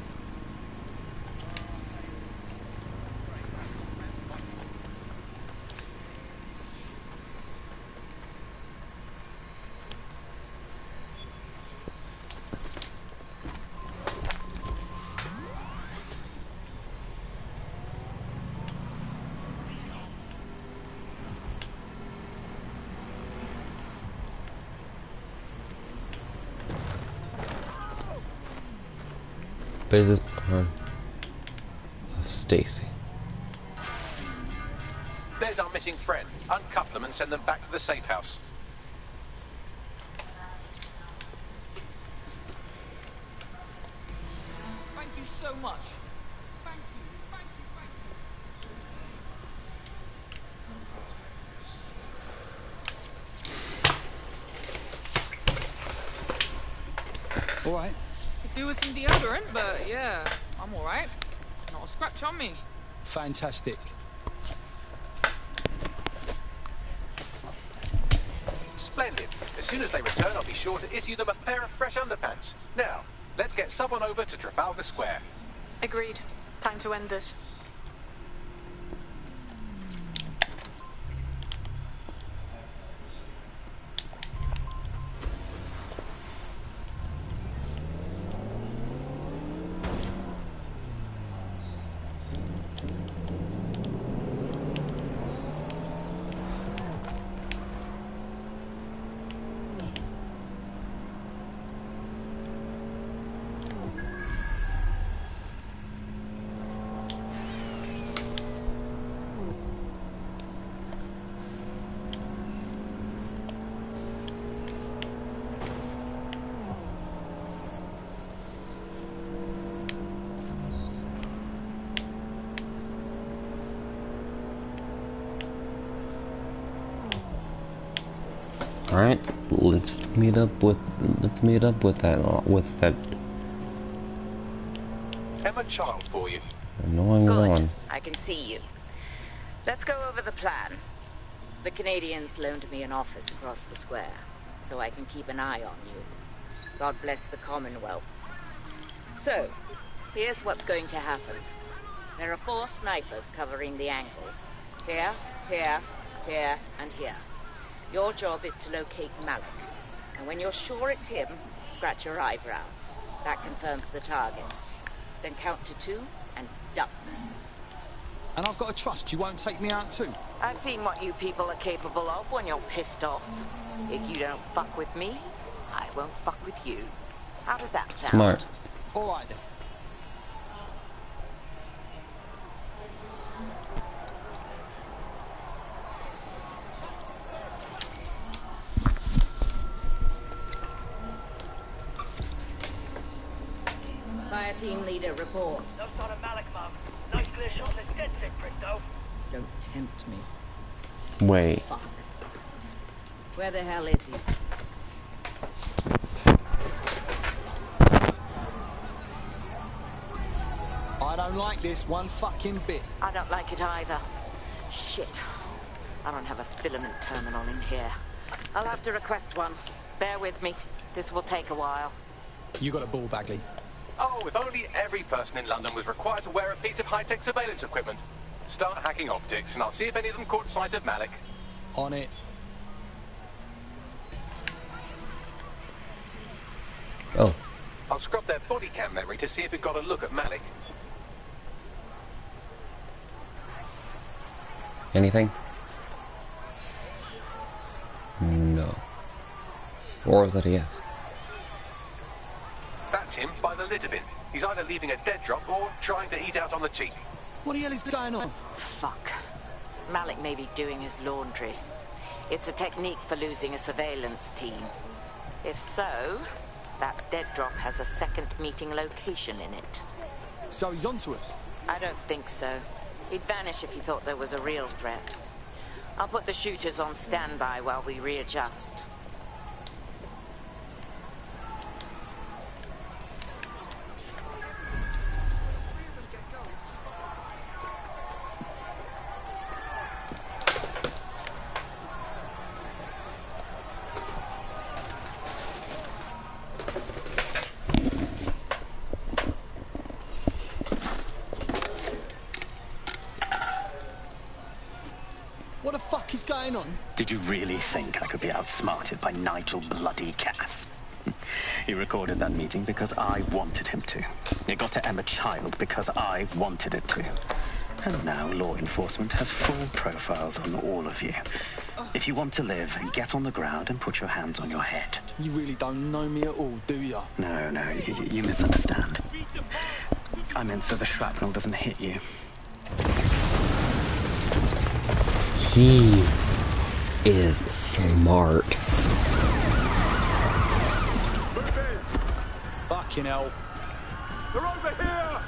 Business plan of Stacy. There's our missing friend. Uncuff them and send them back to the safe house. Thank you so much. Thank you. All right. Could do with some deodorant, but yeah, I'm all right. Not a scratch on me. Fantastic. Splendid. As soon as they return, I'll be sure to issue them a pair of fresh underpants. Now, let's get someone over to Trafalgar Square. Agreed. Time to end this. Alright, let's meet up with that Emma Child for you. annoying one. I can see you. Let's go over the plan. The Canadians loaned me an office across the square, so I can keep an eye on you. God bless the Commonwealth. So, here's what's going to happen. There are 4 snipers covering the angles. Here, here, here, and here. Your job is to locate Malik. And when you're sure it's him, scratch your eyebrow. That confirms the target. Then count to 2 and duck. And I've got to trust you won't take me out too. I've seen what you people are capable of when you're pissed off. If you don't fuck with me, I won't fuck with you. How does that sound? Smart. All right then. Fire team leader, report. No sign of Malik, Mum. Nice clear shot of this DedSec prick, though. Don't tempt me. Wait. Fuck. Where the hell is he? I don't like this one fucking bit. I don't like it either. Shit. I don't have a filament terminal in here. I'll have to request one. Bear with me. This will take a while. You got a ball, Bagley. Oh, if only every person in London was required to wear a piece of high-tech surveillance equipment. Start hacking optics, and I'll see if any of them caught sight of Malik. On it. Oh. I'll scrub their body cam memory to see if it got a look at Malik. Anything? No. Or was that a yes? That's him by the litter bin. He's either leaving a dead drop or trying to eat out on the cheap. What the hell is going on? Fuck. Malik may be doing his laundry. It's a technique for losing a surveillance team. If so, that dead drop has a second meeting location in it. So he's onto us? I don't think so. He'd vanish if he thought there was a real threat. I'll put the shooters on standby while we readjust. What the fuck is going on? Did you really think I could be outsmarted by Nigel bloody Cass? He recorded that meeting because I wanted him to. It got to Emma Child because I wanted it to. And now law enforcement has full profiles on all of you. If you want to live, get on the ground and put your hands on your head. You really don't know me at all, do ya? No, you misunderstand. I meant so the shrapnel doesn't hit you. He is smart. Fucking hell. They're over here!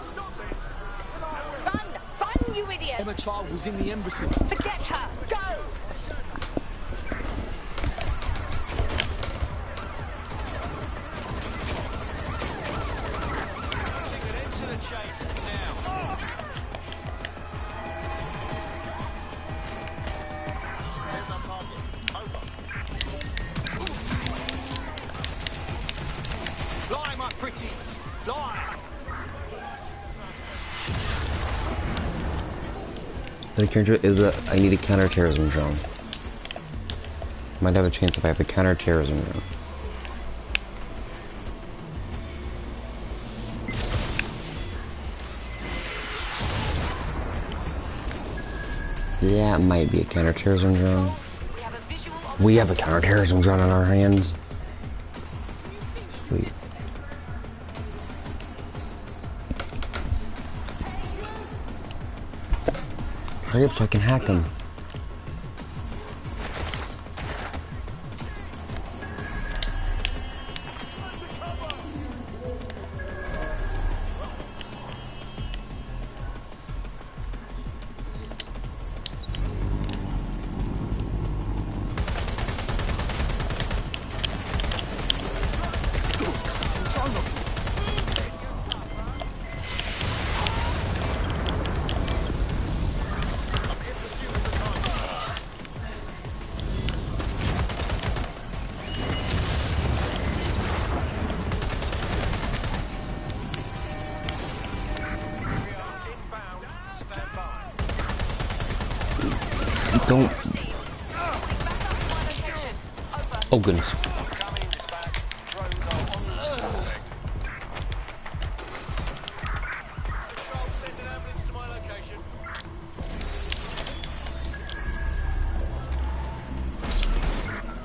Stop this! Run, you idiot! Emma Child was in the embassy. Forget her! Go! Fly, my pretties! Fly! The character is I need a counterterrorism drone. Might have a chance if I have a counterterrorism drone. Yeah, it might be a counterterrorism drone. We have a counterterrorism drone on our hands. Sweet. Hurry up so I can hack them. Don't. Oh goodness.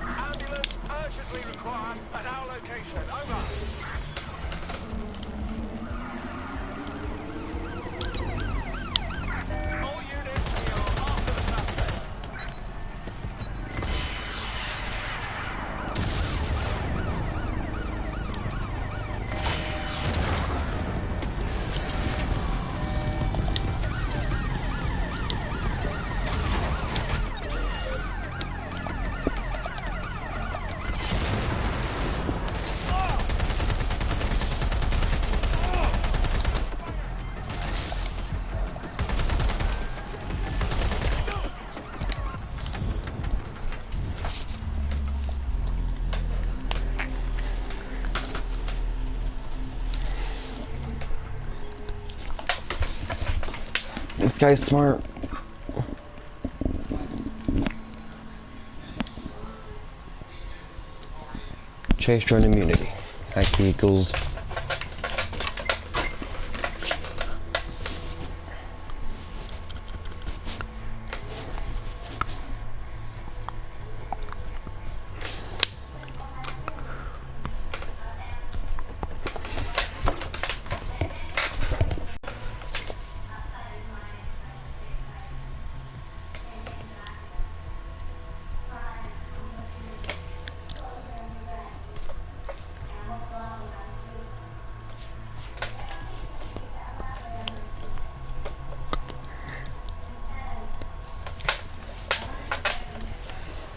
Ambulance urgently required at our location. Over. All units, we are after the suspect. This guy's smart. Chase drone immunity. Hack vehicles.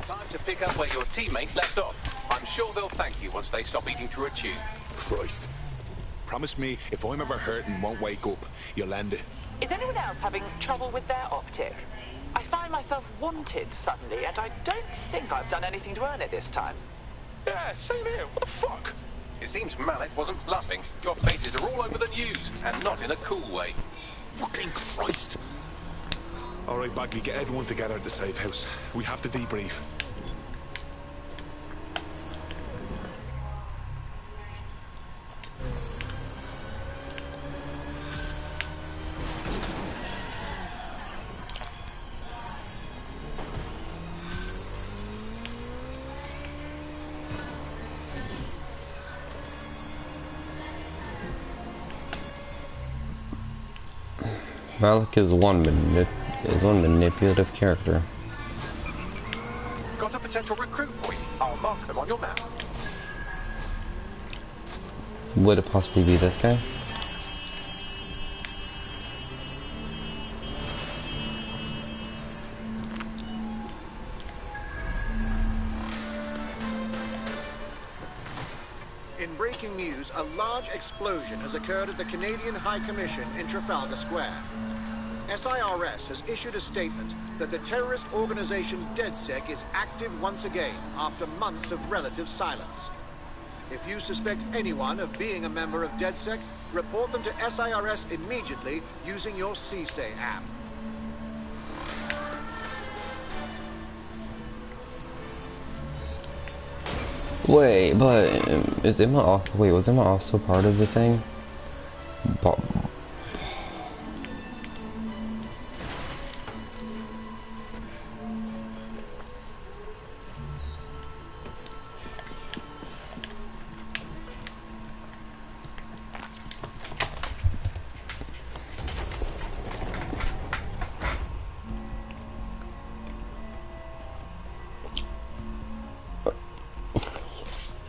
Time to pick up where your teammate left off. I'm sure they'll thank you once they stop eating through a tube. Christ. Promise me, if I'm ever hurt and won't wake up, you'll end it. Is anyone else having trouble with their optic? I find myself wanted suddenly, and I don't think I've done anything to earn it this time. Yeah, same here. What the fuck? It seems Malik wasn't bluffing. Your faces are all over the news, and not in a cool way. Fucking Christ. All right, Bagley, get everyone together at the safe house. We have to debrief. Malik is one manipulative character. Got a potential recruit for you. I'll mark them on your map. Would it possibly be this guy? In breaking news, a large explosion has occurred at the Canadian High Commission in Trafalgar Square. SIRS has issued a statement that the terrorist organization DedSec is active once again after months of relative silence. If you suspect anyone of being a member of DedSec, report them to SIRS immediately using your CSAY app. Wait, but is Emma wait, was Emma also part of the thing?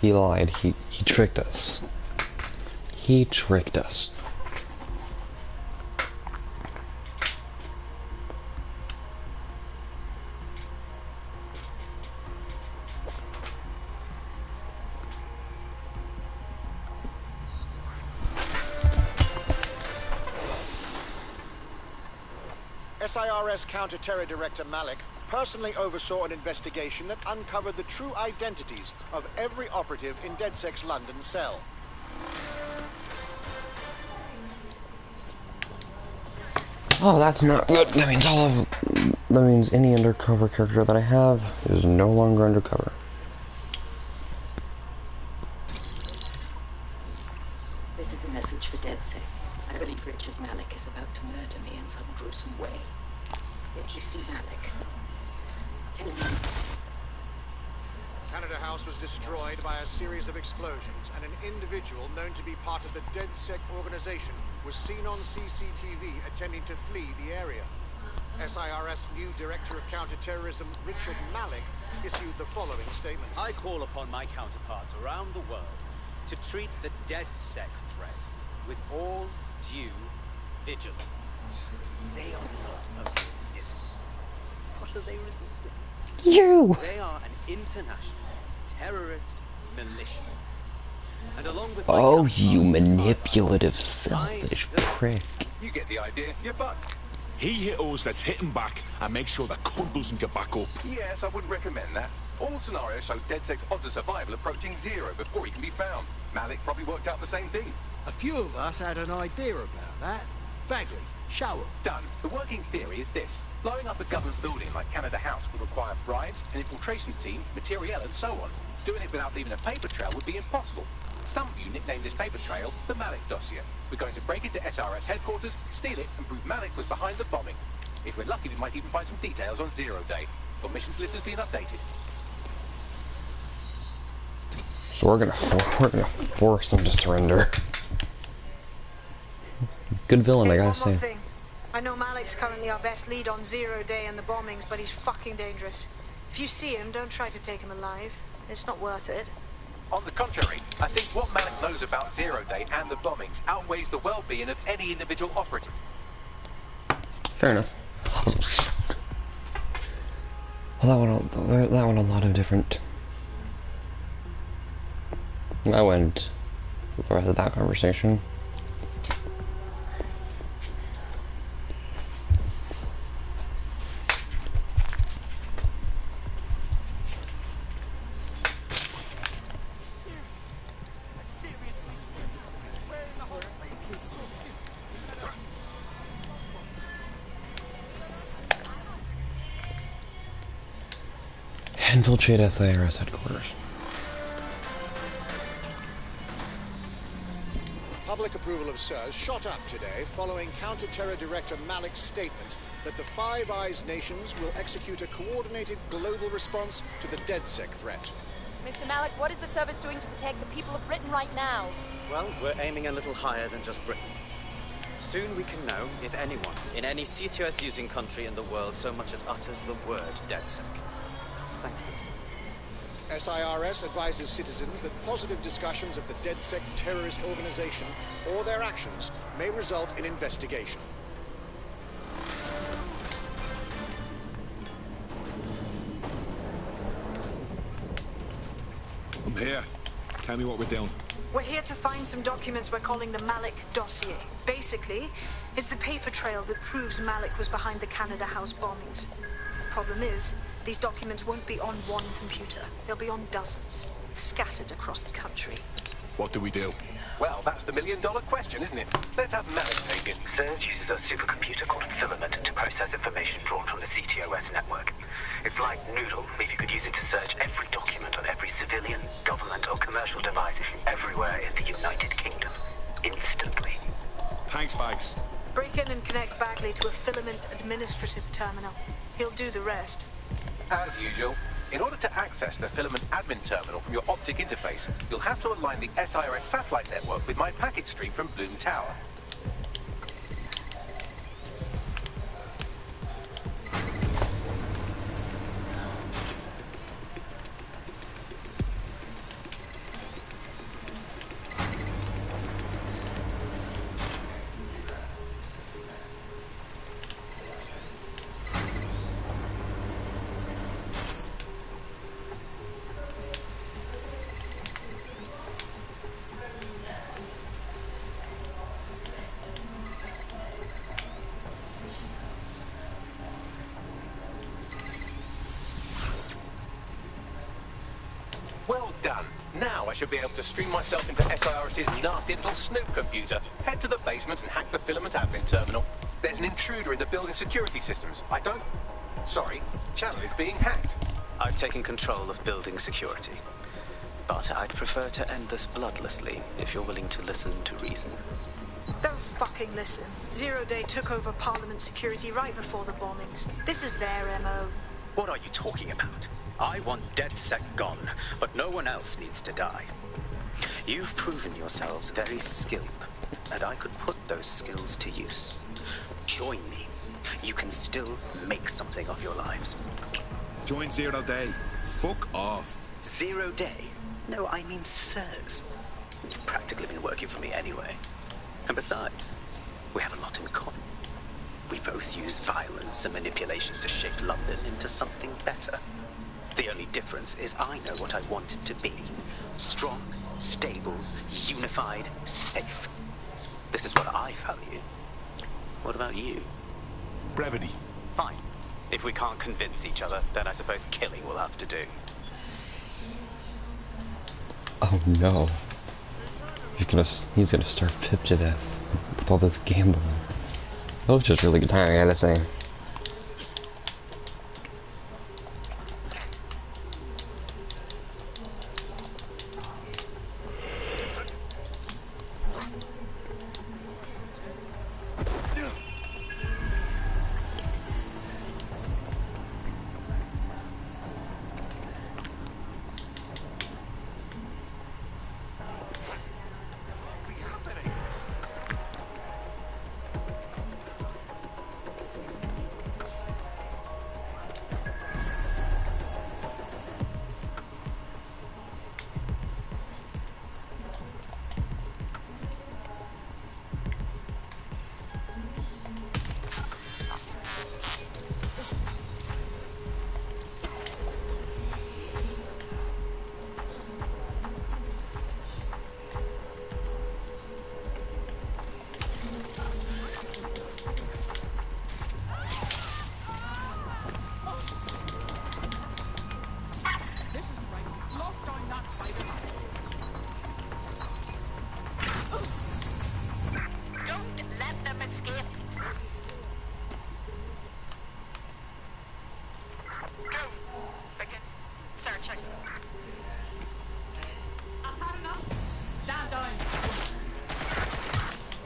He lied. He tricked us. He tricked us. SIRS Counter-Terror Director Malik personally oversaw an investigation that uncovered the true identities of every operative in DedSec's London cell. Oh, that's not good. That means all of that means any undercover character that I have is no longer undercover. This is a message for DedSec. I believe Richard Malik is about to murder me in some gruesome way. If you see Malik, tell him. Canada House was destroyed by a series of explosions, and an individual known to be part of the DedSec organization was seen on CCTV attempting to flee the area. SIRS new Director of Counterterrorism, Richard Malik, issued the following statement. I call upon my counterparts around the world to treat the DedSec threat with all due vigilance. They are not a resistance. What are they resisting? You! They are an international terrorist militia. And along with Oh, you manipulative, selfish prick. You get the idea. You're fucked. He hit us, let's hit him back and make sure that cunt doesn't get back up. Yes, I wouldn't recommend that. All scenarios show DedSec's odds of survival approaching 0 before he can be found. Malik probably worked out the same thing. A few of us had an idea about that. Bagley, show 'em. Done. The working theory is this. Blowing up a government building like Canada House would require bribes, an infiltration team, materiel and so on. Doing it without leaving a paper trail would be impossible. Some of you nicknamed this paper trail the Malik dossier. We're going to break into SRS headquarters, steal it, and prove Malik was behind the bombing. If we're lucky, we might even find some details on 0 Day. Your missions list has been updated. So we're gonna force him to surrender. Good villain, I gotta say. Thing. I know Malik's currently our best lead on 0 Day and the bombings, but he's fucking dangerous. If you see him, don't try to take him alive. It's not worth it. On the contrary, I think what Malik knows about 0 Day and the bombings outweighs the well-being of any individual operative. Fair enough. Well, that one a lot of different. I went with the rest of that conversation. Infiltrate SIRS headquarters. Public approval of SIRS shot up today following Counter-Terror Director Malik's statement that the Five Eyes nations will execute a coordinated global response to the DedSec threat. Mr. Malik, what is the service doing to protect the people of Britain right now? Well, we're aiming a little higher than just Britain. Soon we can know if anyone in any CTOS-using country in the world so much as utters the word DedSec. Thank you. SIRS advises citizens that positive discussions of the DedSec terrorist organization or their actions may result in investigation. I'm here. Tell me what we're doing. We're here to find some documents we're calling the Malik dossier. Basically, it's the paper trail that proves Malik was behind the Canada House bombings. Problem is, these documents won't be on one computer. They'll be on dozens, scattered across the country. What do we do? Well, that's the million-dollar question, isn't it? Let's have Malik take it. SIRS uses a supercomputer called Filament to process information drawn from the CTOS network. It's like Noodle, if you could use it to search every document on every civilian, government or commercial device everywhere in the United Kingdom. Instantly. Thanks, Bags. Break in and connect Bagley to a Filament administrative terminal. He'll do the rest. As usual, in order to access the Filament admin terminal from your optic interface, you'll have to align the SIRS satellite network with my packet stream from Bloom Tower. Well done. Now I should be able to stream myself into SIRS's nasty little Snoop computer, head to the basement and hack the Filament admin terminal. There's an intruder in the building security systems. I don't... Sorry, channel is being hacked. I've taken control of building security. But I'd prefer to end this bloodlessly, if you're willing to listen to reason. Don't fucking listen. Zero Day took over Parliament security right before the bombings. This is their MO. What are you talking about? I want DedSec gone, but no one else needs to die. You've proven yourselves very skilled, and I could put those skills to use. Join me. You can still make something of your lives. Join Zero Day. Fuck off. 0 Day? No, I mean sirs. You've practically been working for me anyway. And besides, we have a lot in common. We both use violence and manipulation to shape London into something better. The only difference is I know what I want it to be. Strong, stable, unified, safe. This is what I value. What about you? Brevity. Fine. If we can't convince each other, then I suppose killing will have to do. Oh no. He's gonna starve Pip to death with all this gambling. That was just really good timing, I gotta say.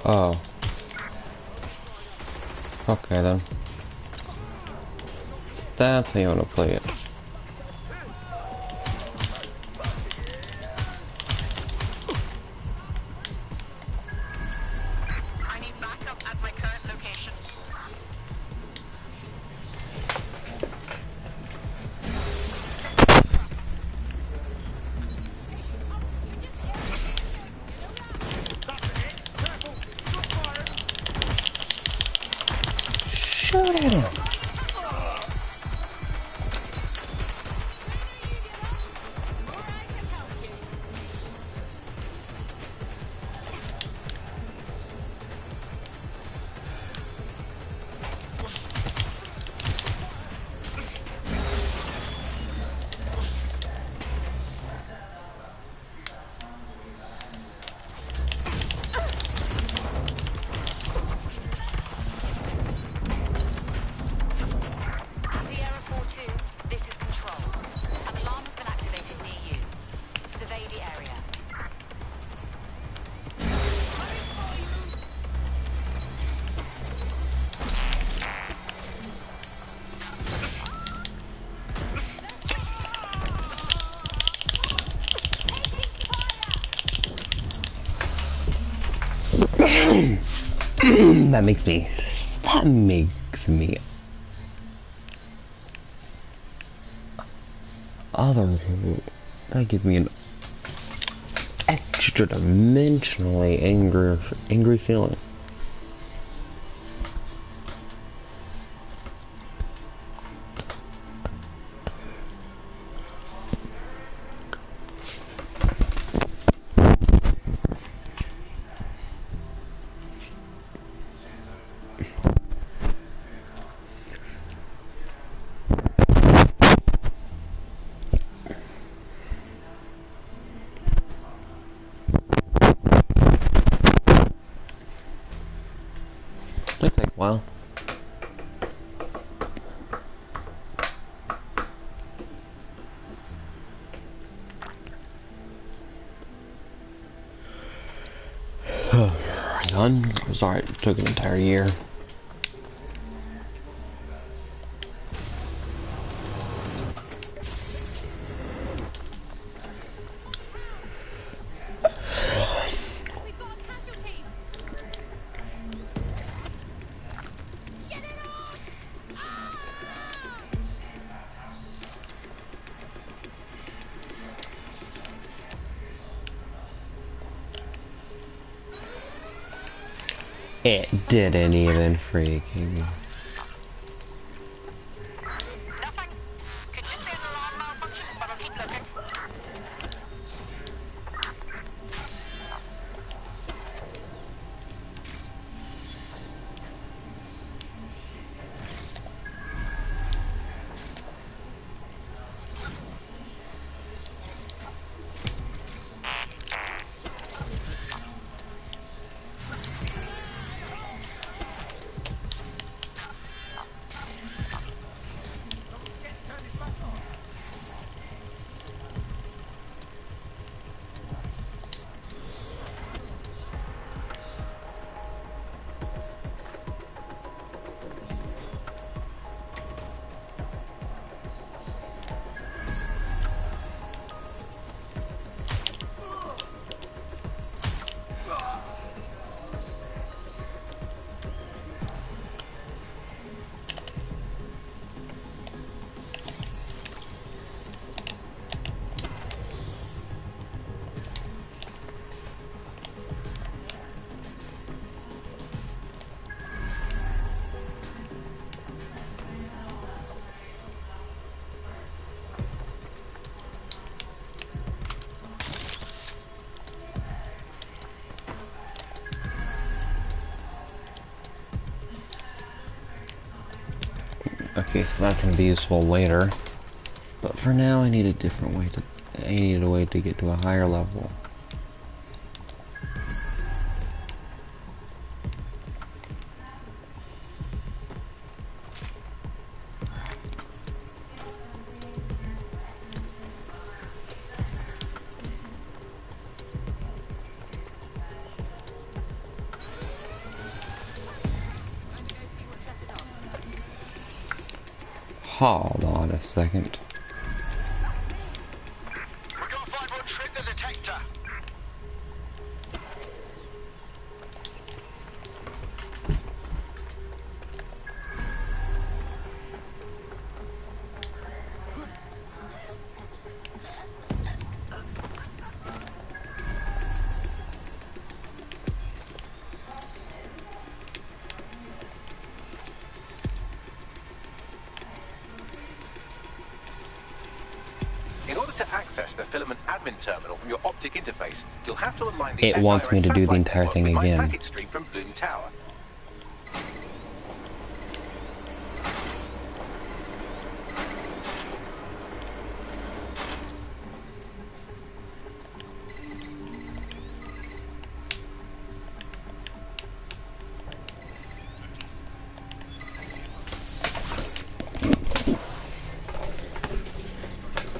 Oh. Okay then. That's how you want to play it. I need backup at my current location. Shoot at him! Sierra 4-2, this is Control. An alarm has been activated near you. Survey the area. That makes me that gives me an extra dimensionally angry feeling. Might take a while. done. Sorry, it took an entire year. It didn't even freaking. Okay, so that's gonna be useful later. But for now, I need a different way to. I need a way to get to a higher level. Hold on a second. We're gonna find what tripped the detector. In order to access the filament admin terminal from your optic interface, you'll have to align the It wants me to do the entire thing with my again. packet stream from Bloom Tower.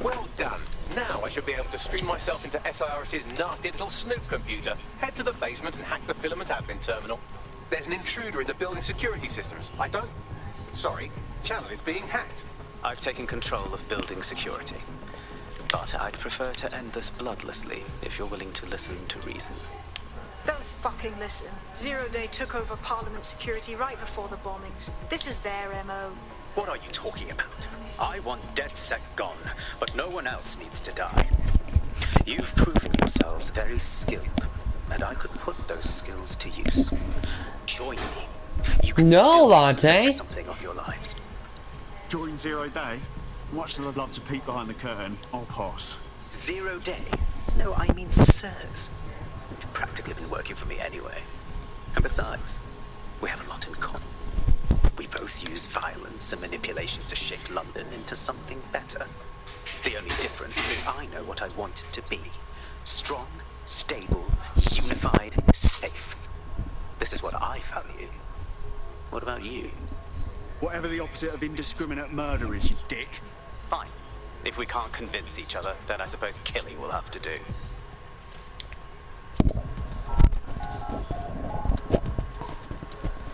Well done. Now I should be able to stream myself into SIRS's nasty little snoop computer, head to the basement and hack the filament admin terminal. There's an intruder in the building security systems. Sorry, channel is being hacked. I've taken control of building security. But I'd prefer to end this bloodlessly, if you're willing to listen to reason. Don't fucking listen. Zero Day took over Parliament security right before the bombings. This is their MO. What are you talking about? I want DedSec gone, but no one else needs to die. You've proven yourselves very skilled, and I could put those skills to use. Join me. You can still make something of your lives. Join Zero Day? Much as I'd love to peek behind the curtain, I'll pass. Zero Day? No, I mean sirs. You've practically been working for me anyway. And besides, we have a lot in common. We both use violence and manipulation to shape London into something better. The only difference is I know what I want it to be. Strong, stable, unified, safe. This is what I value. What about you? Whatever the opposite of indiscriminate murder is, you dick. Fine. If we can't convince each other, then I suppose killing will have to do.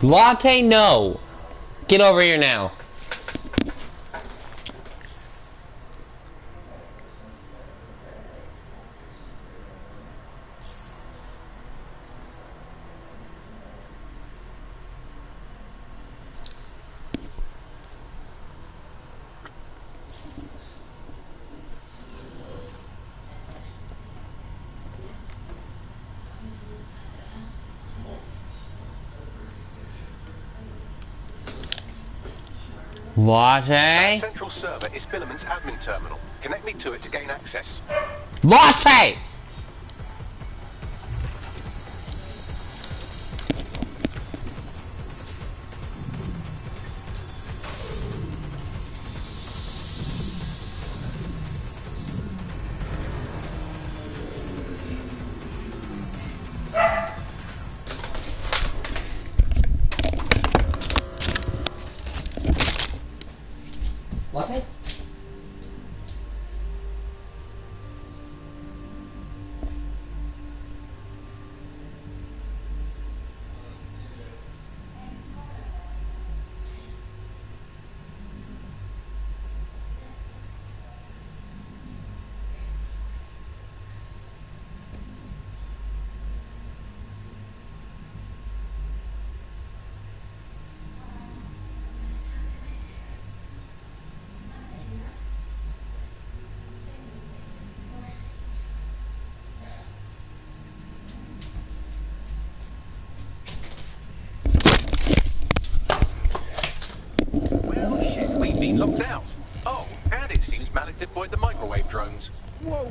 Latte, no! Get over here now. Latte? That central server is Filament's admin terminal. Connect me to it to gain access. Latte! Latte? We've been locked out. Oh, and it seems Malik deployed the microwave drones. Whoa,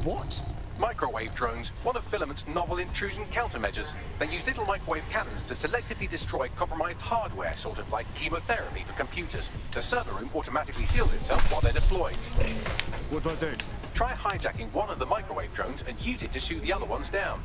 what? Microwave drones, one of Filament's novel intrusion countermeasures. They use little microwave cannons to selectively destroy compromised hardware, sort of like chemotherapy for computers. The server room automatically seals itself while they're deployed. What do I do? Try hijacking one of the microwave drones and use it to shoot the other ones down.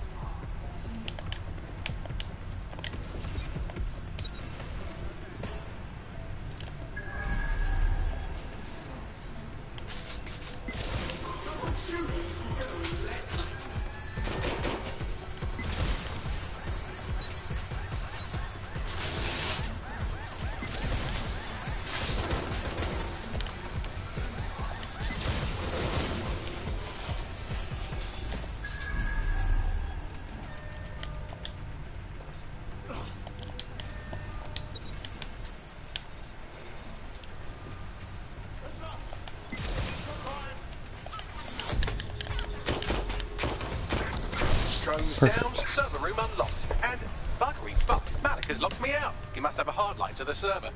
Drones down, server room unlocked, and buggery fuck, Malik has locked me out. He must have a hardline to the server.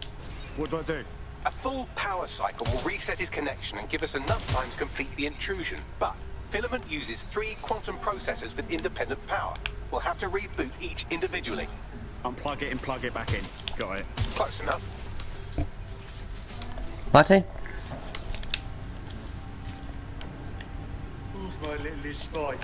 What do I do? A full power cycle will reset his connection and give us enough time to complete the intrusion, but Filament uses 3 quantum processors with independent power. We'll have to reboot each individually. Unplug it and plug it back in. Got it. Close enough. Latte? Who's my little spy?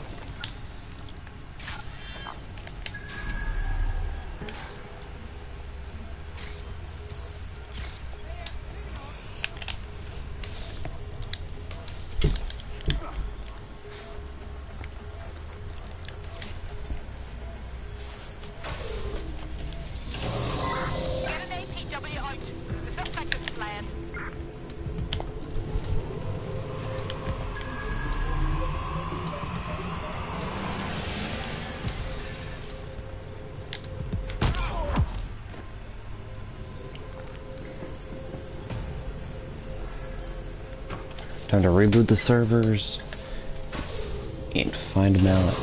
Time to reboot the servers and find Malik.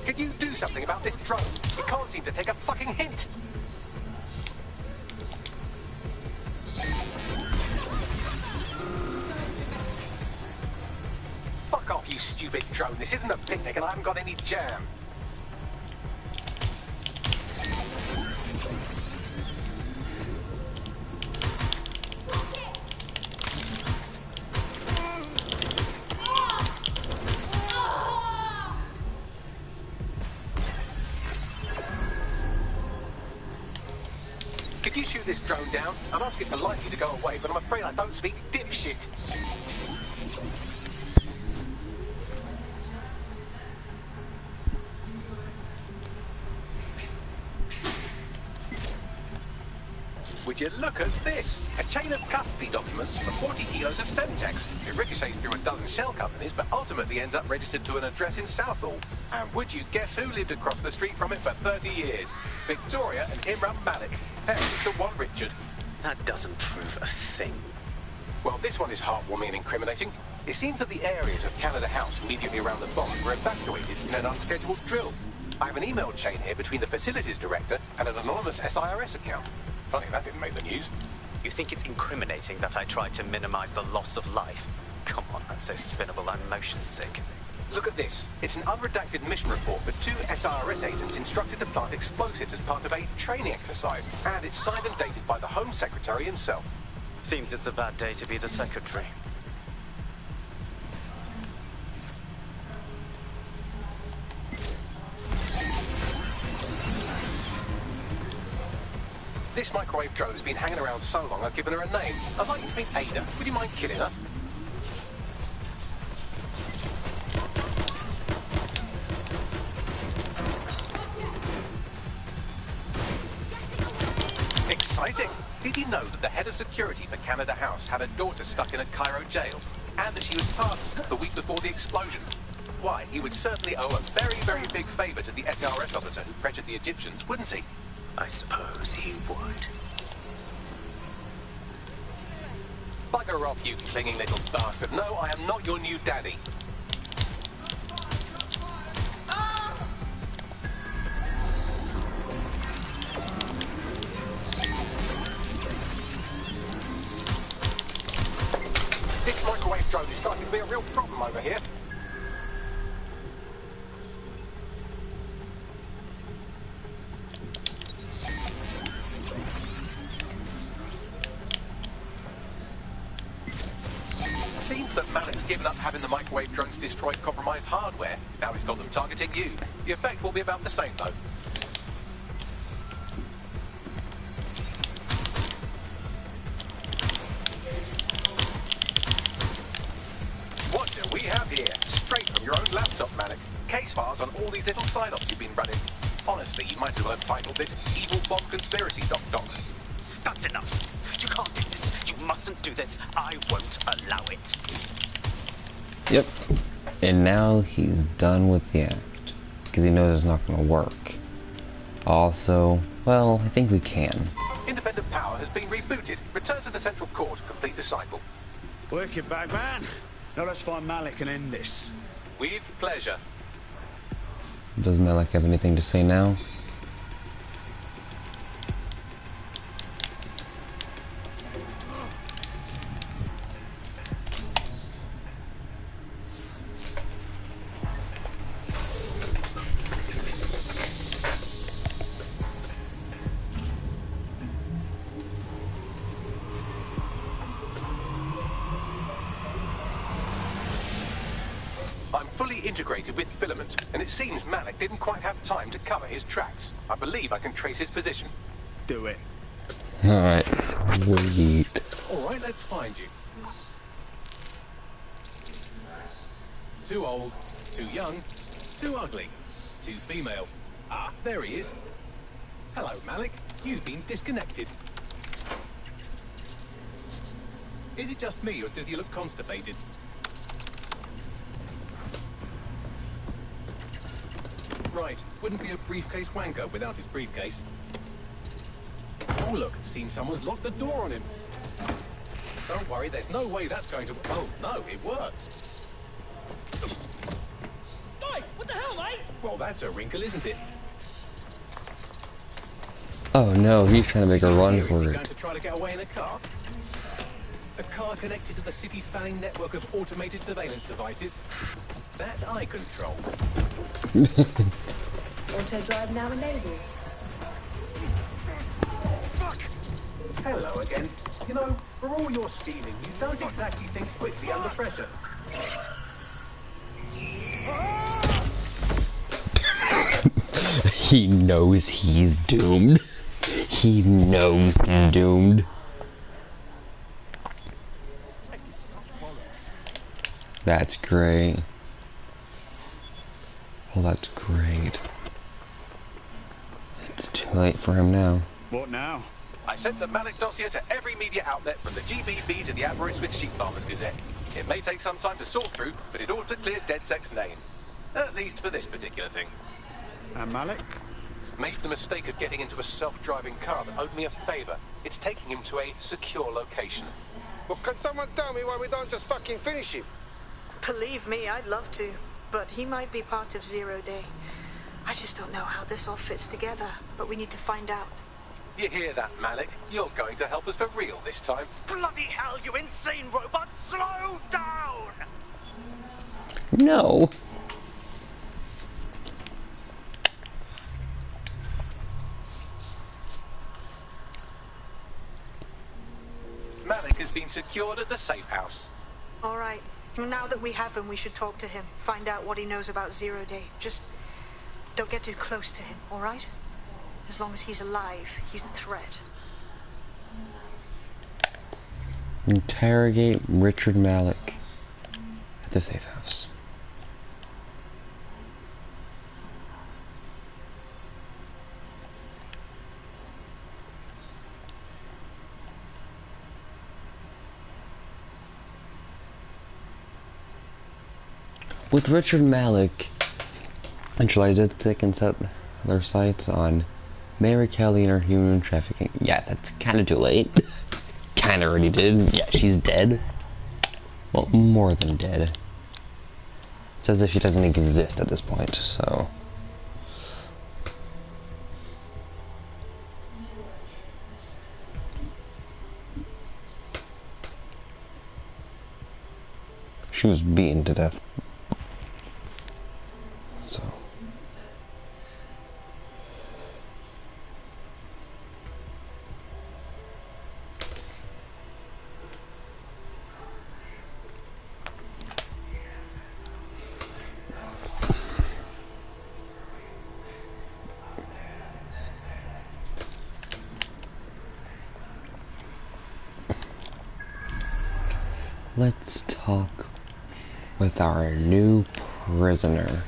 Can you do something about this drone? It can't seem to take a fucking hint. Fuck off, you stupid drone. This isn't a picnic and I haven't got any jam. Could you shoot this drone down? I'm asking politely to go away, but I'm afraid I don't speak dipshit. Would you look at this? A chain of custody documents for 40 kilos of Semtex. It ricochets through a dozen shell companies, but ultimately ends up registered to an address in Southall. And would you guess who lived across the street from it for 30 years? Victoria and Imran Malik, parents to one Richard. That doesn't prove a thing. Well, this one is heartwarming and incriminating. It seems that the areas of Canada House immediately around the bomb were evacuated in an unscheduled drill. I have an email chain here between the facilities director and an anonymous SIRS account. Funny that didn't make the news. You think it's incriminating that I tried to minimize the loss of life? Come on, that's so spinnable, I'm motion sick. Look at this. It's an unredacted mission report for 2 SIRS agents instructed to plant explosives as part of a training exercise, and it's signed and dated by the Home Secretary himself. Seems it's a bad day to be the Secretary. This microwave drone has been hanging around so long I've given her a name. I'd like you to meet Ada. Would you mind killing her? Exciting! Did you know that the head of security for Canada House had a daughter stuck in a Cairo jail? And that she was pardoned the week before the explosion? Why, he would certainly owe a very, very big favour to the SRS officer who pressured the Egyptians, wouldn't he? I suppose he would. Bugger off, you clinging little bastard. No, I am not your new daddy. This microwave drone is starting to be a real problem over here. Seems that Malik's given up having the microwave drones destroy compromised hardware. Now he's got them targeting you. The effect will be about the same, though. What do we have here? Straight from your own laptop, Malik. Case files on all these little side-ops you've been running. Honestly, you might as well have titled this Evil Bomb Conspiracy, Doc. That's enough. You can't do this. You mustn't do this. I won't allow it. Yep. And now he's done with the act. Because he knows it's not going to work. Also, well, I think we can. Independent power has been rebooted. Return to the central core to complete the cycle. Wicked, Bagman. Now let's find Malik and end this. With pleasure. Does Malik have anything to say now? Integrated with Filament, and it seems Malik didn't quite have time to cover his tracks. I believe I can trace his position. Do it. Alright, sweet. Alright, let's find you. Too old, too young, too ugly, too female. Ah, there he is. Hello, Malik. You've been disconnected. Is it just me, or does he look constipated? Right, wouldn't be a briefcase wanker without his briefcase. Oh look, seems someone's locked the door on him. Don't worry, there's no way that's going to... Oh no, it worked. Oi, what the hell, mate? Well, that's a wrinkle, isn't it? Oh no, he's trying to make a run for Is he it. going to try to get away in a car? A car connected to the city-spanning network of automated surveillance devices. That I control. Auto drive now enabled. Fuck! Hello again. You know, for all your scheming, you don't exactly think quickly under pressure. He knows he's doomed. He knows he's doomed. That's great. Oh, that's great. It's too late for him now. What now? I sent the Malik dossier to every media outlet from the GBB to the Aberystwyth Sheep Farmers Gazette. It may take some time to sort through, but it ought to clear DedSec's name. At least for this particular thing. And Malik? Made the mistake of getting into a self-driving car that owed me a favour. It's taking him to a secure location. Well, can someone tell me why we don't just fucking finish him? Believe me, I'd love to. But he might be part of Zero Day. I just don't know how this all fits together, but we need to find out. You hear that, Malik? You're going to help us for real this time. Bloody hell, you insane robot! Slow down! No. Malik has been secured at the safe house. All right. Well, now that we have him, we should talk to him. Find out what he knows about Zero Day. Just don't get too close to him, all right? As long as he's alive, he's a threat. Interrogate Richard Malik at the safe house. With Richard Malik, DedSec can set their sights on Mary Kelly and her human trafficking. Yeah, that's kind of too late. Kind of already did. Yeah, she's dead. Well, more than dead. It's as if she doesn't exist at this point, so... She was beaten to death. So... Let's talk with our new prisoner.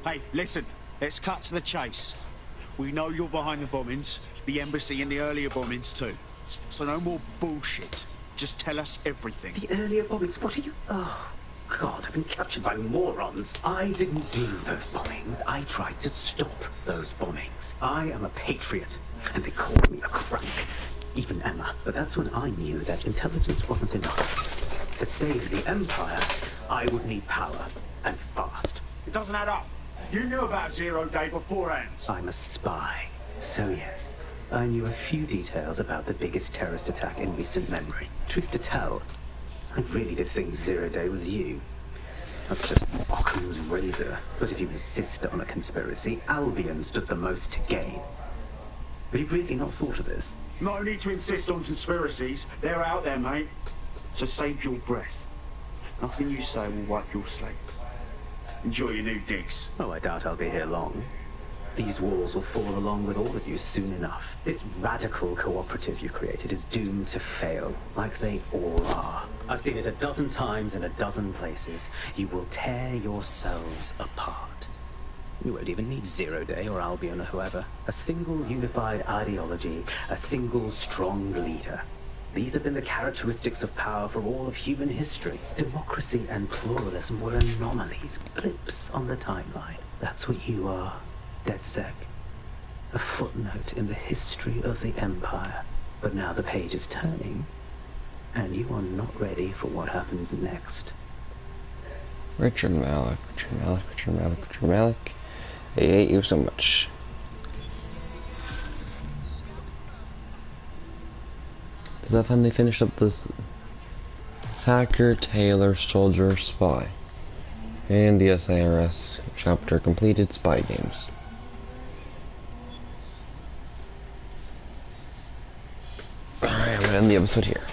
Hey, listen, let's cut to the chase. We know you're behind the bombings, the embassy and the earlier bombings too. So no more bullshit. Just tell us everything. The earlier bombings? What are you... Oh, God, I've been captured by morons. I didn't do those bombings. I tried to stop those bombings. I am a patriot, and they called me a crank. Even Emma. But that's when I knew that intelligence wasn't enough. To save the Empire, I would need power, and fast. It doesn't add up. You knew about Zero Day beforehand. I'm a spy, so yes. I knew a few details about the biggest terrorist attack in recent memory. Truth to tell, I really did think Zero Day was you. That's just Occam's razor. But if you insist on a conspiracy, Albion stood the most to gain. Have you really not thought of this? No need to insist on conspiracies. They're out there, mate. So save your breath. Nothing you say will wipe your slate. Enjoy your new digs. Oh, I doubt I'll be here long. These walls will fall along with all of you soon enough. This radical cooperative you created is doomed to fail, like they all are. I've seen it a dozen times in a dozen places. You will tear yourselves apart. You won't even need Zero Day or Albion or whoever. A single unified ideology, a single strong leader. These have been the characteristics of power for all of human history. Democracy and pluralism were anomalies, blips on the timeline. That's what you are, DedSec. A footnote in the history of the Empire. But now the page is turning, and you are not ready for what happens next. Richard Malik, Richard Malik, Richard Malik, Richard Malik. I hate you so much. Does that finally finish up this hacker, tailor, soldier, spy? And the SIRS chapter completed, spy games. Alright, I'm gonna end the episode here.